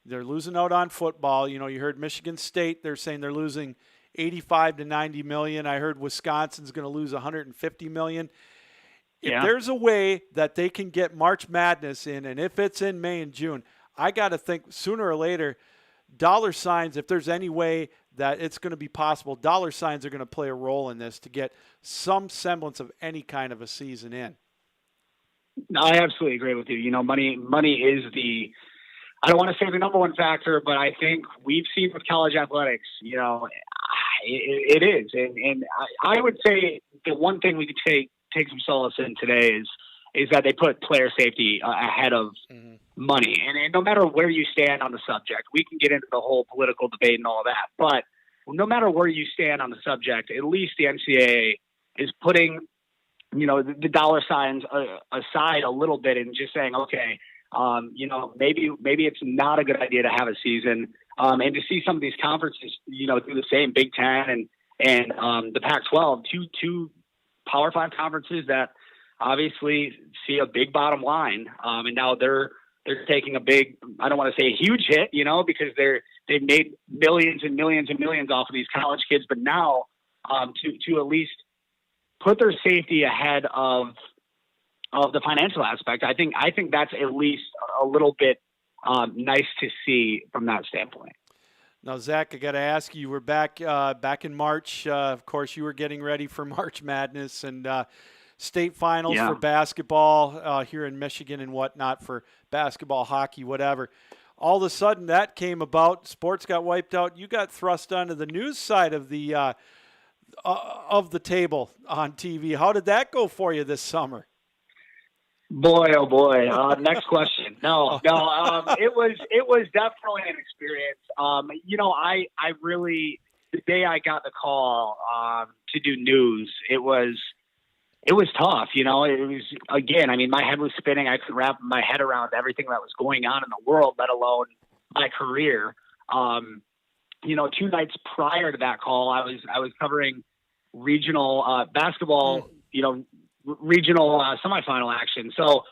They're losing out on football. You know, you heard Michigan State, they're saying they're losing 85 to 90 million. I heard Wisconsin's going to lose 150 million. If there's a way that they can get March Madness in, and if it's in May and June, I got to think sooner or later, dollar signs, if there's any way that it's going to be possible, dollar signs are going to play a role in this to get some semblance of any kind of a season in. No, I absolutely agree with you. You know, money is I don't want to say the number one factor, but I think we've seen with college athletics, you know, it is. And I would say the one thing we could take some solace in today is that they put player safety ahead of money. And no matter where you stand on the subject, we can get into the whole political debate and all of that, but no matter where you stand on the subject, at least the NCAA is putting, you know, the dollar signs aside a little bit and just saying, okay, you know, maybe it's not a good idea to have a season. And to see some of these conferences, you know, do the same, Big Ten and the Pac-12, two Power 5 conferences that obviously see a big bottom line. And now they're taking a big, I don't want to say a huge hit, you know, because they've made millions and millions and millions off of these college kids. But now to at least put their safety ahead of the financial aspect, I think that's at least a little bit nice to see from that standpoint. Now, Zach, I got to ask you, we're back in March. Of course, you were getting ready for March Madness and state finals for basketball here in Michigan and whatnot for basketball, hockey, whatever. All of a sudden, that came about. Sports got wiped out. You got thrust onto the news side of the table on TV. How did that go for you this summer? Boy, oh boy. Next question. No. It was definitely an experience. You know, I really, the day I got the call to do news, it was tough. You know, it was, again, I mean, my head was spinning. I couldn't wrap my head around everything that was going on in the world, let alone my career. You know, 2 nights prior to that call, I was covering regional basketball, you know, regional semifinal action. So,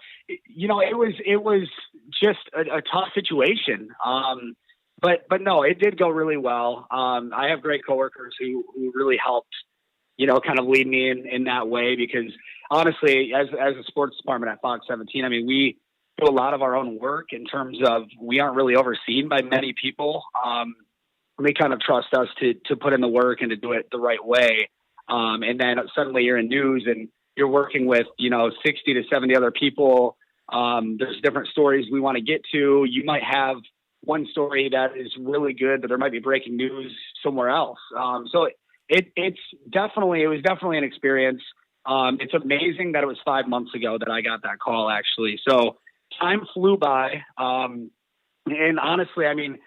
you know, it was just a tough situation. But no, it did go really well. I have great coworkers who really helped, you know, kind of lead me in that way, because honestly, as a sports department at Fox 17, I mean, we do a lot of our own work in terms of we aren't really overseen by many people. They kind of trust us to put in the work and to do it the right way. And then suddenly you're in news and you're working with, you know, 60 to 70 other people. There's different stories we want to get to. You might have one story that is really good, but there might be breaking news somewhere else. So it was definitely an experience. It's amazing that it was 5 months ago that I got that call, actually. So time flew by. And honestly, I mean,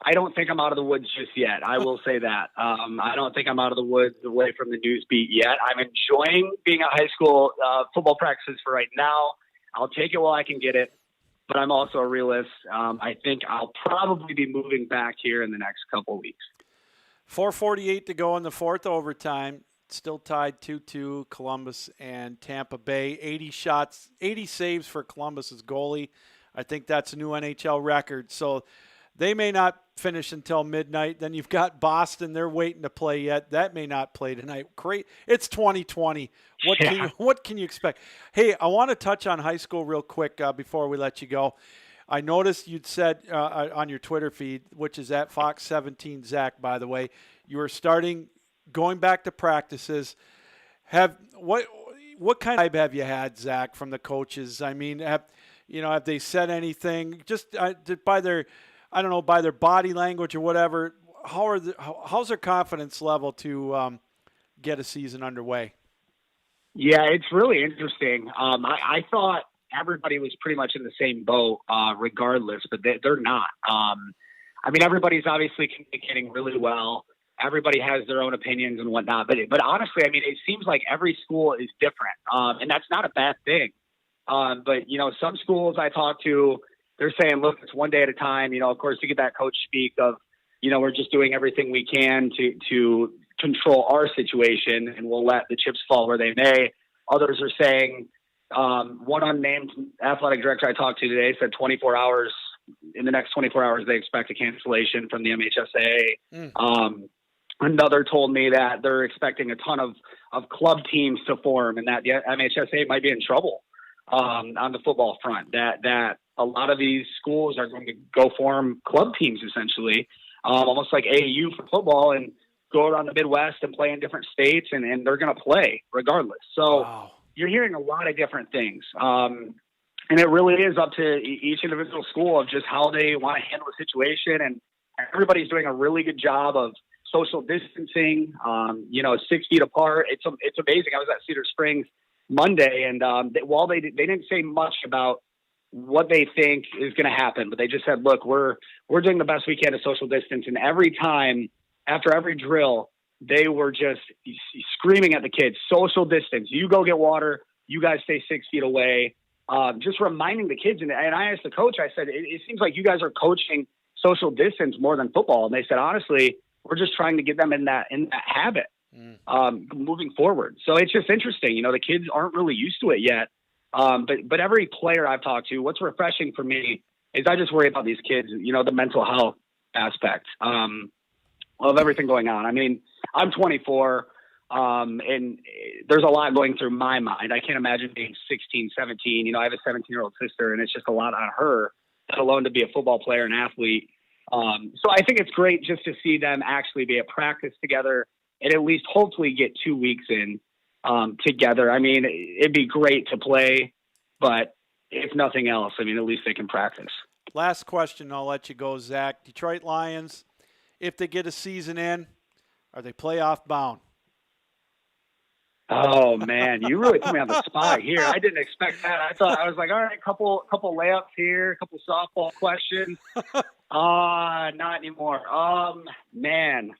I don't think I'm out of the woods just yet. I will say that. I don't think I'm out of the woods away from the news beat yet. I'm enjoying being at high school football practices for right now. I'll take it while I can get it, but I'm also a realist. I think I'll probably be moving back here in the next couple weeks. 4:48 to go in the fourth overtime. Still tied 2-2, Columbus and Tampa Bay. 80 saves for Columbus's goalie. I think that's a new NHL record. So they may not finish until midnight. Then you've got Boston. They're waiting to play yet. That may not play tonight. Great. It's 2020. What can you expect? Hey, I want to touch on high school real quick before we let you go. I noticed you'd said on your Twitter feed, which is at Fox 17 Zach, by the way, you were going back to practices. What kind of vibe have you had, Zach, from the coaches? I mean, have they said anything? Just by their body language or whatever, how's their confidence level to get a season underway? Yeah, it's really interesting. I thought everybody was pretty much in the same boat, regardless, but they're not. I mean, everybody's obviously communicating really well. Everybody has their own opinions and whatnot, but honestly, I mean, it seems like every school is different, and that's not a bad thing. But you know, some schools I talk to, they're saying, look, it's one day at a time. You know, of course, you get that coach speak of, you know, we're just doing everything we can to control our situation, and we'll let the chips fall where they may. Others are saying, one unnamed athletic director I talked to today said 24 hours in the next 24 hours, they expect a cancellation from the MHSAA. Another told me that they're expecting a ton of club teams to form, and that the MHSAA might be in trouble on the football front. That a lot of these schools are going to go form club teams, essentially, almost like AAU for football, and go around the Midwest and play in different states, and they're going to play regardless. So You're hearing a lot of different things. And it really is up to each individual school of just how they want to handle the situation. And everybody's doing a really good job of social distancing, 6 feet apart. It's amazing. I was at Cedar Springs Monday, and while they didn't say much about what they think is going to happen, but they just said, look, we're doing the best we can to social distance. And every time after every drill, they were just screaming at the kids, social distance, you go get water, you guys stay 6 feet away. Just reminding the kids. And I asked the coach, I said, it seems like you guys are coaching social distance more than football. And they said, honestly, we're just trying to get them in that habit moving forward. So it's just interesting. The kids aren't really used to it yet. But every player I've talked to, what's refreshing for me is I just worry about these kids, the mental health aspect of everything going on. I mean, I'm 24. And there's a lot going through my mind. I can't imagine being 16, 17. I have a 17-year-old sister, and it's just a lot on her, let alone to be a football player and athlete. So I think it's great just to see them actually be at practice together and at least hopefully get 2 weeks in together. I mean, it'd be great to play, but if nothing else, I mean, at least they can practice. Last question, I'll let you go, Zach. Detroit Lions, if they get a season in, are they playoff bound? Oh man, you really put me on the spot here. I didn't expect that. I was like, all right, couple layups here, a couple softball questions. Not anymore. Man,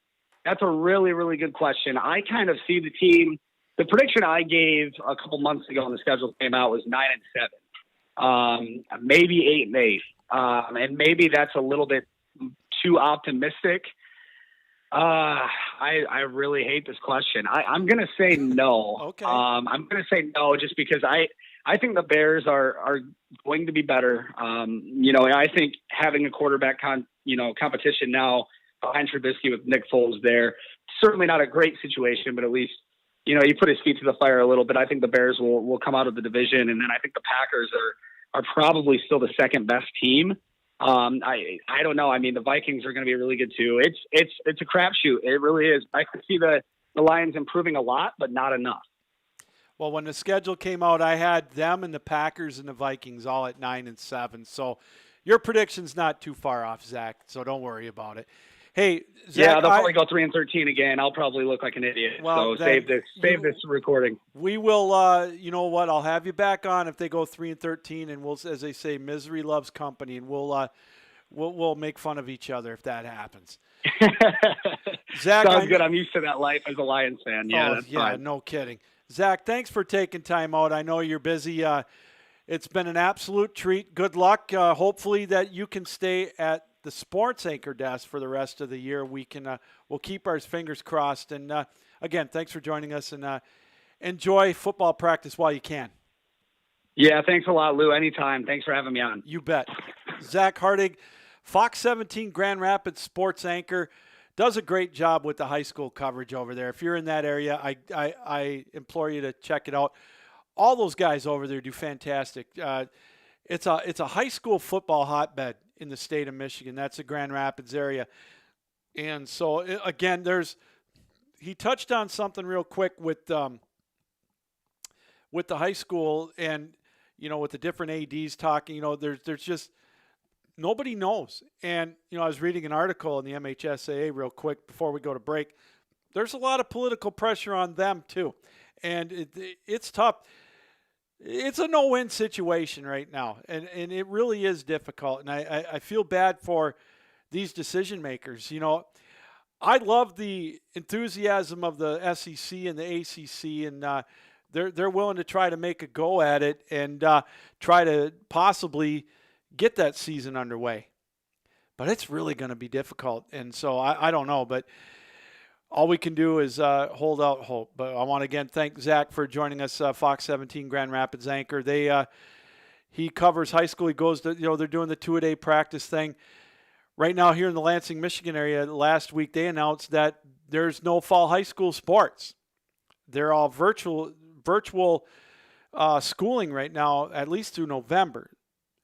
that's a really, really good question. I kind of see the team. The prediction I gave a couple months ago when the schedule came out was 9-7, maybe 8-8, and maybe that's a little bit too optimistic. I really hate this question. I'm going to say no. Okay. I'm going to say no just because I think the Bears are going to be better. I think having a quarterback competition now behind Trubisky with Nick Foles there, certainly not a great situation, but at least, you put his feet to the fire a little bit. I think the Bears will come out of the division. And then I think the Packers are probably still the second best team. I don't know. I mean, the Vikings are going to be really good too. It's a crapshoot. It really is. I could see the Lions improving a lot, but not enough. Well, when the schedule came out, I had them and the Packers and the Vikings all at 9-7. So your prediction's not too far off, Zach. So don't worry about it. Hey, Zach, yeah, they'll probably go 3-13 again. I'll probably look like an idiot. Well, so save this recording. We will. You know what? I'll have you back on if they go 3-13, and we'll, as they say, misery loves company, and we'll make fun of each other if that happens. Zach, sounds good. I'm used to that life as a Lions fan. Yeah, that's fine. No kidding. Zach, thanks for taking time out. I know you're busy. It's been an absolute treat. Good luck. Hopefully that you can stay at the sports anchor desk for the rest of the year. We'll keep our fingers crossed. And again, thanks for joining us, and enjoy football practice while you can. Yeah, thanks a lot, Lou. Anytime. Thanks for having me on. You bet. Zach Hartig, Fox 17 Grand Rapids sports anchor, does a great job with the high school coverage over there. If you're in that area, I implore you to check it out. All those guys over there do fantastic. It's a high school football hotbed in the state of Michigan. That's the Grand Rapids area. And so, again, he touched on something real quick with the high school and, with the different ADs talking, there's just nobody knows. And, I was reading an article in the MHSAA real quick before we go to break. There's a lot of political pressure on them too. And it's tough. It's a no-win situation right now, and it really is difficult. And I feel bad for these decision makers. I love the enthusiasm of the SEC and the ACC, and they're willing to try to make a go at it and try to possibly get that season underway. But it's really going to be difficult, and so I don't know, but all we can do is hold out hope. But I want to again thank Zach for joining us, Fox 17 Grand Rapids anchor. He covers high school. He goes to, they're doing the 2-a-day practice thing. Right now here in the Lansing, Michigan area, last week they announced that there's no fall high school sports. They're all virtual schooling right now, at least through November.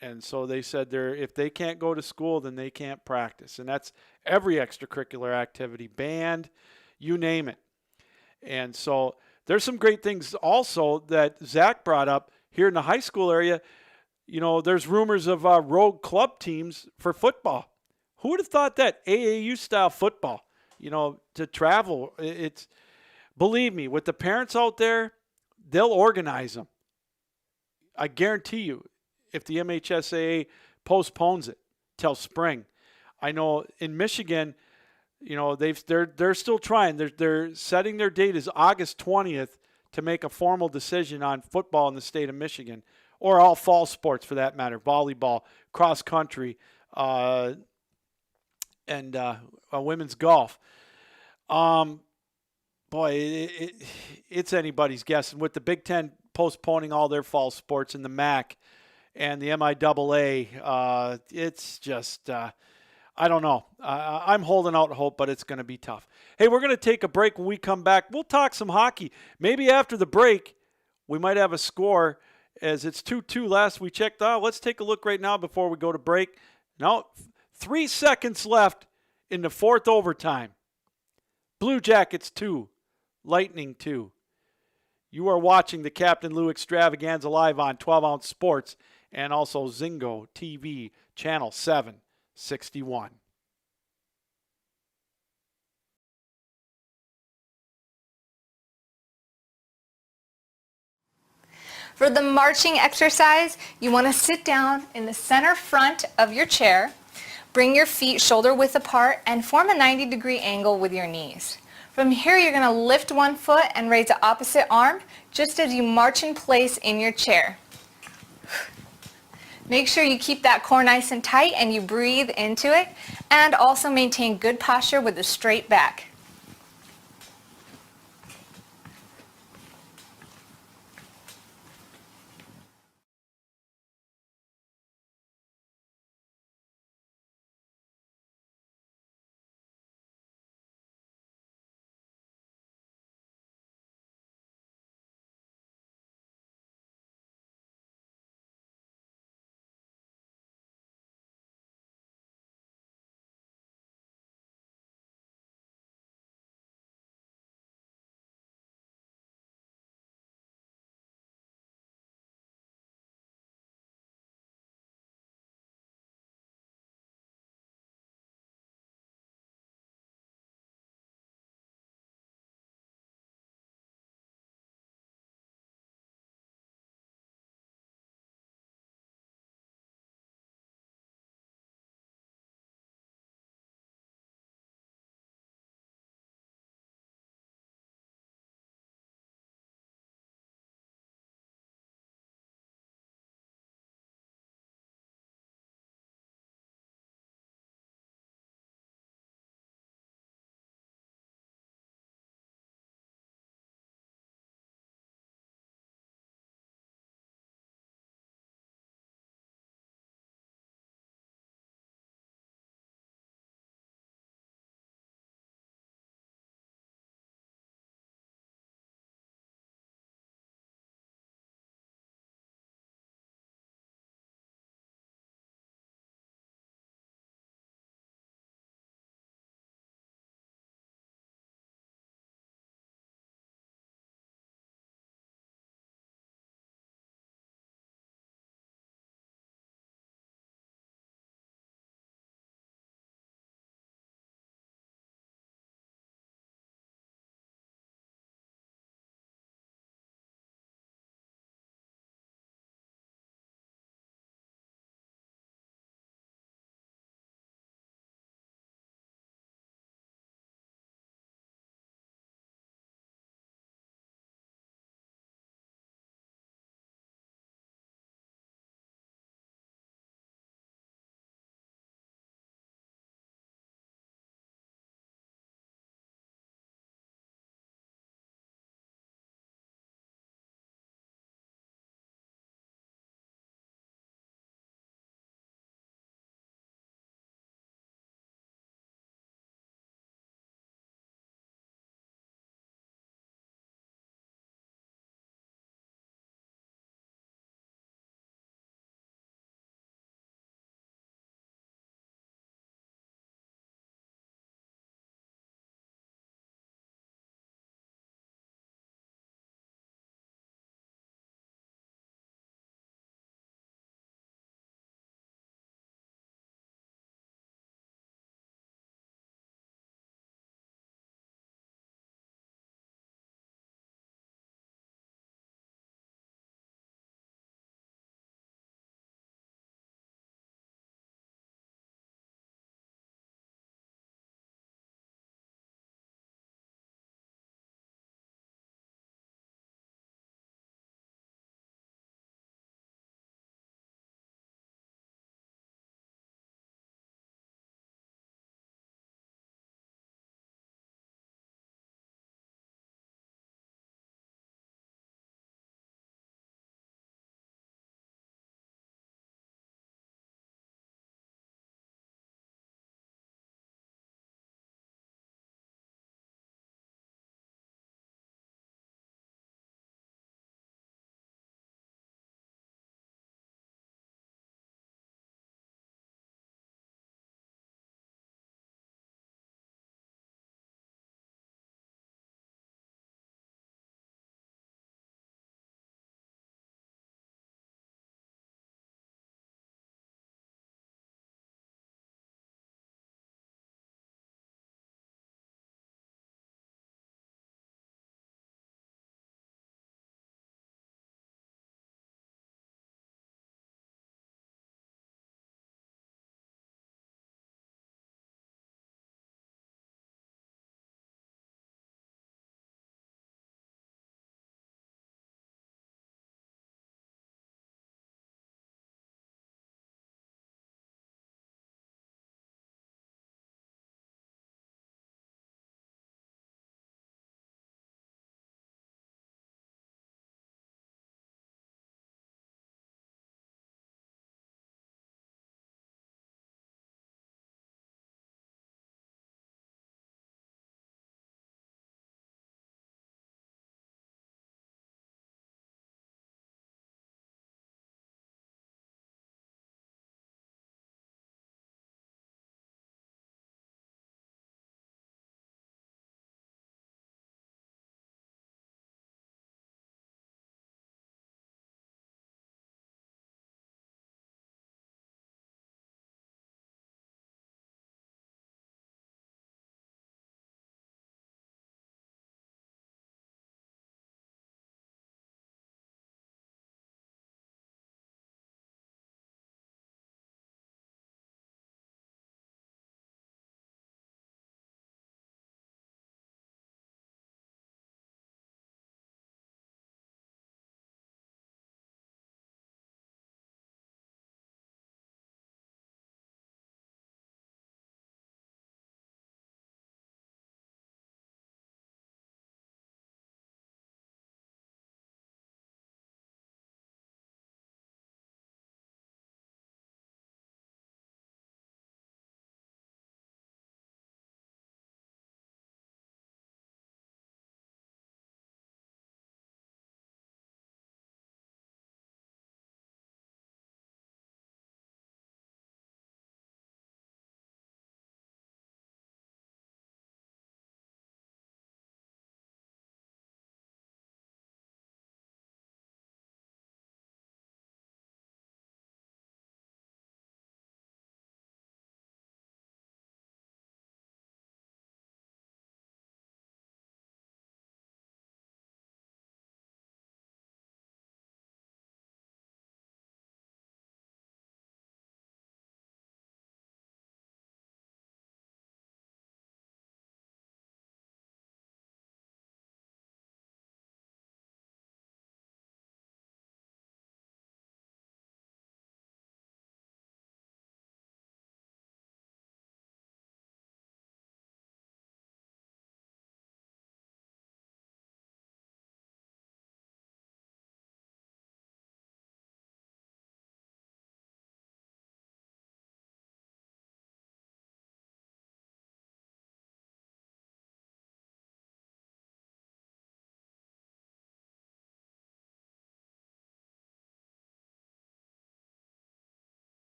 And so they said if they can't go to school, then they can't practice. And that's every extracurricular activity, band, you name it. And so there's some great things also that Zach brought up here in the high school area. There's rumors of rogue club teams for football. Who would have thought that AAU-style football, to travel? Believe me, with the parents out there, they'll organize them. I guarantee you, if the MHSAA postpones it till spring. I know in Michigan, they're still trying. They're setting their date as August 20th to make a formal decision on football in the state of Michigan, or all fall sports for that matter, volleyball, cross country, and women's golf. It's anybody's guess. And with the Big Ten postponing all their fall sports in the MAC and the MIAA, it's just, I don't know. I'm holding out hope, but it's going to be tough. Hey, we're going to take a break. When we come back, we'll talk some hockey. Maybe after the break, we might have a score, as it's 2-2 last we checked. Let's take a look right now before we go to break. No, 3 seconds left in the fourth overtime. Blue Jackets 2, Lightning 2. You are watching the Captain Lou Extravaganza live on 12-Ounce Sports and also Zingo TV, Channel 761. For the marching exercise, you want to sit down in the center front of your chair, bring your feet shoulder width apart, and form a 90-degree angle with your knees. From here, you're going to lift one foot and raise the opposite arm, just as you march in place in your chair. Make sure you keep that core nice and tight and you breathe into it, and also maintain good posture with a straight back.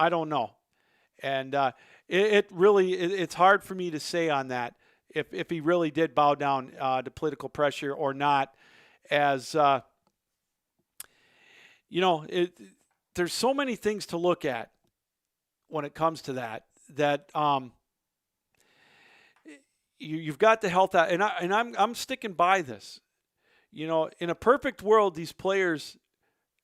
I don't know. And it's hard for me to say on that if he really did bow down to political pressure or not. As there's so many things to look at when it comes to that. You've got the health out, and I'm sticking by this. In a perfect world, these players,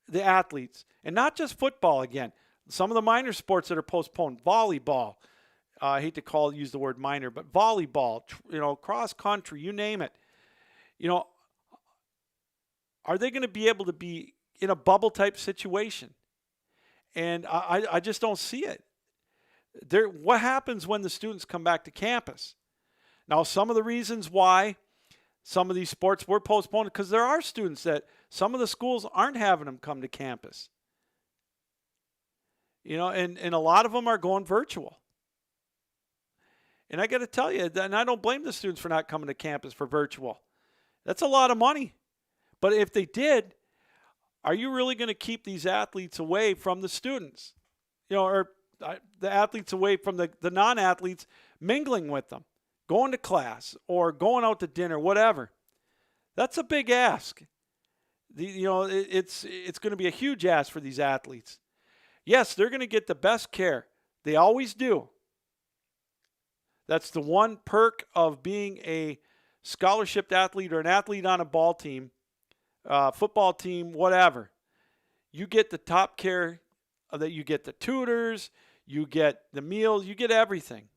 the athletes, and not just football again. Some of the minor sports that are postponed, volleyball. I hate to use the word minor, but volleyball, cross country, you name it. Are they going to be able to be in a bubble type situation? And I just don't see it. What happens when the students come back to campus? Now, some of the reasons why some of these sports were postponed, because there are students that some of the schools aren't having them come to campus. And a lot of them are going virtual. And I got to tell you, and I don't blame the students for not coming to campus for virtual. That's a lot of money. But if they did, are you really going to keep these athletes away from the students? Or the athletes away from the non-athletes mingling with them, going to class or going out to dinner, whatever. That's a big ask. It's going to be a huge ask for these athletes. Yes, they're going to get the best care. They always do. That's the one perk of being a scholarship athlete or an athlete on a ball team, football team, whatever. You get the top care, that you get the tutors, you get the meals, you get everything.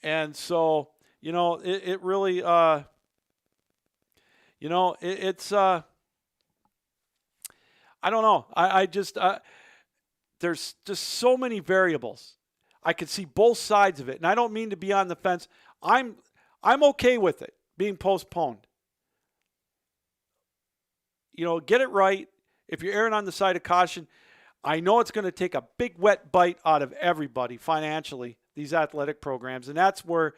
And so, it really, it's, I don't know. I just, there's just so many variables. I could see both sides of it. And I don't mean to be on the fence. I'm okay with it being postponed. Get it right. If you're erring on the side of caution, I know it's going to take a big wet bite out of everybody financially, these athletic programs, and that's where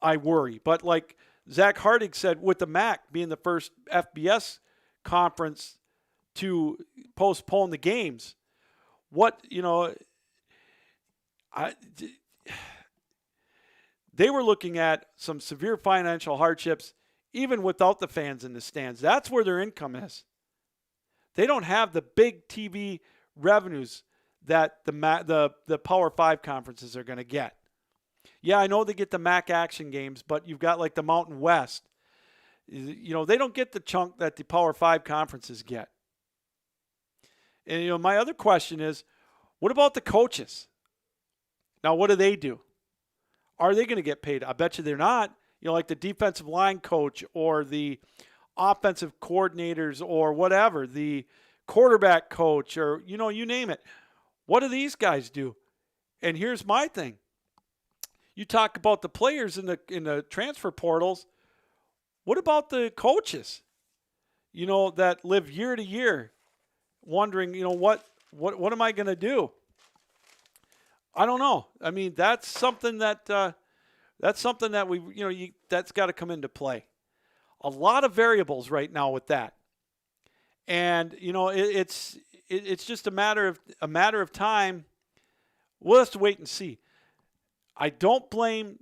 I worry. But like Zach Hardig said, with the MAC being the first FBS conference to postpone the games, they were looking at some severe financial hardships even without the fans in the stands. That's where their income is. They don't have the big TV revenues that the Power 5 conferences are going to get. Yeah, I know they get the MAC action games, but you've got like the Mountain West. They don't get the chunk that the Power 5 conferences get. And, my other question is, what about the coaches? Now, what do? Are they going to get paid? I bet you they're not. Like the defensive line coach or the offensive coordinators or whatever, the quarterback coach or, you name it. What do these guys do? And here's my thing. You talk about the players in the transfer portals. What about the coaches, that live year to year wondering, what am I going to do? I don't know. I mean, that's something that we, that's got to come into play. A lot of variables right now with that. And, it's just a matter of time. We'll have to wait and see. I don't blame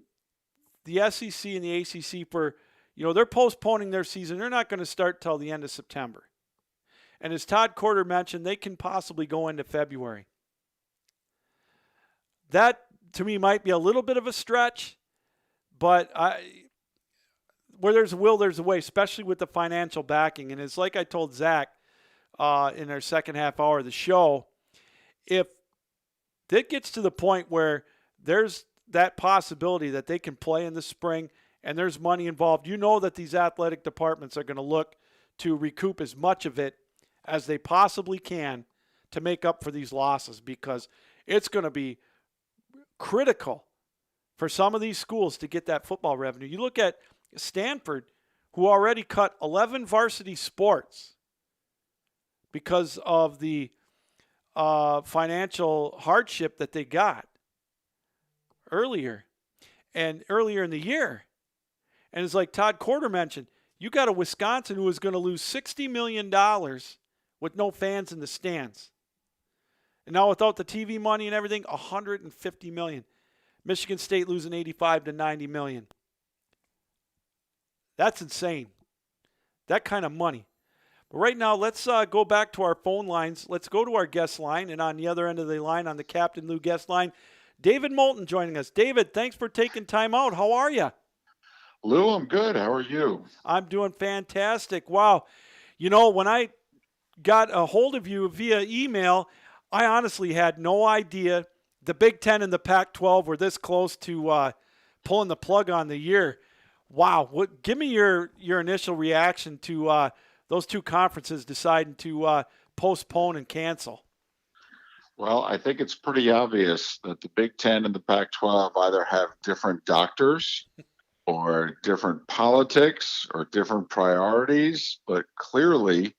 the SEC and the ACC for, they're postponing their season. They're not going to start till the end of September. And as Todd Corder mentioned, they can possibly go into February. That, to me, might be a little bit of a stretch, but where there's a will, there's a way, especially with the financial backing. And it's like I told Zach in our second half hour of the show, if it gets to the point where there's that possibility that they can play in the spring and there's money involved, that these athletic departments are going to look to recoup as much of it as they possibly can to make up for these losses, because it's going to be critical for some of these schools to get that football revenue. You look at Stanford, who already cut 11 varsity sports because of the financial hardship that they got earlier in the year. And it's like Todd Corder mentioned, you got a Wisconsin who is going to lose $60 million with no fans in the stands. And now without the TV money and everything, $150 million. Michigan State losing $85 to $90 million. That's insane. That kind of money. But right now, let's go back to our phone lines. Let's go to our guest line. And on the other end of the line, on the Captain Lou guest line, David Moulton joining us. David, thanks for taking time out. How are you? Lou, I'm good. How are you? I'm doing fantastic. Wow. You know, when I got a hold of you via email, I honestly had no idea the Big Ten and the Pac-12 were this close to pulling the plug on the year. Wow. Give me your initial reaction to those two conferences deciding to postpone and cancel. Well, I think it's pretty obvious that the Big Ten and the Pac-12 either have different doctors or different politics or different priorities, but clearly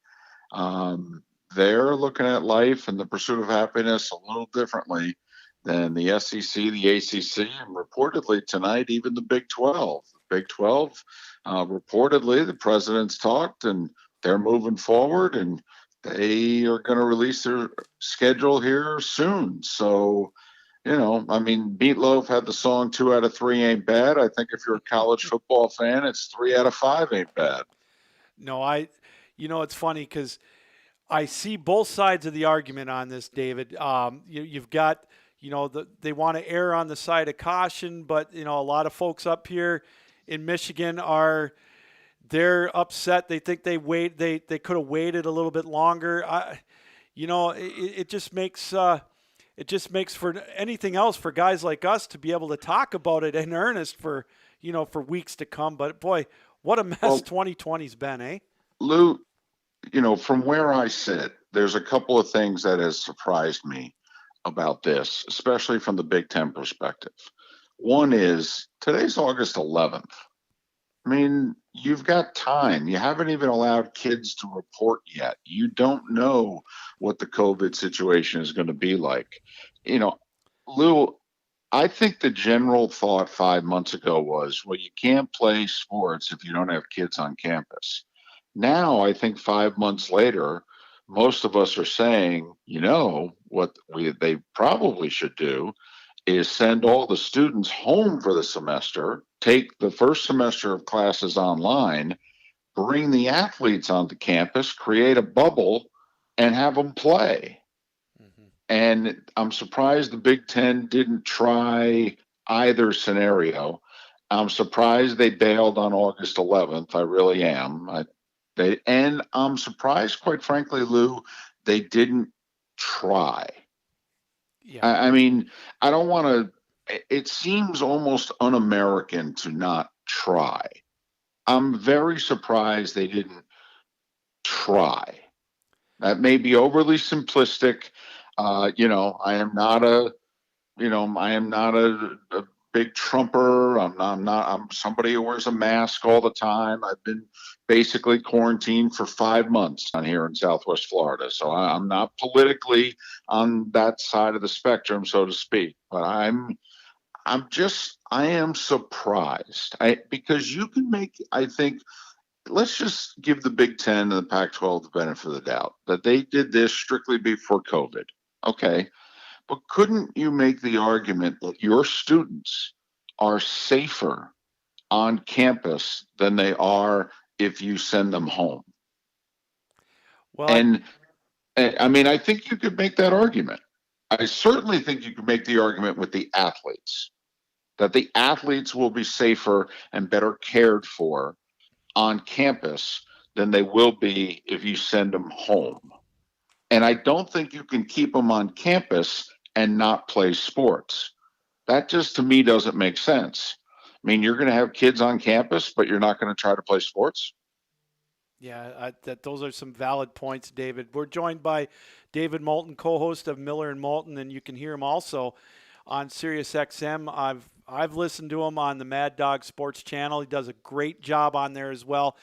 they're looking at life and the pursuit of happiness a little differently than the SEC, the ACC, and reportedly tonight, even the Big 12. The Big 12, reportedly, the president's talked and they're moving forward and they are going to release their schedule here soon. So, you know, I mean, Meatloaf had the song 2 out of 3 ain't bad. I think if you're a college football fan, it's 3 out of 5 ain't bad. No, it's funny because I see both sides of the argument on this, David. You've got, they want to err on the side of caution, but, a lot of folks up here in Michigan they're upset. They think they could have waited a little bit longer. It just makes for anything else for guys like us to be able to talk about it in earnest for weeks to come. But boy, what a mess 2020's been, eh? Lou, from where I sit, there's a couple of things that has surprised me about this, especially from the Big Ten perspective. One is today's August 11th. I mean, you've got time. You haven't even allowed kids to report yet. You don't know what the COVID situation is going to be like. Lou, I think the general thought 5 months ago was, well, you can't play sports if you don't have kids on campus. Now, I think 5 months later, most of us are saying, what they probably should do is send all the students home for the semester, take the first semester of classes online, bring the athletes onto campus, create a bubble, and have them play. Mm-hmm. And I'm surprised the Big Ten didn't try either scenario. I'm surprised they bailed on August 11th. I really am. And I'm surprised, quite frankly, Lou, they didn't try. Yeah. I mean, I don't want to, it seems almost un-American to not try. I'm very surprised they didn't try. That may be overly simplistic. I am not a big Trumper. I'm somebody who wears a mask all the time. I've been basically quarantined for 5 months down here in Southwest Florida. So I'm not politically on that side of the spectrum, so to speak. But I am surprised because you can let's just give the Big Ten and the Pac-12 the benefit of the doubt that they did this strictly before COVID. Okay. But couldn't you make the argument that your students are safer on campus than they are if you send them home? Well, and I mean, I think you could make that argument. I certainly think you could make the argument with the athletes, that the athletes will be safer and better cared for on campus than they will be if you send them home. And I don't think you can keep them on campus and not play sports. That just, to me, doesn't make sense. I mean, you're going to have kids on campus, but you're not going to try to play sports? Yeah, those are some valid points, David. We're joined by David Moulton, co-host of Miller and Moulton, and you can hear him also on SiriusXM. I've listened to him on the Mad Dog Sports Channel. He does a great job on there as well.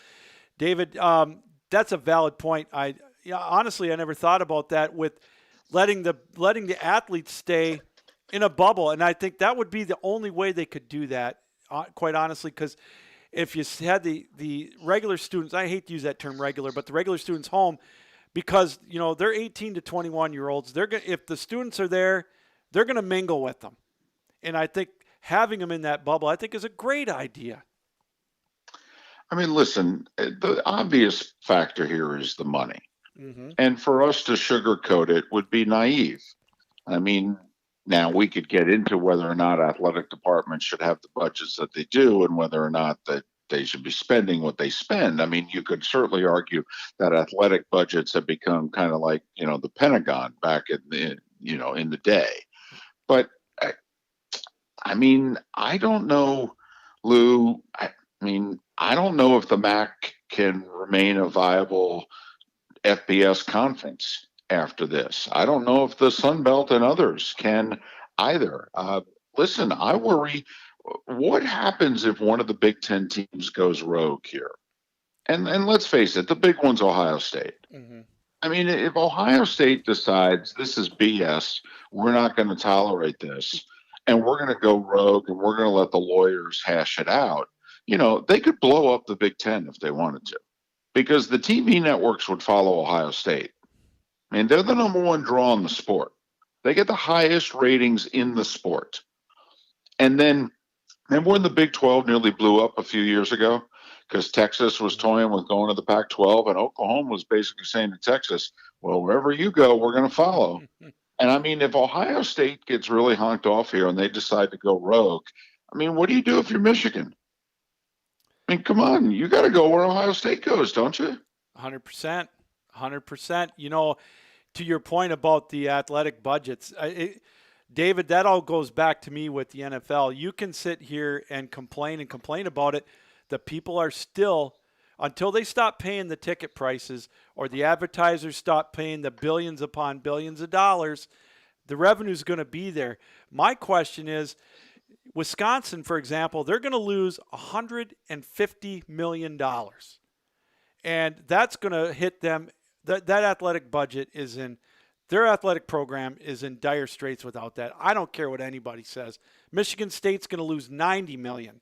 David, that's a valid point. Honestly, I never thought about that with letting the athletes stay in a bubble. And I think that would be the only way they could do that, quite honestly, because if you had the regular students, I hate to use that term regular, but the regular students home, because they're 18 to 21-year-olds. If the students are there, they're going to mingle with them, and I think having them in that bubble, I think, is a great idea. I mean, listen, the obvious factor here is the money. Mm-hmm. And for us to sugarcoat it would be naive. I mean, now we could get into whether or not athletic departments should have the budgets that they do and whether or not that they should be spending what they spend. I mean, you could certainly argue that athletic budgets have become kind of like, the Pentagon back in the day. But I mean, I don't know, Lou. I don't know if the MAC can remain a viable FBS conference after this. I don't know if the Sun Belt and others can either. Listen, I worry, what happens if one of the Big Ten teams goes rogue here? And let's face it, the big one's Ohio State. Mm-hmm. I mean, if Ohio State decides this is BS, we're not going to tolerate this, and we're going to go rogue and we're going to let the lawyers hash it out, they could blow up the Big Ten if they wanted to, because the TV networks would follow Ohio State. I mean, they're the number one draw in the sport. They get the highest ratings in the sport. And then, remember when the Big 12 nearly blew up a few years ago? Because Texas was toying with going to the Pac-12, and Oklahoma was basically saying to Texas, well, wherever you go, we're going to follow. And I mean, if Ohio State gets really honked off here and they decide to go rogue, I mean, what do you do if you're Michigan? I mean, come on, you got to go where Ohio State goes, don't you? 100%. 100%. To your point about the athletic budgets, David, that all goes back to me with the NFL. You can sit here and complain about it. The people are still, until they stop paying the ticket prices or the advertisers stop paying the billions upon billions of dollars, the revenue is going to be there. My question is, Wisconsin, for example, they're going to lose $150 million. And that's going to hit them. That athletic budget their athletic program is in dire straits without that. I don't care what anybody says. Michigan State's going to lose $90 million.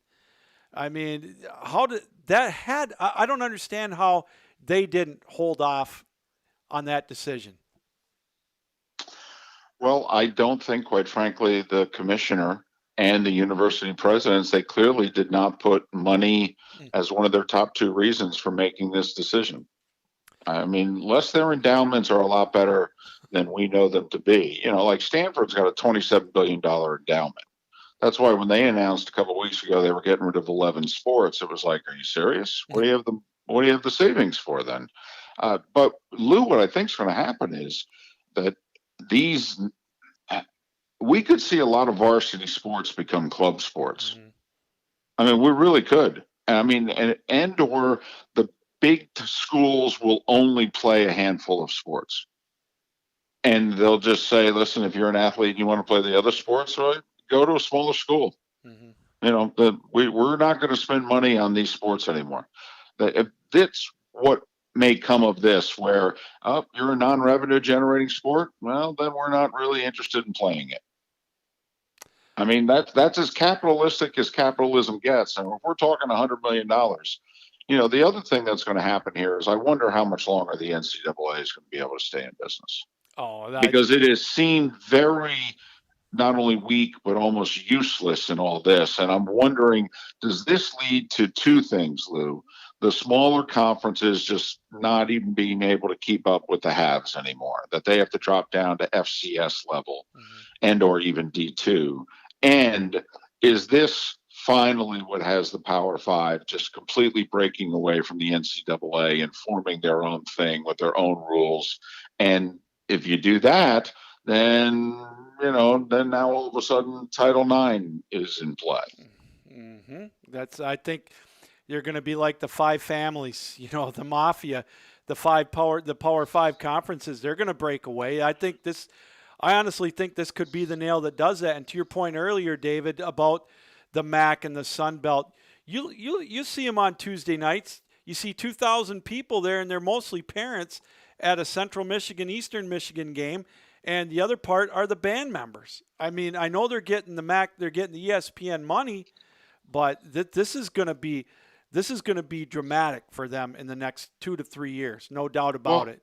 I mean, I don't understand how they didn't hold off on that decision. Well, I don't think, quite frankly, the commissioner and the university presidents, they clearly did not put money as one of their top two reasons for making this decision. I mean, unless their endowments are a lot better than we know them to be. Like Stanford's got a $27 billion endowment. That's why when they announced a couple of weeks ago they were getting rid of 11 sports, it was like, are you serious? What do you have the savings for then? But Lou, what I think is going to happen is that we could see a lot of varsity sports become club sports. Mm-hmm. I mean, we really could. I mean, and or the big schools will only play a handful of sports. And they'll just say, listen, if you're an athlete and you want to play the other sports, right, go to a smaller school. Mm-hmm. We're not going to spend money on these sports anymore. If that's what may come of this, where you're a non-revenue generating sport, well, then we're not really interested in playing it. I mean, that's as capitalistic as capitalism gets. And if we're talking $100 million, the other thing that's going to happen here is I wonder how much longer the NCAA is going to be able to stay in business. Because it has seemed very not only weak, but almost useless in all this. And I'm wondering, does this lead to two things, Lou? The smaller conferences just not even being able to keep up with the haves anymore, that they have to drop down to FCS level and or even D2. And is this finally what has the Power Five just completely breaking away from the NCAA and forming their own thing with their own rules? And if you do that, then now all of a sudden Title IX is in play. Mm-hmm. I think you're going to be like the five families, the mafia, the Power Five conferences. They're going to break away. I honestly think this could be the nail that does that. And to your point earlier, David, about the MAC and the Sun Belt, you see them on Tuesday nights. You see 2,000 people there, and they're mostly parents at a Central Michigan, Eastern Michigan game. And the other part are the band members. I mean, I know they're getting the MAC, they're getting the ESPN money, but this is going to be dramatic for them in the next 2 to 3 years. No doubt about it.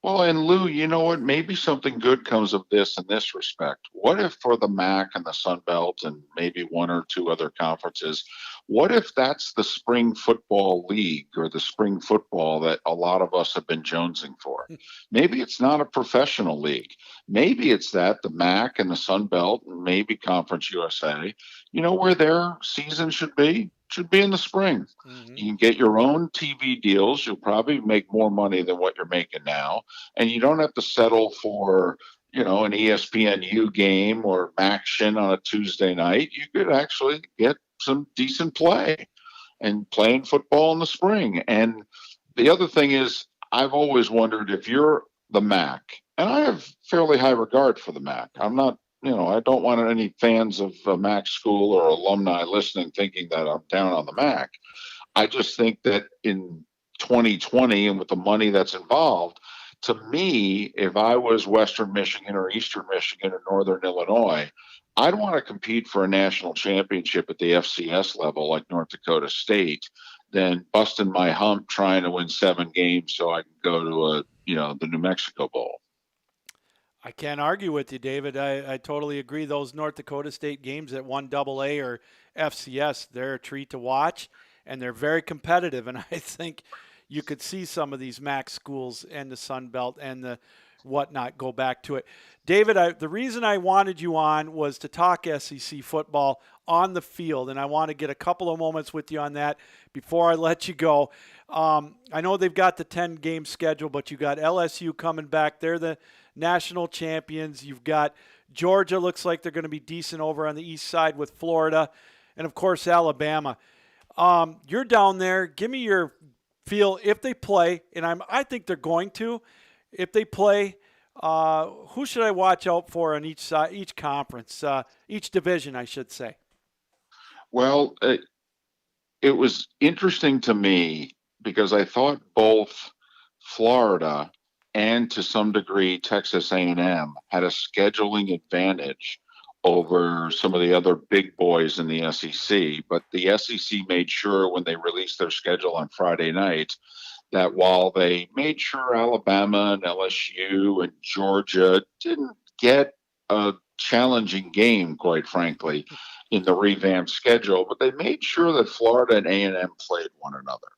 Well, and Lou, you know what? Maybe something good comes of this in this respect. What if for the MAC and the Sun Belt and maybe one or two other conferences, what if that's the spring football league or the spring football that a lot of us have been jonesing for? Maybe it's not a professional league. Maybe it's that the MAC and the Sun Belt and maybe Conference USA, where their season should be in the spring. You can get your own TV deals. You'll probably make more money than what you're making now. And you don't have to settle for, an ESPNU game or action on a Tuesday night. You could actually get some decent play and playing football in the spring. And the other thing is, I've always wondered if you're the MAC, and I have fairly high regard for the MAC. I'm not, I don't want any fans of a MAC school or alumni listening thinking that I'm down on the MAC. I just think that in 2020 and with the money that's involved, to me, if I was Western Michigan or Eastern Michigan or Northern Illinois, I'd want to compete for a national championship at the FCS level like North Dakota State than busting my hump trying to win 7 games so I can go to the New Mexico Bowl. I can't argue with you, David. I totally agree. Those North Dakota State games at 1AA or FCS, they're a treat to watch, and they're very competitive. And I think you could see some of these MAC schools and the Sun Belt and the whatnot go back to it. David, the reason I wanted you on was to talk SEC football on the field, and I want to get a couple of moments with you on that before I let you go. I know they've got the 10-game schedule, but you got LSU coming back. They're the national champions. You've got Georgia, looks like they're going to be decent over on the east side with Florida, and of course Alabama. You're down there. Give me your feel if they play, and I think they're going to. If they play, who should I watch out for on each side, each conference, each division, I should say? Well, it was interesting to me because I thought both Florida and to some degree Texas A&M had a scheduling advantage over some of the other big boys in the SEC. But the SEC made sure when they released their schedule on Friday night that while they made sure Alabama and LSU and Georgia didn't get a challenging game, quite frankly, in the revamped schedule, but they made sure that Florida and A&M played one another.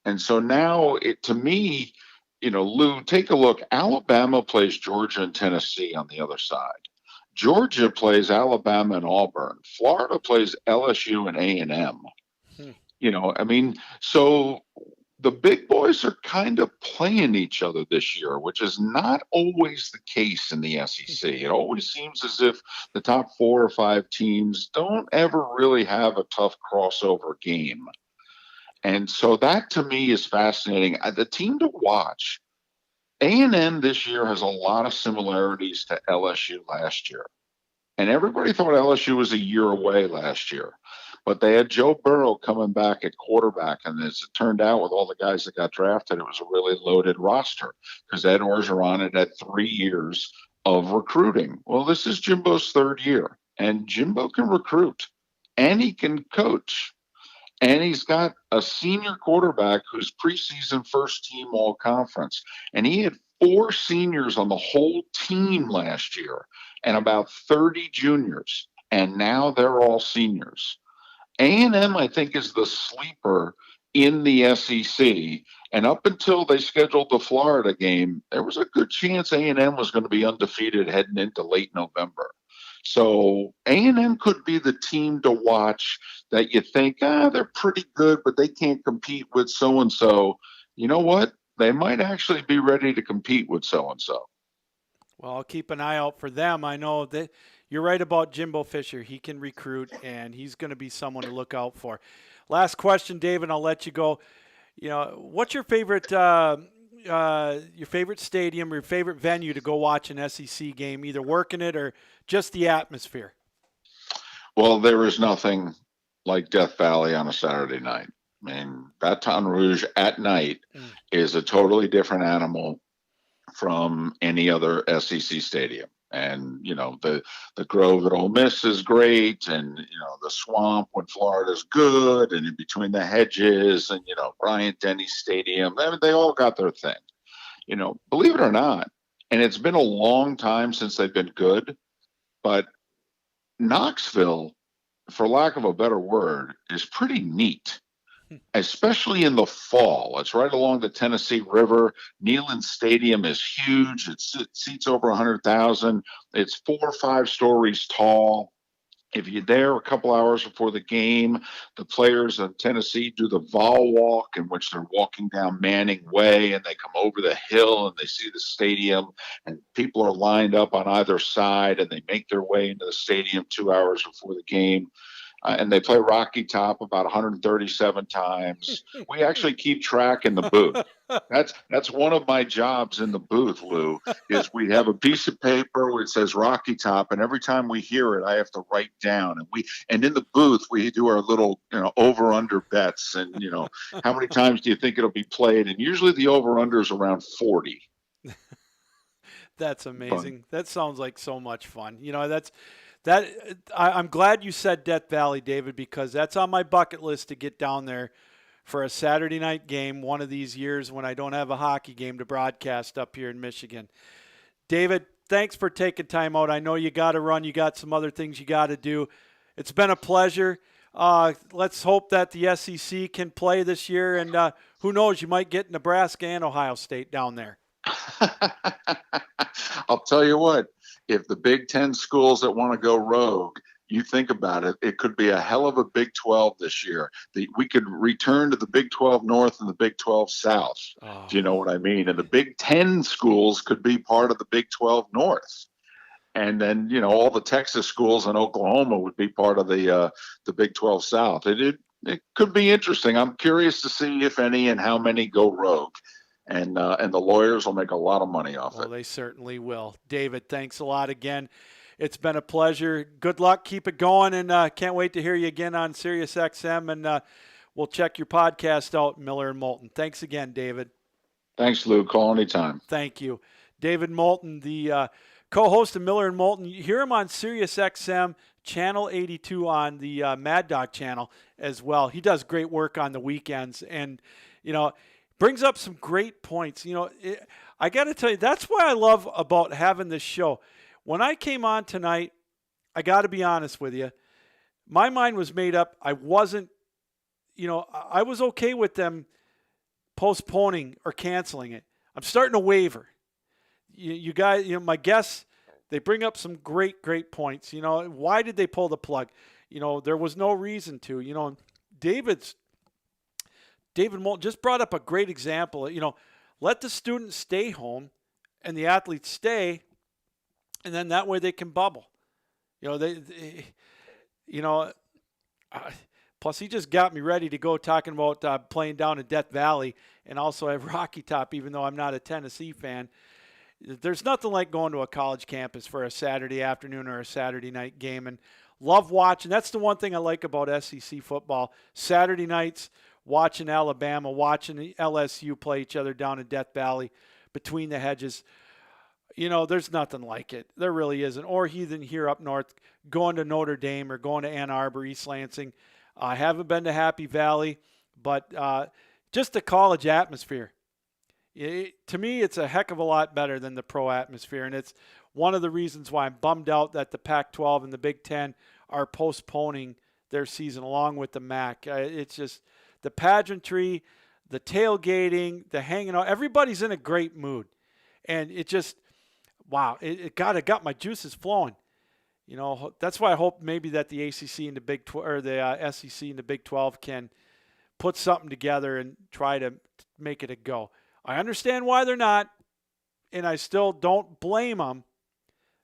And so now, to me, Lou, take a look. Alabama plays Georgia and Tennessee on the other side. Georgia plays Alabama and Auburn. Florida plays LSU and A&M. So the big boys are kind of playing each other this year, which is not always the case in the SEC. It always seems as if the top 4 or 5 teams don't ever really have a tough crossover game. And so that to me is fascinating. The team to watch, A&M this year has a lot of similarities to LSU last year. And everybody thought LSU was a year away last year. But they had Joe Burrow coming back at quarterback. And as it turned out, with all the guys that got drafted, it was a really loaded roster because Ed Orgeron had 3 years of recruiting. Well, this is Jimbo's 3rd year. And Jimbo can recruit. And he can coach. And he's got a senior quarterback who's preseason first team all conference. And he had 4 seniors on the whole team last year and about 30 juniors. And now they're all seniors. A&M, I think, is the sleeper in the SEC. And up until they scheduled the Florida game, there was a good chance A&M was going to be undefeated heading into late November. So A&M could be the team to watch that you think, they're pretty good, but they can't compete with so-and-so. You know what? They might actually be ready to compete with so-and-so. Well, I'll keep an eye out for them. I know that you're right about Jimbo Fisher. He can recruit, and he's going to be someone to look out for. Last question, David, I'll let you go. What's your favorite stadium or your favorite venue to go watch an SEC game, either working it or just the atmosphere? Well, there is nothing like Death Valley on a Saturday night. I mean, Baton Rouge at night is a totally different animal from any other SEC stadium. And, the Grove at Ole Miss is great. And, the Swamp when Florida's good, and in between the hedges and, Bryant-Denny Stadium, they all got their thing. believe it or not, and it's been a long time since they've been good, but Knoxville, for lack of a better word, is pretty neat, especially in the fall. It's right along the Tennessee River. Neyland Stadium is huge. It seats over 100,000. It's 4 or 5 stories tall. If you're there a couple hours before the game, the players of Tennessee do the Vol Walk, in which they're walking down Manning Way, and they come over the hill and they see the stadium, and people are lined up on either side, and they make their way into the stadium 2 hours before the game. And they play Rocky Top about 137 times. We actually keep track in the booth. That's one of my jobs in the booth, Lou, is we have a piece of paper where it says Rocky Top, and every time we hear it, I have to write down. And in the booth, we do our little, over-under bets, and, how many times do you think it'll be played? And usually the over-under is around 40. That's amazing. That sounds like so much fun. I'm glad you said Death Valley, David, because that's on my bucket list to get down there for a Saturday night game one of these years when I don't have a hockey game to broadcast up here in Michigan. David, thanks for taking time out. I know you got to run. You got some other things you got to do. It's been a pleasure. Let's hope that the SEC can play this year, and who knows, you might get Nebraska and Ohio State down there. I'll tell you what, if the Big Ten schools that want to go rogue, you think about it, it could be a hell of a Big 12 this year. We could return to the Big 12 North and the Big 12 South. Oh. Do you know what I mean? And the Big 10 schools could be part of the Big 12 North. And then, all the Texas schools and Oklahoma would be part of the Big 12 South. It could be interesting. I'm curious to see if any and how many go rogue. And the lawyers will make a lot of money off it. Well, they certainly will. David, thanks a lot again. It's been a pleasure. Good luck. Keep it going, and can't wait to hear you again on Sirius XM, and we'll check your podcast out, Miller and Moulton. Thanks again, David. Thanks, Lou. Call anytime. Thank you. David Moulton, the co-host of Miller and Moulton. You hear him on Sirius XM, Channel 82 on the Mad Dog channel as well. He does great work on the weekends, and, brings up some great points. I got to tell you, that's what I love about having this show. When I came on tonight, I got to be honest with you, my mind was made up. I wasn't, I was okay with them postponing or canceling it. I'm starting to waver. You guys, my guests, they bring up some great points. Why did they pull the plug? There was no reason to. David Moulton just brought up a great example. Let the students stay home and the athletes stay, and then that way they can bubble. Plus he just got me ready to go talking about playing down in Death Valley and also at Rocky Top, even though I'm not a Tennessee fan. There's nothing like going to a college campus for a Saturday afternoon or a Saturday night game, and love watching. That's the one thing I like about SEC football. Saturday nights, watching Alabama, watching LSU play each other down in Death Valley between the hedges. There's nothing like it. There really isn't. Or even here up north, going to Notre Dame or going to Ann Arbor, East Lansing. I haven't been to Happy Valley, but just the college atmosphere. To me, it's a heck of a lot better than the pro atmosphere, and it's one of the reasons why I'm bummed out that the Pac-12 and the Big Ten are postponing their season along with the MAC. It's just the pageantry, the tailgating, the hanging out. Everybody's in a great mood, and it just, wow, it got my juices flowing. That's why I hope maybe that the ACC and the Big 12 or the SEC and the Big 12 can put something together and try to make it a go. I understand why they're not, and I still don't blame them,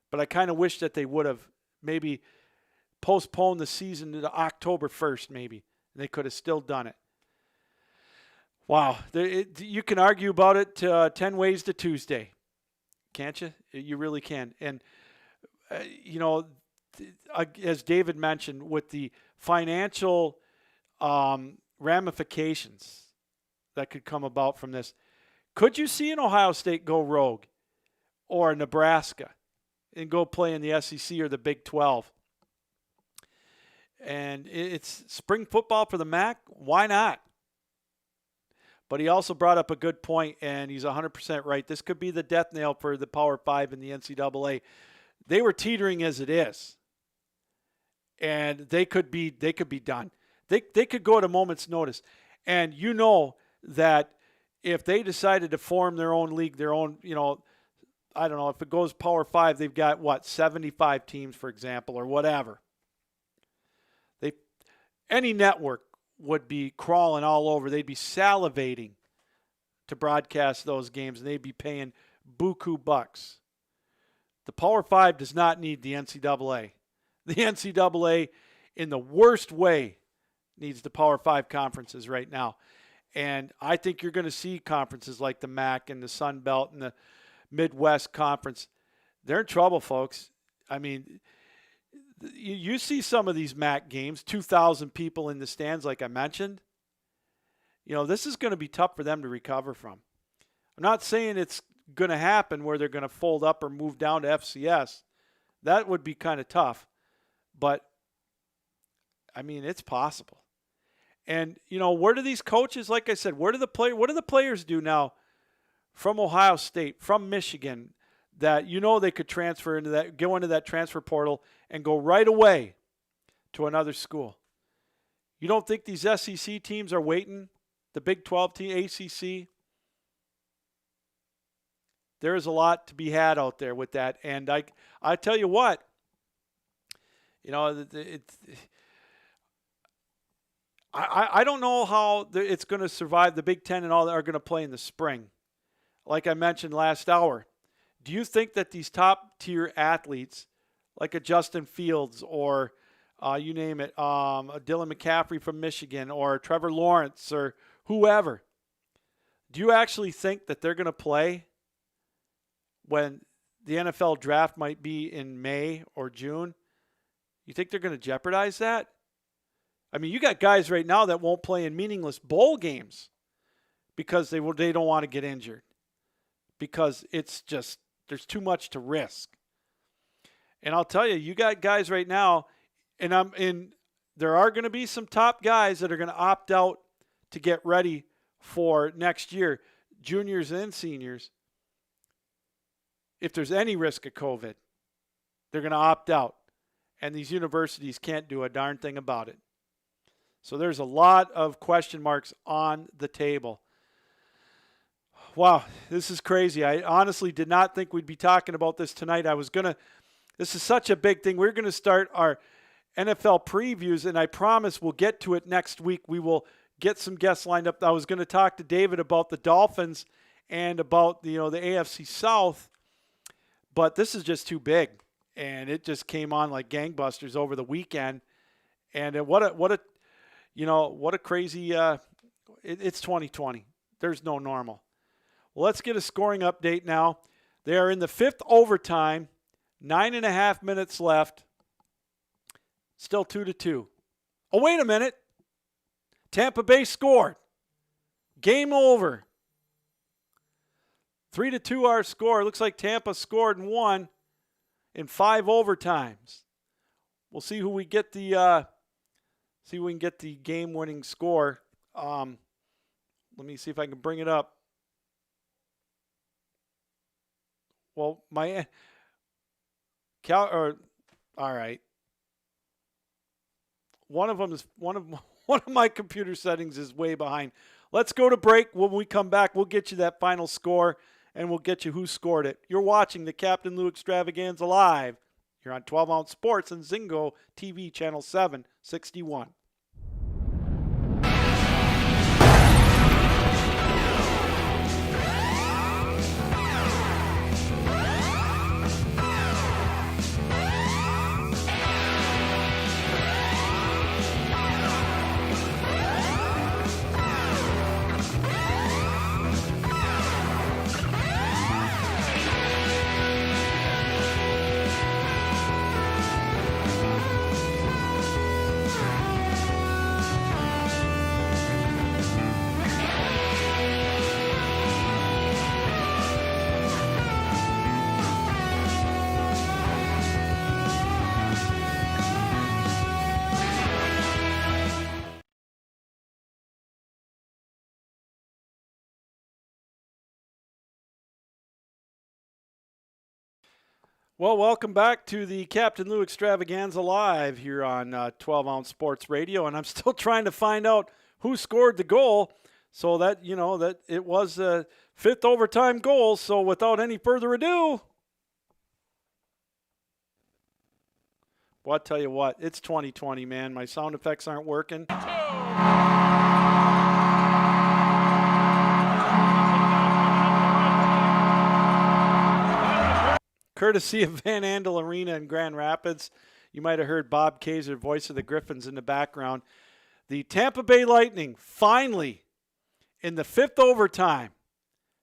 but I kind of wish that they would have maybe postponed the season to October 1st, maybe, and they could have still done it. Wow. You can argue about it 10 ways to Tuesday, can't you? You really can. And, as David mentioned, with the financial ramifications that could come about from this, could you see an Ohio State go rogue or a Nebraska and go play in the SEC or the Big 12? And it's spring football for the MAC. Why not? But he also brought up a good point, and he's 100% right. This could be the death nail for the Power 5 in the NCAA. They were teetering as it is, and they could be done. They could go at a moment's notice. And you know that if they decided to form their own league, their own, I don't know, if it goes Power 5, they've got, 75 teams, for example, or whatever. Any network would be crawling all over. They'd be salivating to broadcast those games, and they'd be paying buku bucks. The Power 5 does not need the NCAA. The NCAA, in the worst way, needs the Power 5 conferences right now. And I think you're going to see conferences like the MAC and the Sun Belt and the Midwest Conference. They're in trouble, folks. I mean, you see some of these MAC games, 2,000 people in the stands, like I mentioned. This is going to be tough for them to recover from. I'm not saying it's going to happen where they're going to fold up or move down to FCS. That would be kind of tough. But, I mean, it's possible. And, where do these coaches, like I said, what do the players do now from Ohio State, from Michigan, that they could transfer into that, go into that transfer portal and go right away to another school? You don't think these SEC teams are waiting? The Big 12 team, ACC? There is a lot to be had out there with that. And I tell you what, I don't know how it's going to survive. The Big Ten and all that are going to play in the spring. Like I mentioned last hour, do you think that these top-tier athletes, like a Justin Fields or you name it, a Dylan McCaffrey from Michigan or Trevor Lawrence or whoever, do you actually think that they're going to play when the NFL draft might be in May or June? You think they're going to jeopardize that? I mean, you got guys right now that won't play in meaningless bowl games because they don't want to get injured, because it's just, there's too much to risk. And I'll tell you, you got guys right now, and there are going to be some top guys that are going to opt out to get ready for next year, juniors and seniors. If there's any risk of COVID, they're going to opt out. And these universities can't do a darn thing about it. So there's a lot of question marks on the table. Wow, this is crazy. I honestly did not think we'd be talking about this tonight. This is such a big thing. We're going to start our NFL previews, and I promise we'll get to it next week. We will get some guests lined up. I was going to talk to David about the Dolphins and about the AFC South, but this is just too big, and it just came on like gangbusters over the weekend. And what a crazy. It's 2020. There's no normal. Well, let's get a scoring update now. They are in the fifth overtime. 9.5 minutes left. Still 2-2. Oh, wait a minute. Tampa Bay scored. Game over. 3-2 our score. Looks like Tampa scored and won in 5 overtimes. We'll see who we get the see if we can get the game-winning score. Let me see if I can bring it up. Well, all right. One of my computer settings is way behind. Let's go to break. When we come back, we'll get you that final score, and we'll get you who scored it. You're watching the Captain Lou Extravaganza live. You're on 12 Ounce Sports and Zingo TV channel 761. Well, welcome back to the Captain Lou Extravaganza Live here on 12-Ounce Sports Radio, and I'm still trying to find out who scored the goal, so that, that it was a fifth overtime goal. So without any further ado, well, I'll tell you what, it's 2020, man. My sound effects aren't working. Courtesy of Van Andel Arena in Grand Rapids. You might have heard Bob Kaiser, voice of the Griffins, in the background. The Tampa Bay Lightning finally, in the fifth overtime,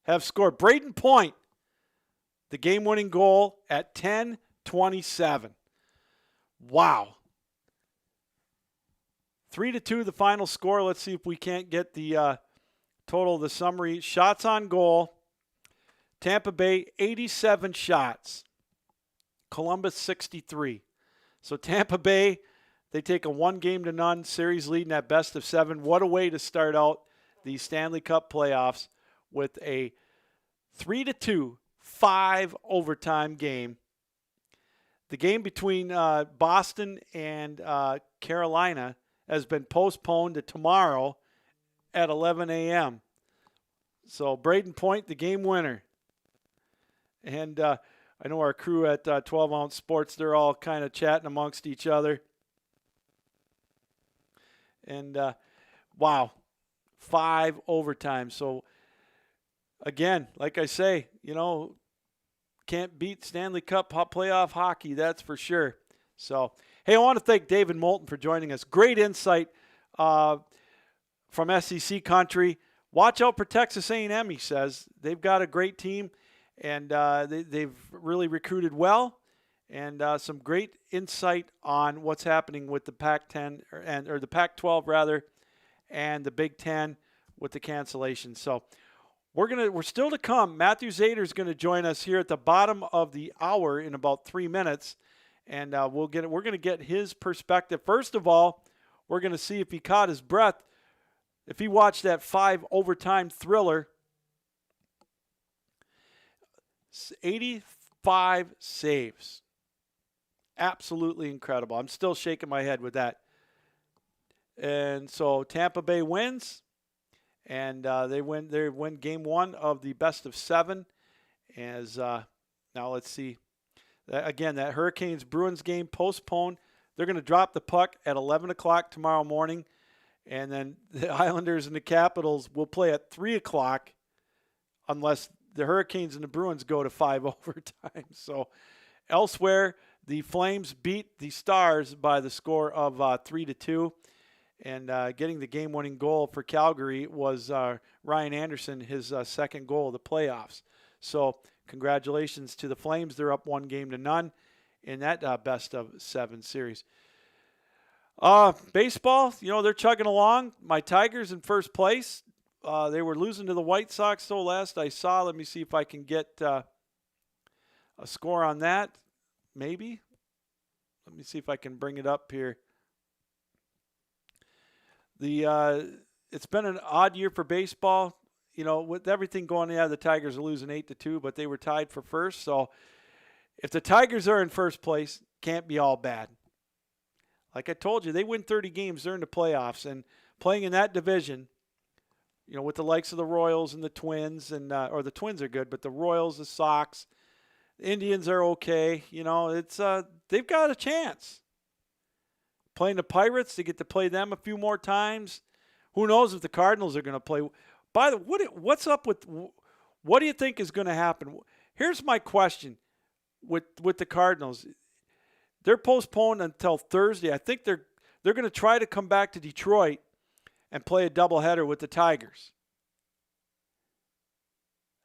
have scored. Braden Point, the game-winning goal at 10:27. Wow. 3-2 the final score. Let's see if we can't get the total of the summary. Shots on goal. Tampa Bay, 87 shots. Columbus, 63. So Tampa Bay, they take a 1-0 series lead in that best of 7. What a way to start out the Stanley Cup playoffs with a 3-2, 5 overtime game. The game between Boston and Carolina has been postponed to tomorrow at 11 a.m. So Braden Point, the game winner. And I know our crew at 12-Ounce Sports, they're all kind of chatting amongst each other. And, wow, 5 overtimes. So, again, like I say, can't beat Stanley Cup playoff hockey, that's for sure. So, hey, I want to thank David Moulton for joining us. Great insight from SEC country. Watch out for Texas A&M, he says. They've got a great team. And they've really recruited well, and some great insight on what's happening with the Pac-10 or the Pac-12 rather, and the Big Ten with the cancellation. So we're still to come. Matthew Zader is going to join us here at the bottom of the hour in about 3 minutes, and we're going to get his perspective. First of all, we're going to see if he caught his breath, if he watched that 5 overtime thriller. 85 saves. Absolutely incredible. I'm still shaking my head with that. And so Tampa Bay wins, and they win game 1 of the best of 7. As now let's see. Again, that Hurricanes-Bruins game postponed. They're going to drop the puck at 11 o'clock tomorrow morning, and then the Islanders and the Capitals will play at 3 o'clock unless the Hurricanes and the Bruins go to 5 overtime. So elsewhere, the Flames beat the Stars by the score of 3-2. And getting the game-winning goal for Calgary was Ryan Anderson, his second goal of the playoffs. So congratulations to the Flames. They're up 1-0 in that best of 7 series. Baseball, they're chugging along. My Tigers in first place. They were losing to the White Sox, so last I saw. Let me see if I can get a score on that. Maybe. Let me see if I can bring it up here. It's been an odd year for baseball. With everything going on, the Tigers are losing 8-2, but they were tied for first. So if the Tigers are in first place, can't be all bad. Like I told you, they win 30 games. They're in the playoffs, and playing in that division, with the likes of the Royals and the Twins, and or the Twins are good, but the Royals, the Sox, the Indians are okay. It's they've got a chance. Playing the Pirates, they get to play them a few more times. Who knows if the Cardinals are going to play? By the way, what's up with? What do you think is going to happen? Here's my question with the Cardinals. They're postponed until Thursday. I think they're going to try to come back to Detroit and play a doubleheader with the Tigers.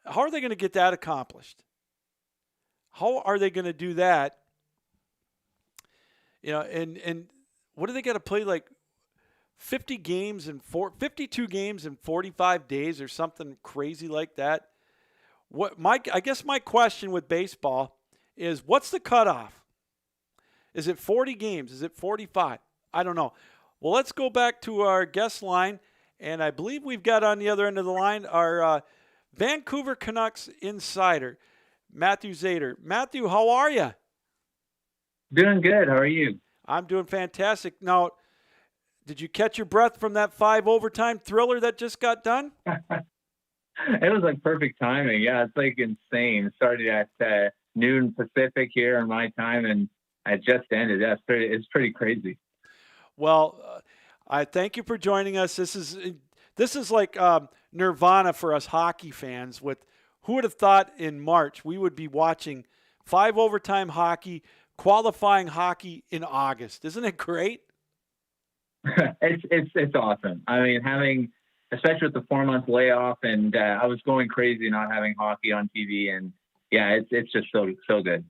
How are they going to get that accomplished? How are they going to do that? And what do they got to play, like 52 games in 45 days or something crazy like that? I guess my question with baseball is, what's the cutoff? Is it 40 games? Is it 45? I don't know. Well, let's go back to our guest line, and I believe we've got on the other end of the line our Vancouver Canucks insider. Matthew Zader. Matthew, how are you? Doing good. How are you? I'm doing fantastic. Now, did you catch your breath from that 5 overtime thriller that just got done? It was like perfect timing. Yeah, it's like insane. It started at noon Pacific here in my time, and it just ended. Yeah, it's pretty crazy. Well, I thank you for joining us. This is like nirvana for us hockey fans. With who would have thought in March we would be watching 5 overtime hockey, qualifying hockey in August? Isn't it great? It's awesome. I mean, especially with the 4-month layoff, and I was going crazy not having hockey on TV, and yeah, it's just so good.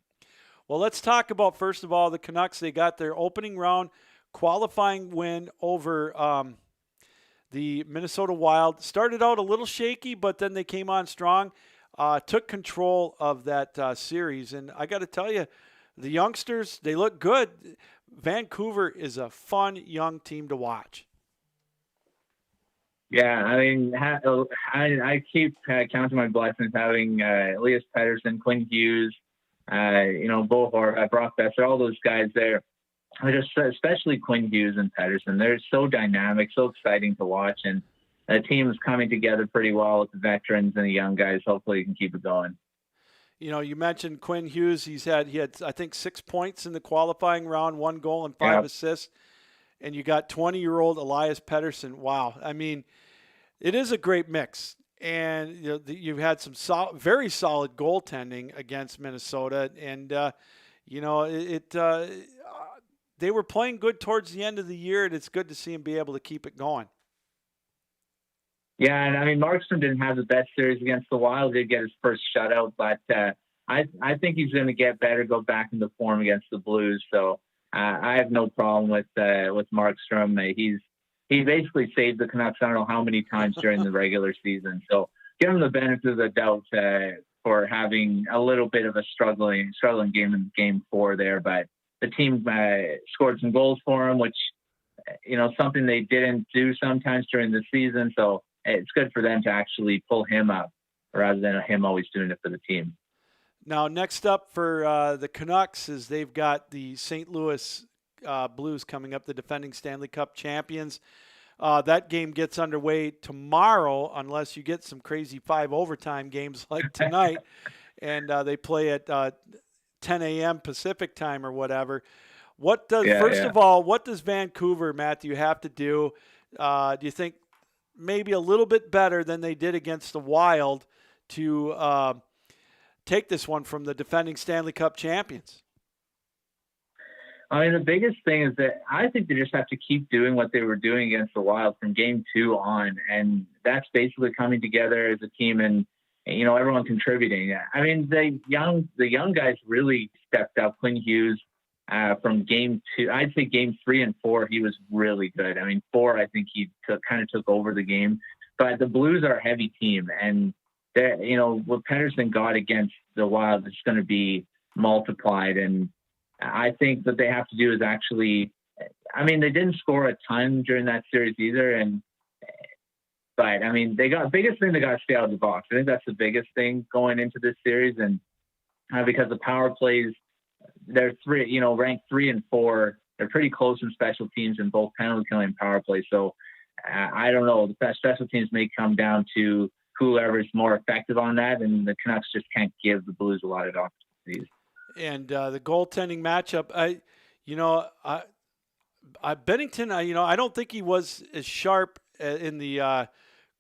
Well, let's talk about, first of all, the Canucks. They got their opening round qualifying win over the Minnesota Wild. Started out a little shaky, but then they came on strong, took control of that series. And I got to tell you, the youngsters, they look good. Vancouver is a fun young team to watch. Yeah, I mean, I keep counting my blessings having Elias Pettersson, Quinn Hughes, Bo Horvat, Brock Besser, all those guys there. Especially Quinn Hughes and Pettersson. They're so dynamic, so exciting to watch, and the team is coming together pretty well with the veterans and the young guys. Hopefully, you can keep it going. You mentioned Quinn Hughes. He had I think 6 points in the qualifying round, 1 goal and 5 assists. And you got 20-year-old Elias Pettersson. Wow. I mean, it is a great mix. And you've had some very solid goaltending against Minnesota. And, they were playing good towards the end of the year, and it's good to see them be able to keep it going. Yeah, and I mean, Markstrom didn't have the best series against the Wild. He did get his first shutout, but I think he's going to get better, go back into form against the Blues. So I have no problem with Markstrom. He basically saved the Canucks I don't know how many times during the regular season. So give him the benefit of the doubt for having a little bit of a struggling game in Game 4 there. But the team scored some goals for him, which something they didn't do sometimes during the season. So it's good for them to actually pull him up rather than him always doing it for the team. Now, next up for the Canucks is they've got the St. Louis Blues coming up, the defending Stanley Cup champions. That game gets underway tomorrow, unless you get some crazy 5 overtime games like tonight, and they play at 10 a.m. Pacific time or whatever. What does Vancouver, Matthew, have to do? Do you think maybe a little bit better than they did against the Wild to take this one from the defending Stanley Cup champions? I mean, the biggest thing is that I think they just have to keep doing what they were doing against the Wild from Game 2 on, and that's basically coming together as a team and everyone contributing. I mean, the young guys really stepped up. Quinn Hughes from Game 2, I'd say Game 3 and 4, he was really good. I mean, 4, I think he kind of took over the game. But the Blues are a heavy team, and what Pettersson got against the Wild is going to be multiplied. And I think that they have to do is actually, I mean, they didn't score a ton during that series either. But I mean, biggest thing, they got to stay out of the box. I think that's the biggest thing going into this series. And because the power plays, they're ranked 3 and 4. They're pretty close in special teams in both penalty killing and power play. So I don't know. The special teams may come down to whoever's more effective on that. And the Canucks just can't give the Blues a lot of opportunities. And the goaltending matchup, Bennington, I don't think he was as sharp in the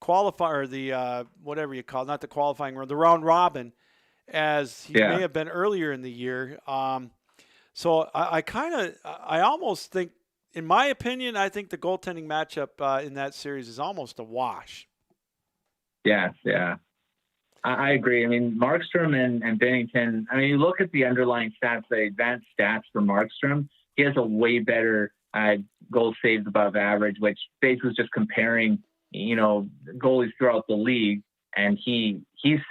qualifier, the whatever you call it, not the qualifying round, the round robin, as he may have been earlier in the year. So I almost think, in my opinion, I think the goaltending matchup in that series is almost a wash. Yeah. I agree. I mean, Markstrom and Bennington, I mean, you look at the underlying stats, the advanced stats for Markstrom, he has a way better goals saved above average, which basically is just comparing, goalies throughout the league. And he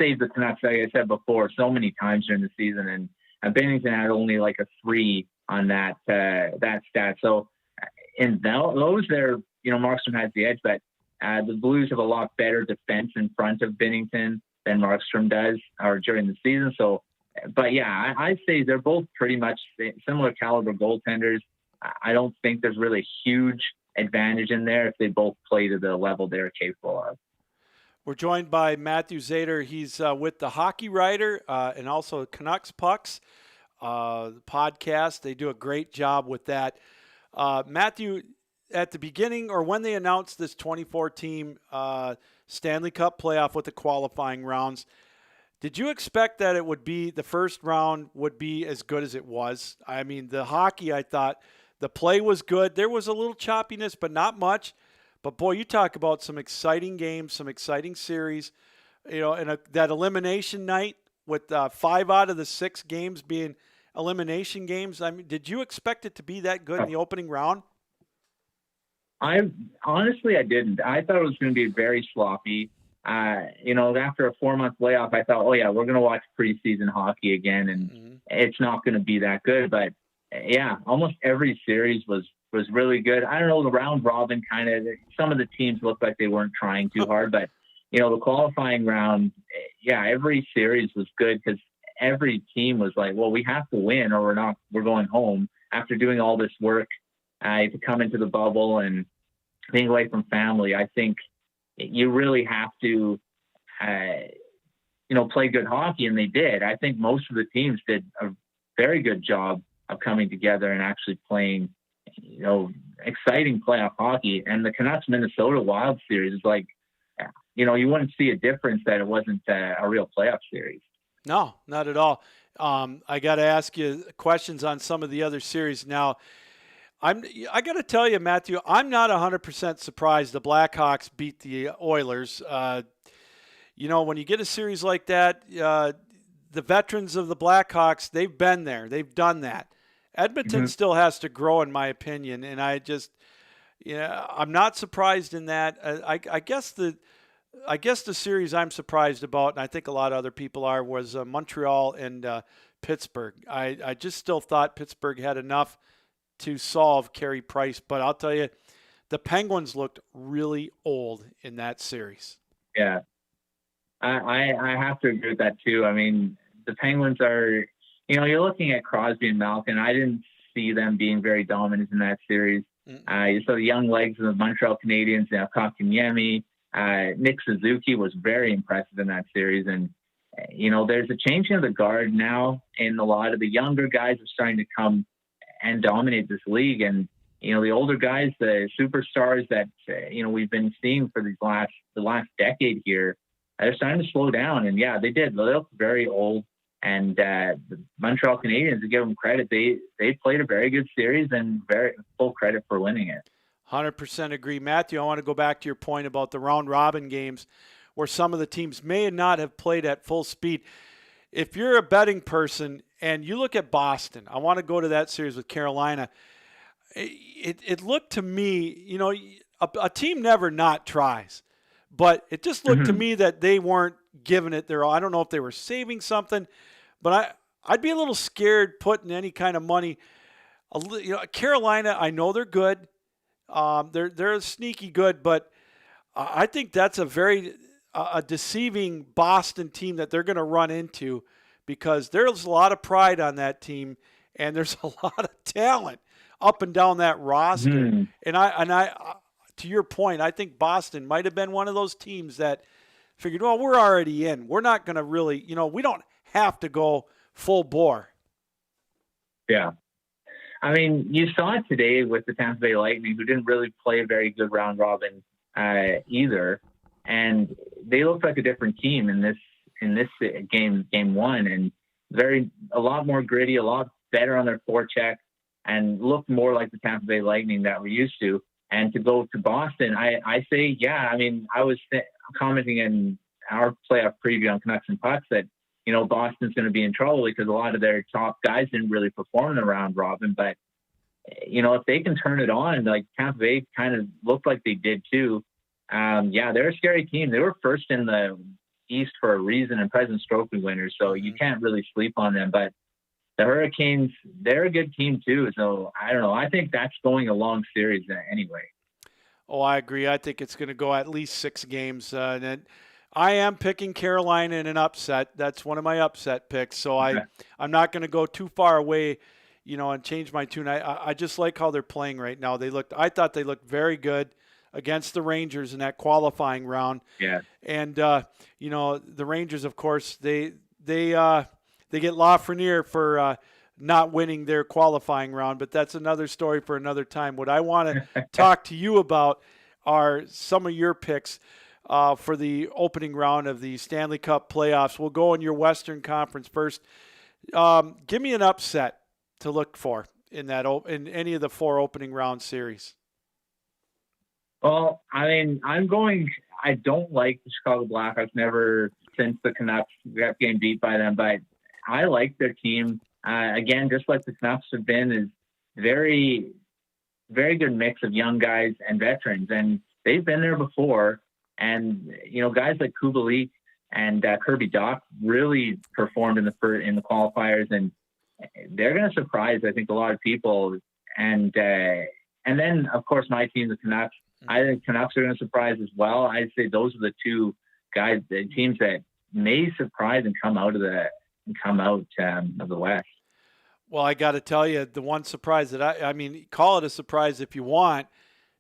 saved the Canucks, like I said before, so many times during the season. And Bennington had only like a 3 on that stat. So in those there, Markstrom has the edge, but the Blues have a lot better defense in front of Bennington than Markstrom does, or during the season. So But yeah, I'd say they're both pretty much similar caliber goaltenders. I don't think there's really a huge advantage in there if they both play to the level they're capable of. We're joined by Matthew Zader. He's with the Hockey Writer and also Canucks Pucks podcast. They do a great job with that. Matthew, at the beginning or when they announced this 24-team Stanley Cup playoff with the qualifying rounds, did you expect that it would be the first round would be as good as it was? I mean, the hockey, I thought the play was good. There was a little choppiness, but not much. But boy, you talk about some exciting games, some exciting series, and that elimination night with 5 out of the 6 games being elimination games. I mean, did you expect it to be that good in the opening round? I didn't. I thought it was going to be very sloppy. After a 4-month layoff, I thought, oh yeah, we're going to watch preseason hockey again, and it's not going to be that good. But yeah, almost every series was really good. I don't know, the round robin kind of, some of the teams looked like they weren't trying too hard, but the qualifying round, yeah, every series was good because every team was like, well, we have to win or we're going home after doing all this work to come into the bubble and being away from family. I think you really have to, play good hockey, and they did. I think most of the teams did a very good job of coming together and actually playing, exciting playoff hockey. And the Canucks-Minnesota Wild series is like, you wouldn't see a difference that it wasn't a real playoff series. No, not at all. I got to ask you questions on some of the other series now. I got to tell you, Matthew, I'm not 100% surprised the Blackhawks beat the Oilers. When you get a series like that, the veterans of the Blackhawks, they've been there. They've done that. Edmonton still has to grow, in my opinion, and I'm not surprised in that. I guess the series I'm surprised about, and I think a lot of other people are, was Montreal and Pittsburgh. I just still thought Pittsburgh had enough to solve Carey Price, but I'll tell you, the Penguins looked really old in that series. Yeah, I have to agree with that too. I mean, the Penguins are, you're looking at Crosby and Malkin. I didn't see them being very dominant in that series. You saw the young legs of the Montreal Canadiens, Kotkaniemi. Nick Suzuki was very impressive in that series. And, there's a changing of the guard now, and a lot of the younger guys are starting to come and dominate this league. And, the older guys, the superstars that, we've been seeing for the last decade here, they're starting to slow down. And yeah, they did. They look very old. And the Montreal Canadiens, to give them credit, they played a very good series and very full credit for winning it. 100% agree. Matthew, I want to go back to your point about the round robin games where some of the teams may not have played at full speed. If you're a betting person and you look at Boston, I want to go to that series with Carolina. It looked to me, a team never not tries, but it just looked to me that they weren't giving it their all. I don't know if they were saving something, but I'd be a little scared putting any kind of money. Carolina, I know they're good. They're sneaky good, but I think that's a very deceiving Boston team that they're going to run into, because there's a lot of pride on that team and there's a lot of talent up and down that roster. And I, to your point, I think Boston might have been one of those teams that figured, well, we're already in. We're not going to really, we don't have to go full bore. Yeah. I mean, you saw it today with the Tampa Bay Lightning, who didn't really play a very good round robin either, and they looked like a different team in this game one, and a lot more gritty, a lot better on their forecheck, and looked more like the Tampa Bay Lightning that we're used to. And to go to Boston, I say, yeah. I mean, I was commenting in our playoff preview on Canucks and Pucks that, Boston's going to be in trouble because a lot of their top guys didn't really perform in the round robin. But, if they can turn it on, like Tampa Bay kind of looked like they did too. Yeah, they're a scary team. They were first in the East for a reason and President's Trophy winners, so you can't really sleep on them. But the Hurricanes, they're a good team too. So I don't know. I think that's going a long series anyway. Oh, I agree. I think it's going to go at least 6 games. And I am picking Carolina in an upset. That's one of my upset picks. So I'm not going to go too far away, and change my tune. I just like how they're playing right now. I thought they looked very good against the Rangers in that qualifying round. Yeah. And the Rangers, of course, they get Lafreniere for not winning their qualifying round, but that's another story for another time. What I want to talk to you about are some of your picks for the opening round of the Stanley Cup playoffs. We'll go in your Western Conference first. Give me an upset to look for in any of the 4 opening round series. Well, I mean, I don't like the Chicago Blackhawks never since the Canucks got getting beat by them, but I like their team. Again, just like the Canucks have been, is very, very good mix of young guys and veterans. And they've been there before. And, guys like Kubalik and Kirby Dach really performed in the qualifiers, and they're going to surprise, I think, a lot of people. And then, of course, my team, the Canucks, I think Canucks are going to surprise as well. I'd say those are the two teams that may surprise and come out of the West. Well, I got to tell you, the one surprise that I mean, call it a surprise if you want,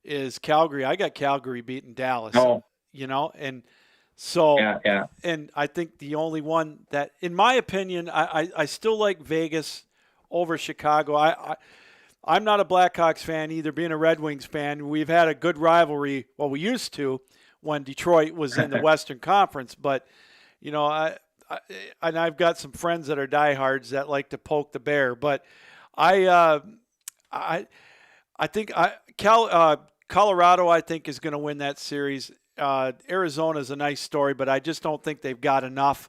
is Calgary. I got Calgary beating Dallas. Oh. And so, yeah. And I think the only one that, in my opinion, I still like Vegas over Chicago. I'm not a Blackhawks fan either, being a Red Wings fan. We've had a good rivalry. Well, we used to when Detroit was in the Western Conference, but I've got some friends that are diehards that like to poke the bear. But I think Colorado, I think, is going to win that series. Arizona is a nice story, but I just don't think they've got enough.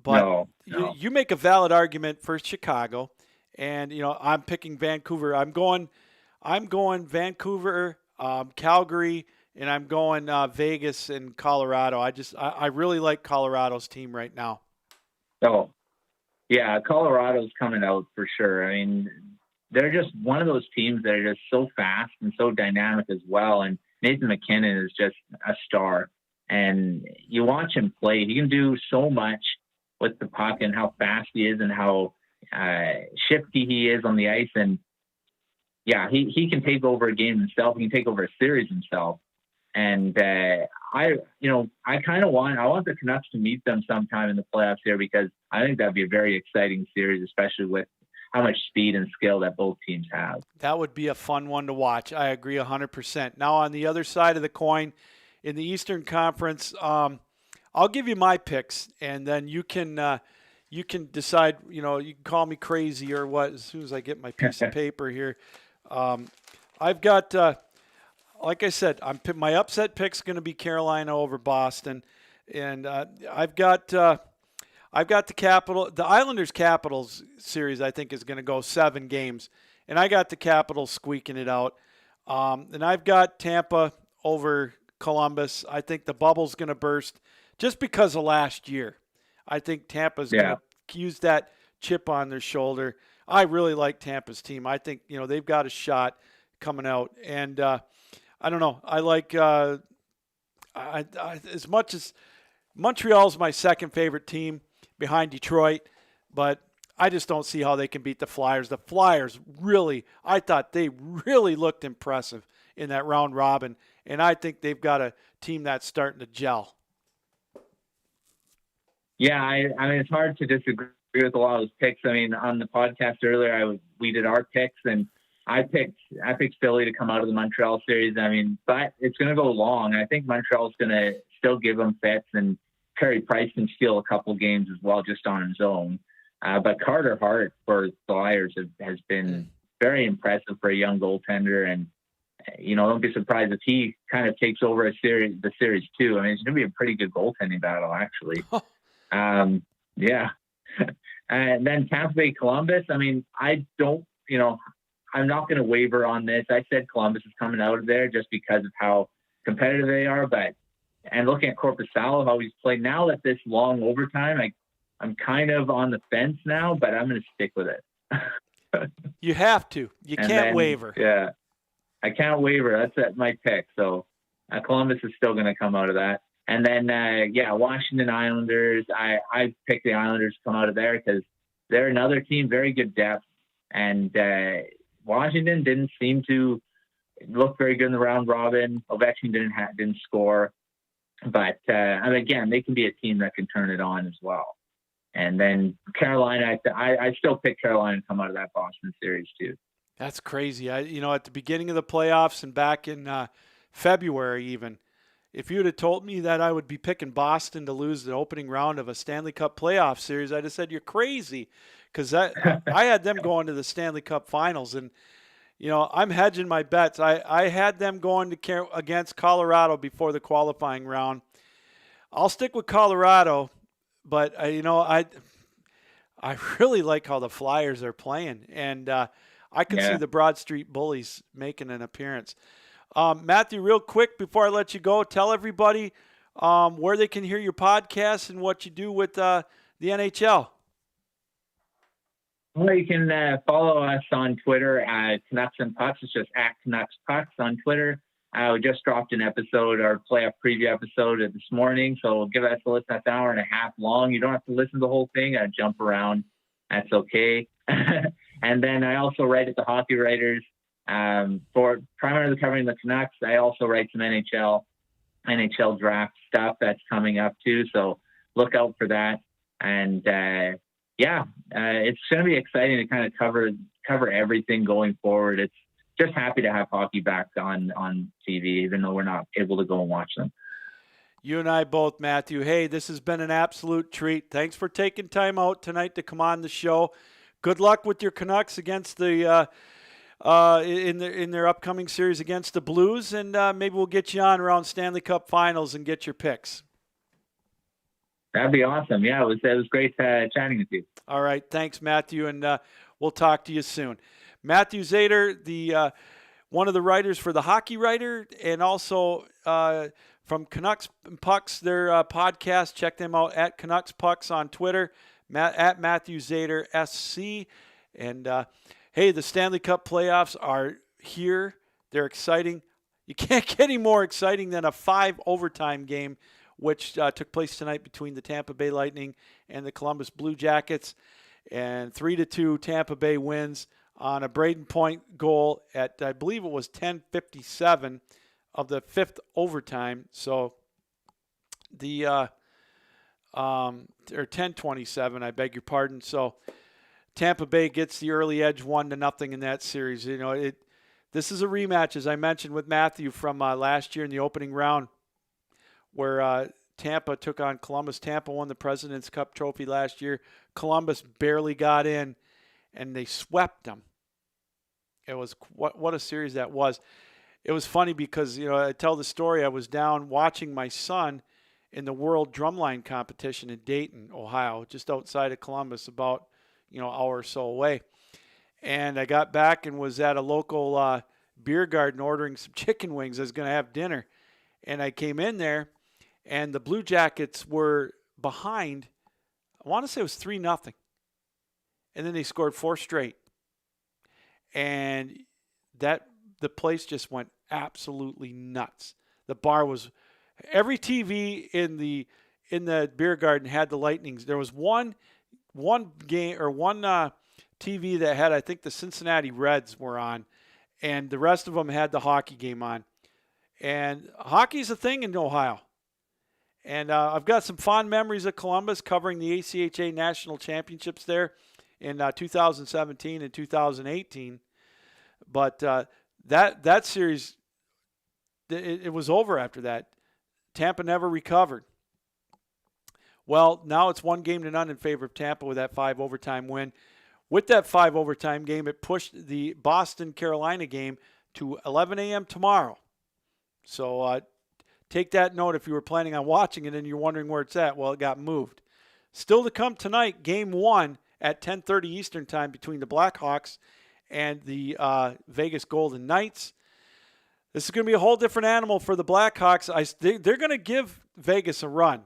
But no. You make a valid argument for Chicago, and I'm picking Vancouver. I'm going Vancouver, Calgary, and I'm going Vegas and Colorado. I really like Colorado's team right now. Oh, yeah, Colorado's coming out for sure. I mean, they're just one of those teams that are just so fast and so dynamic as well. And Nathan McKinnon is just a star. And you watch him play, he can do so much with the puck and how fast he is and how shifty he is on the ice. And yeah, he can take over a game himself. He can take over a series himself. And I want the Canucks to meet them sometime in the playoffs here, because I think that'd be a very exciting series, especially with how much speed and skill that both teams have. That would be a fun one to watch. I agree 100%. Now, on the other side of the coin, in the Eastern Conference, I'll give you my picks, and then you can decide. You can call me crazy or what as soon as I get my piece of paper here. I've got, like I said, my upset pick's going to be Carolina over Boston, and I've got the Islanders Capitals series. I think is going to go 7 games, and I got the Capitals squeaking it out. And I've got Tampa over Columbus. I think the bubble's going to burst just because of last year. I think Tampa's going to use that chip on their shoulder. I really like Tampa's team. I think they've got a shot coming out, and I don't know. I like as much as Montreal's my second favorite team behind Detroit, but I just don't see how they can beat the Flyers. The Flyers I thought they really looked impressive in that round robin, and I think they've got a team that's starting to gel. Yeah, I mean, it's hard to disagree with a lot of those picks. I mean, on the podcast earlier, we did our picks, and I picked Philly to come out of the Montreal series. I mean, but it's going to go long. I think Montreal's going to still give them fits, and Carey Price can steal a couple games as well just on his own. But Carter Hart for the Flyers has been very impressive for a young goaltender. And, don't be surprised if he kind of takes over the series too. I mean, it's going to be a pretty good goaltending battle, actually. Yeah. And then Tampa Bay Columbus. I mean, I'm not going to waver on this. I said Columbus is coming out of there just because of how competitive they are. And looking at Korpisalo, how he's played now at this long overtime, I'm kind of on the fence now, but I'm going to stick with it. You have to. You can't waver. Yeah, I can't waver. That's my pick. So Columbus is still going to come out of that. And then, Washington Islanders. I picked the Islanders to come out of there because they're another team, very good depth. And Washington didn't seem to look very good in the round robin. Ovechkin didn't score. But, again, they can be a team that can turn it on as well. And then Carolina, I still pick Carolina to come out of that Boston series too. That's crazy. At the beginning of the playoffs and back in February even, if you would have told me that I would be picking Boston to lose the opening round of a Stanley Cup playoff series, I'd have said you're crazy, because I had them going to the Stanley Cup Finals, and I'm hedging my bets. I had them going against Colorado before the qualifying round. I'll stick with Colorado, but I really like how the Flyers are playing, and I can see the Broad Street Bullies making an appearance. Matthew, real quick before I let you go, tell everybody where they can hear your podcast and what you do with the NHL. Well, you can follow us on Twitter at Canucks and Pucks. It's just at Canucks Pucks on Twitter. We just dropped an episode, our playoff preview episode this morning, so give us a listen. That's an hour and a half long. You don't have to listen to the whole thing. Jump around. That's okay. And then I also write at the Hockey Writers. For primarily covering the Canucks, I also write some NHL draft stuff that's coming up too. So look out for that. And it's going to be exciting to kind of cover everything going forward. It's just happy to have hockey back on TV, even though we're not able to go and watch them. You and I both, Matthew. Hey, this has been an absolute treat. Thanks for taking time out tonight to come on the show. Good luck with your Canucks against the in their upcoming series against the Blues, and maybe we'll get you on around Stanley Cup Finals and get your picks. That'd be awesome. Yeah, it was great chatting with you. All right, thanks, Matthew, and we'll talk to you soon. Matthew Zader, the one of the writers for the Hockey Writer, and also from Canucks and Pucks, their podcast. Check them out at Canucks Pucks on Twitter, at Matthew Zader SC, and hey, the Stanley Cup playoffs are here. They're exciting. You can't get any more exciting than a 5 overtime game, which took place tonight between the Tampa Bay Lightning and the Columbus Blue Jackets. And 3-2 Tampa Bay wins on a Braden Point goal at, I believe it was 10:57 of the 5th overtime. So the or 10:27, I beg your pardon. So Tampa Bay gets the early edge 1-0 in that series. This is a rematch, as I mentioned with Matthew, from last year in the opening round, where Tampa took on Columbus. Tampa won the President's Cup trophy last year. Columbus barely got in, and they swept them. It was what a series that was. It was funny because I tell the story. I was down watching my son in the World Drumline competition in Dayton, Ohio, just outside of Columbus, about hour or so away. And I got back and was at a local beer garden ordering some chicken wings. I was going to have dinner. And I came in there, and the Blue Jackets were behind, I want to say it was 3-0. And then they scored 4 straight. And the place just went absolutely nuts. The bar was, every TV in the beer garden had the Lightnings. There was one game or one TV that had, I think, the Cincinnati Reds were on, and the rest of them had the hockey game on. And hockey's a thing in Ohio. And I've got some fond memories of Columbus covering the ACHA National Championships there in 2017 and 2018. But that series, it was over after that. Tampa never recovered. Well, now it's 1-0 in favor of Tampa with that 5 overtime win. With that 5 overtime game, it pushed the Boston-Carolina game to 11 a.m. tomorrow. So take that note if you were planning on watching it and you're wondering where it's at. Well, it got moved. Still to come tonight, Game 1 at 10:30 Eastern Time between the Blackhawks and the Vegas Golden Knights. This is going to be a whole different animal for the Blackhawks. They're going to give Vegas a run.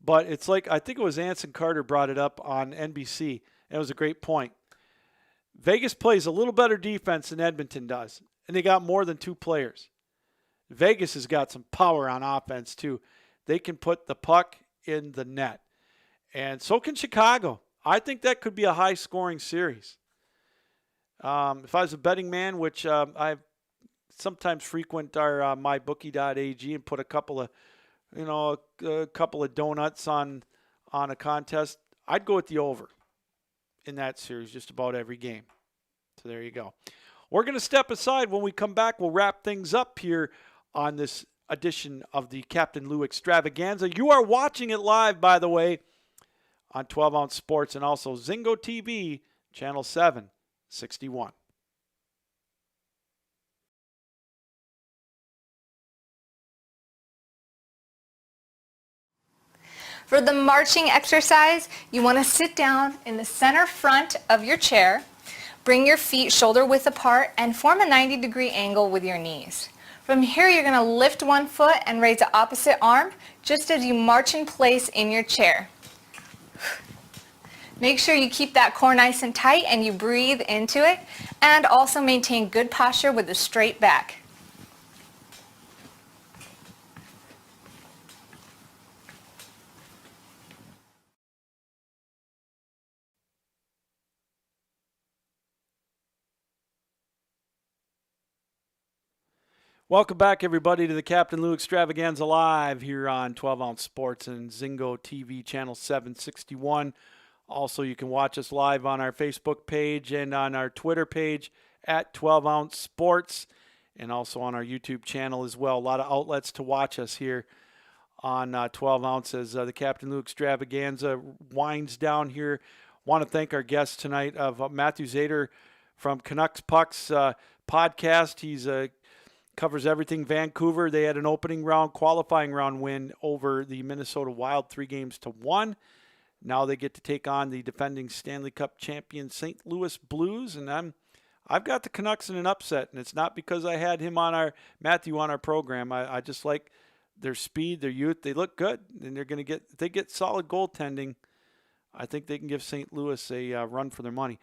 But it's like, I think it was Anson Carter brought it up on NBC. It was a great point. Vegas plays a little better defense than Edmonton does, and they got more than 2 players. Vegas has got some power on offense, too. They can put the puck in the net. And so can Chicago. I think that could be a high-scoring series. If I was a betting man, which I sometimes frequent our mybookie.ag and put a couple of, a couple of donuts on a contest, I'd go with the over in that series just about every game. So there you go. We're going to step aside. When we come back, we'll wrap things up here on this edition of the Captain Lou Extravaganza. You are watching it live, by the way, on 12 Ounce Sports and also Zingo TV, Channel 761. For the marching exercise, you want to sit down in the center front of your chair, bring your feet shoulder width apart, and form a 90-degree angle with your knees. From here, you're going to lift one foot and raise the opposite arm, just as you march in place in your chair. Make sure you keep that core nice and tight and you breathe into it, and also maintain good posture with a straight back. Welcome back, everybody, to the Captain Lou Extravaganza Live here on 12 Ounce Sports and Zingo TV, Channel 761. Also, you can watch us live on our Facebook page and on our Twitter page at 12 Ounce Sports, and also on our YouTube channel as well. A lot of outlets to watch us here on 12 Ounce as the Captain Lou Extravaganza winds down here. Want to thank our guest tonight of Matthew Zader from Canucks Pucks podcast. He's covers everything Vancouver. They had an opening round, qualifying round win over the Minnesota Wild 3-1. Now they get to take on the defending Stanley Cup champion St. Louis Blues, and I've got the Canucks in an upset, and it's not because I had Matthew on our program. I just like their speed, their youth. They look good, and they're going to if they get solid goaltending, I think they can give St. Louis a run for their money.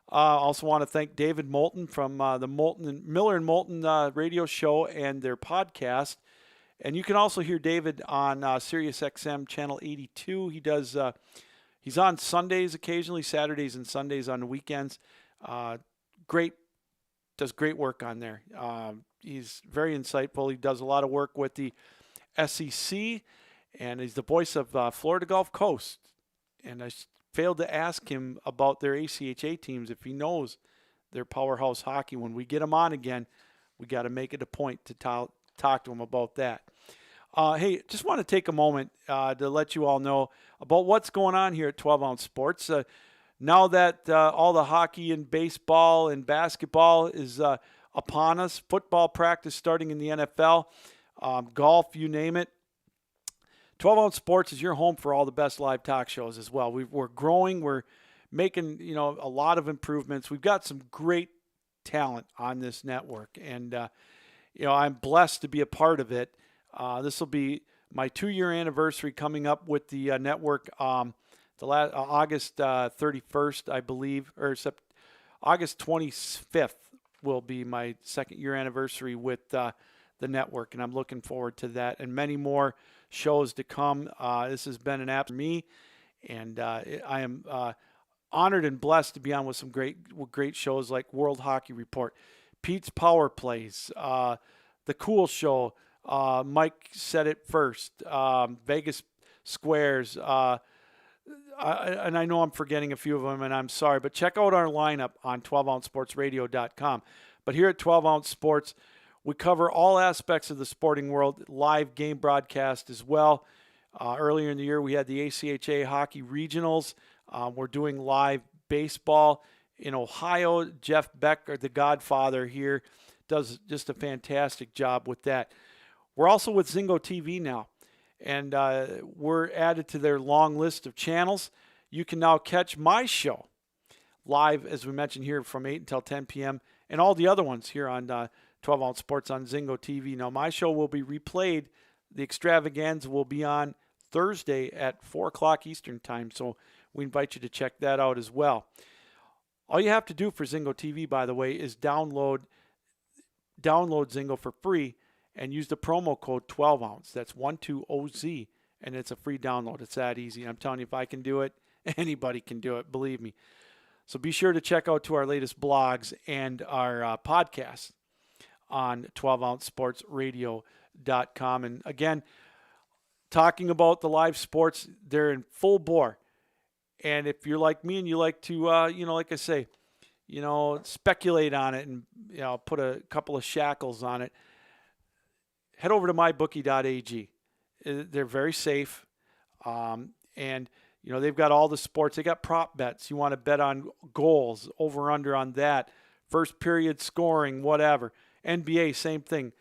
Also want to thank David Moulton from the Miller and Moulton radio show and their podcast. And you can also hear David on Sirius XM channel 82. He does. He's on Sundays occasionally, Saturdays and Sundays on the weekends. Does great work on there. He's very insightful. He does a lot of work with the SEC, and he's the voice of Florida Gulf Coast. And I failed to ask him about their ACHA teams, if he knows their powerhouse hockey. When we get him on again, we got to make it a point to talk to him about that. Hey, just want to take a moment to let you all know about what's going on here at 12 Ounce Sports. Now that all the hockey and baseball and basketball is upon us, football practice starting in the NFL, golf, you name it, 12 Ounce Sports is your home for all the best live talk shows as well. We're growing. We're making, a lot of improvements. We've got some great talent on this network, and, I'm blessed to be a part of it. This will be my 2-year anniversary coming up with the network August 31st, I believe, or August 25th will be my 2nd year anniversary with the network, and I'm looking forward to that and many more shows to come. This has been an app for me, and I am honored and blessed to be on with some great shows like World Hockey Report, Pete's Power Plays, The Cool Show, Mike Said It First, Vegas Squares, and I know I'm forgetting a few of them, and I'm sorry, but check out our lineup on 12ouncesportsradio.com. But here at 12 Ounce Sports, we cover all aspects of the sporting world, live game broadcast as well. Earlier in the year, we had the ACHA Hockey Regionals. We're doing live baseball in Ohio. Jeff Beck, the Godfather here, does just a fantastic job with that. We're also with Zingo TV now, and we're added to their long list of channels. You can now catch my show live, as we mentioned here, from 8 until 10 p.m., and all the other ones here on 12 Ounce Sports on Zingo TV. Now, my show will be replayed. The Extravaganza will be on Thursday at 4 o'clock Eastern Time, so we invite you to check that out as well. All you have to do for Zingo TV, by the way, is download Zingo for free and use the promo code 12ounce. That's 12OZ, and it's a free download. It's that easy. And I'm telling you, if I can do it, anybody can do it, believe me. So be sure to check out to our latest blogs and our podcasts on 12ouncesportsradio.com. And again, talking about the live sports, they're in full bore. And if you're like me and you like to, like I say, speculate on it and, put a couple of shackles on it, head over to mybookie.ag. They're very safe. And, they've got all the sports. They got prop bets. You want to bet on goals, over, under on that, first period scoring, whatever. NBA, same thing.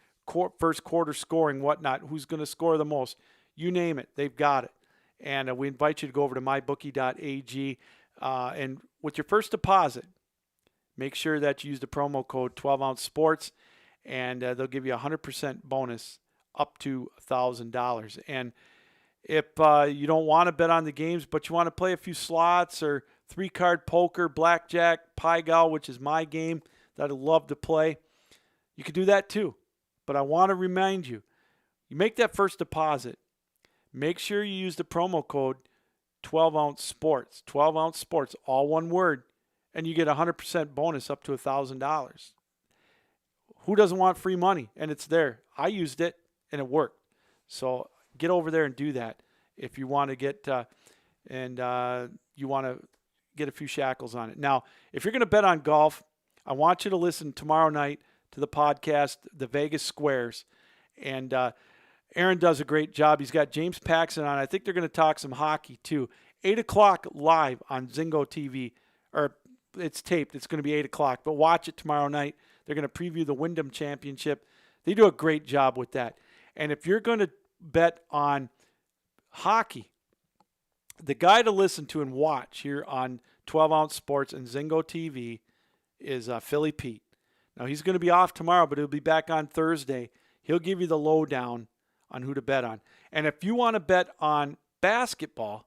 First quarter scoring, whatnot. Who's going to score the most? You name it. They've got it. And we invite you to go over to mybookie.ag. And with your first deposit, make sure that you use the promo code 12ouncesports, and they'll give you a 100% bonus up to $1,000. And if you don't want to bet on the games, but you want to play a few slots or 3-card poker, blackjack, Pai-Gow, which is my game that I love to play, you can do that too. But I want to remind you, you make that first deposit, make sure you use the promo code 12ouncesports, 12ouncesports, all one word, and you get a 100% bonus up to $1,000. Who doesn't want free money? And it's there. I used it, and it worked. So get over there and do that if you want to get you want to get a few shackles on it. Now, if you're going to bet on golf, I want you to listen tomorrow night to the podcast, The Vegas Squares. And Aaron does a great job. He's got James Paxton on. I think they're going to talk some hockey too. 8 o'clock live on Zingo TV. Or it's taped. It's going to be 8 o'clock. But watch it tomorrow night. They're going to preview the Wyndham Championship. They do a great job with that. And if you're going to bet on hockey, the guy to listen to and watch here on 12 Ounce Sports and Zingo TV is Philly Pete. Now, he's going to be off tomorrow, but he'll be back on Thursday. He'll give you the lowdown on who to bet on. And if you want to bet on basketball,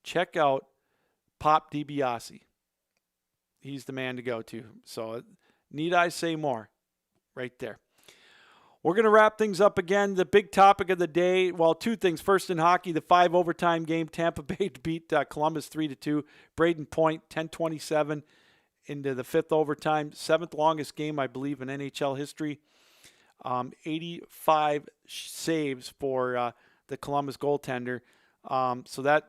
check out Pop DiBiase. He's the man to go to. So need I say more? Right there. We're going to wrap things up again. The big topic of the day, well, two things. First, in hockey, the 5 overtime game. Tampa Bay beat Columbus 3-2. Braden Point, 10-27 into the 5th overtime. 7th longest game, I believe, in NHL history. 85 saves for the Columbus goaltender. So that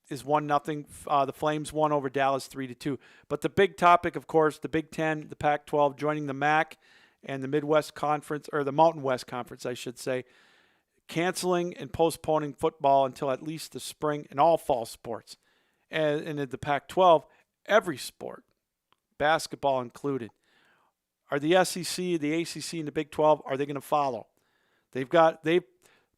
is 1-0. The Flames won over Dallas 3-2. But the big topic, of course, the Big Ten, the Pac-12 joining the MAC and the Midwest Conference, or the Mountain West Conference, I should say, canceling and postponing football until at least the spring and all fall sports. And in the Pac-12, every sport, basketball included. Are the SEC, the ACC, and the Big 12, are they going to follow? They've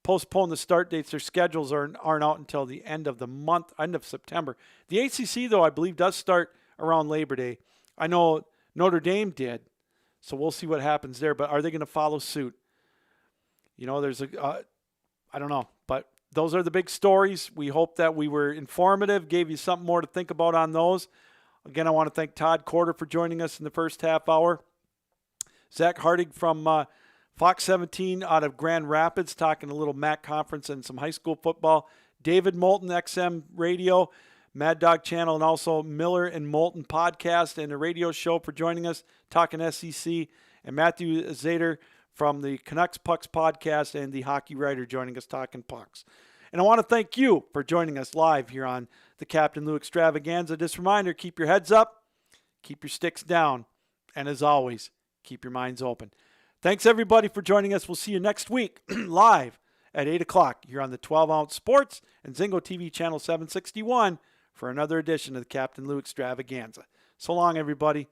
postponed the start dates. Their schedules aren't out until the end of the month, end of September. The ACC, though, I believe does start around Labor Day. I know Notre Dame did, so we'll see what happens there. But are they going to follow suit? There's I don't know. But those are the big stories. We hope that we were informative, gave you something more to think about on those. Again, I want to thank Todd Corder for joining us in the first half hour. Zach Hardig from Fox 17 out of Grand Rapids, talking a little MAC conference and some high school football. David Moulton, XM Radio, Mad Dog Channel, and also Miller and Moulton podcast and a radio show for joining us, talking SEC. And Matthew Zader from the Canucks Pucks podcast and the Hockey Writer joining us, talking pucks. And I want to thank you for joining us live here on the Captain Lou Extravaganza. Just a reminder, keep your heads up, keep your sticks down, and as always, keep your minds open. Thanks, everybody, for joining us. We'll see you next week live at 8 o'clock here on the 12 Ounce Sports and Zingo TV Channel 761 for another edition of the Captain Lou Extravaganza. So long, everybody.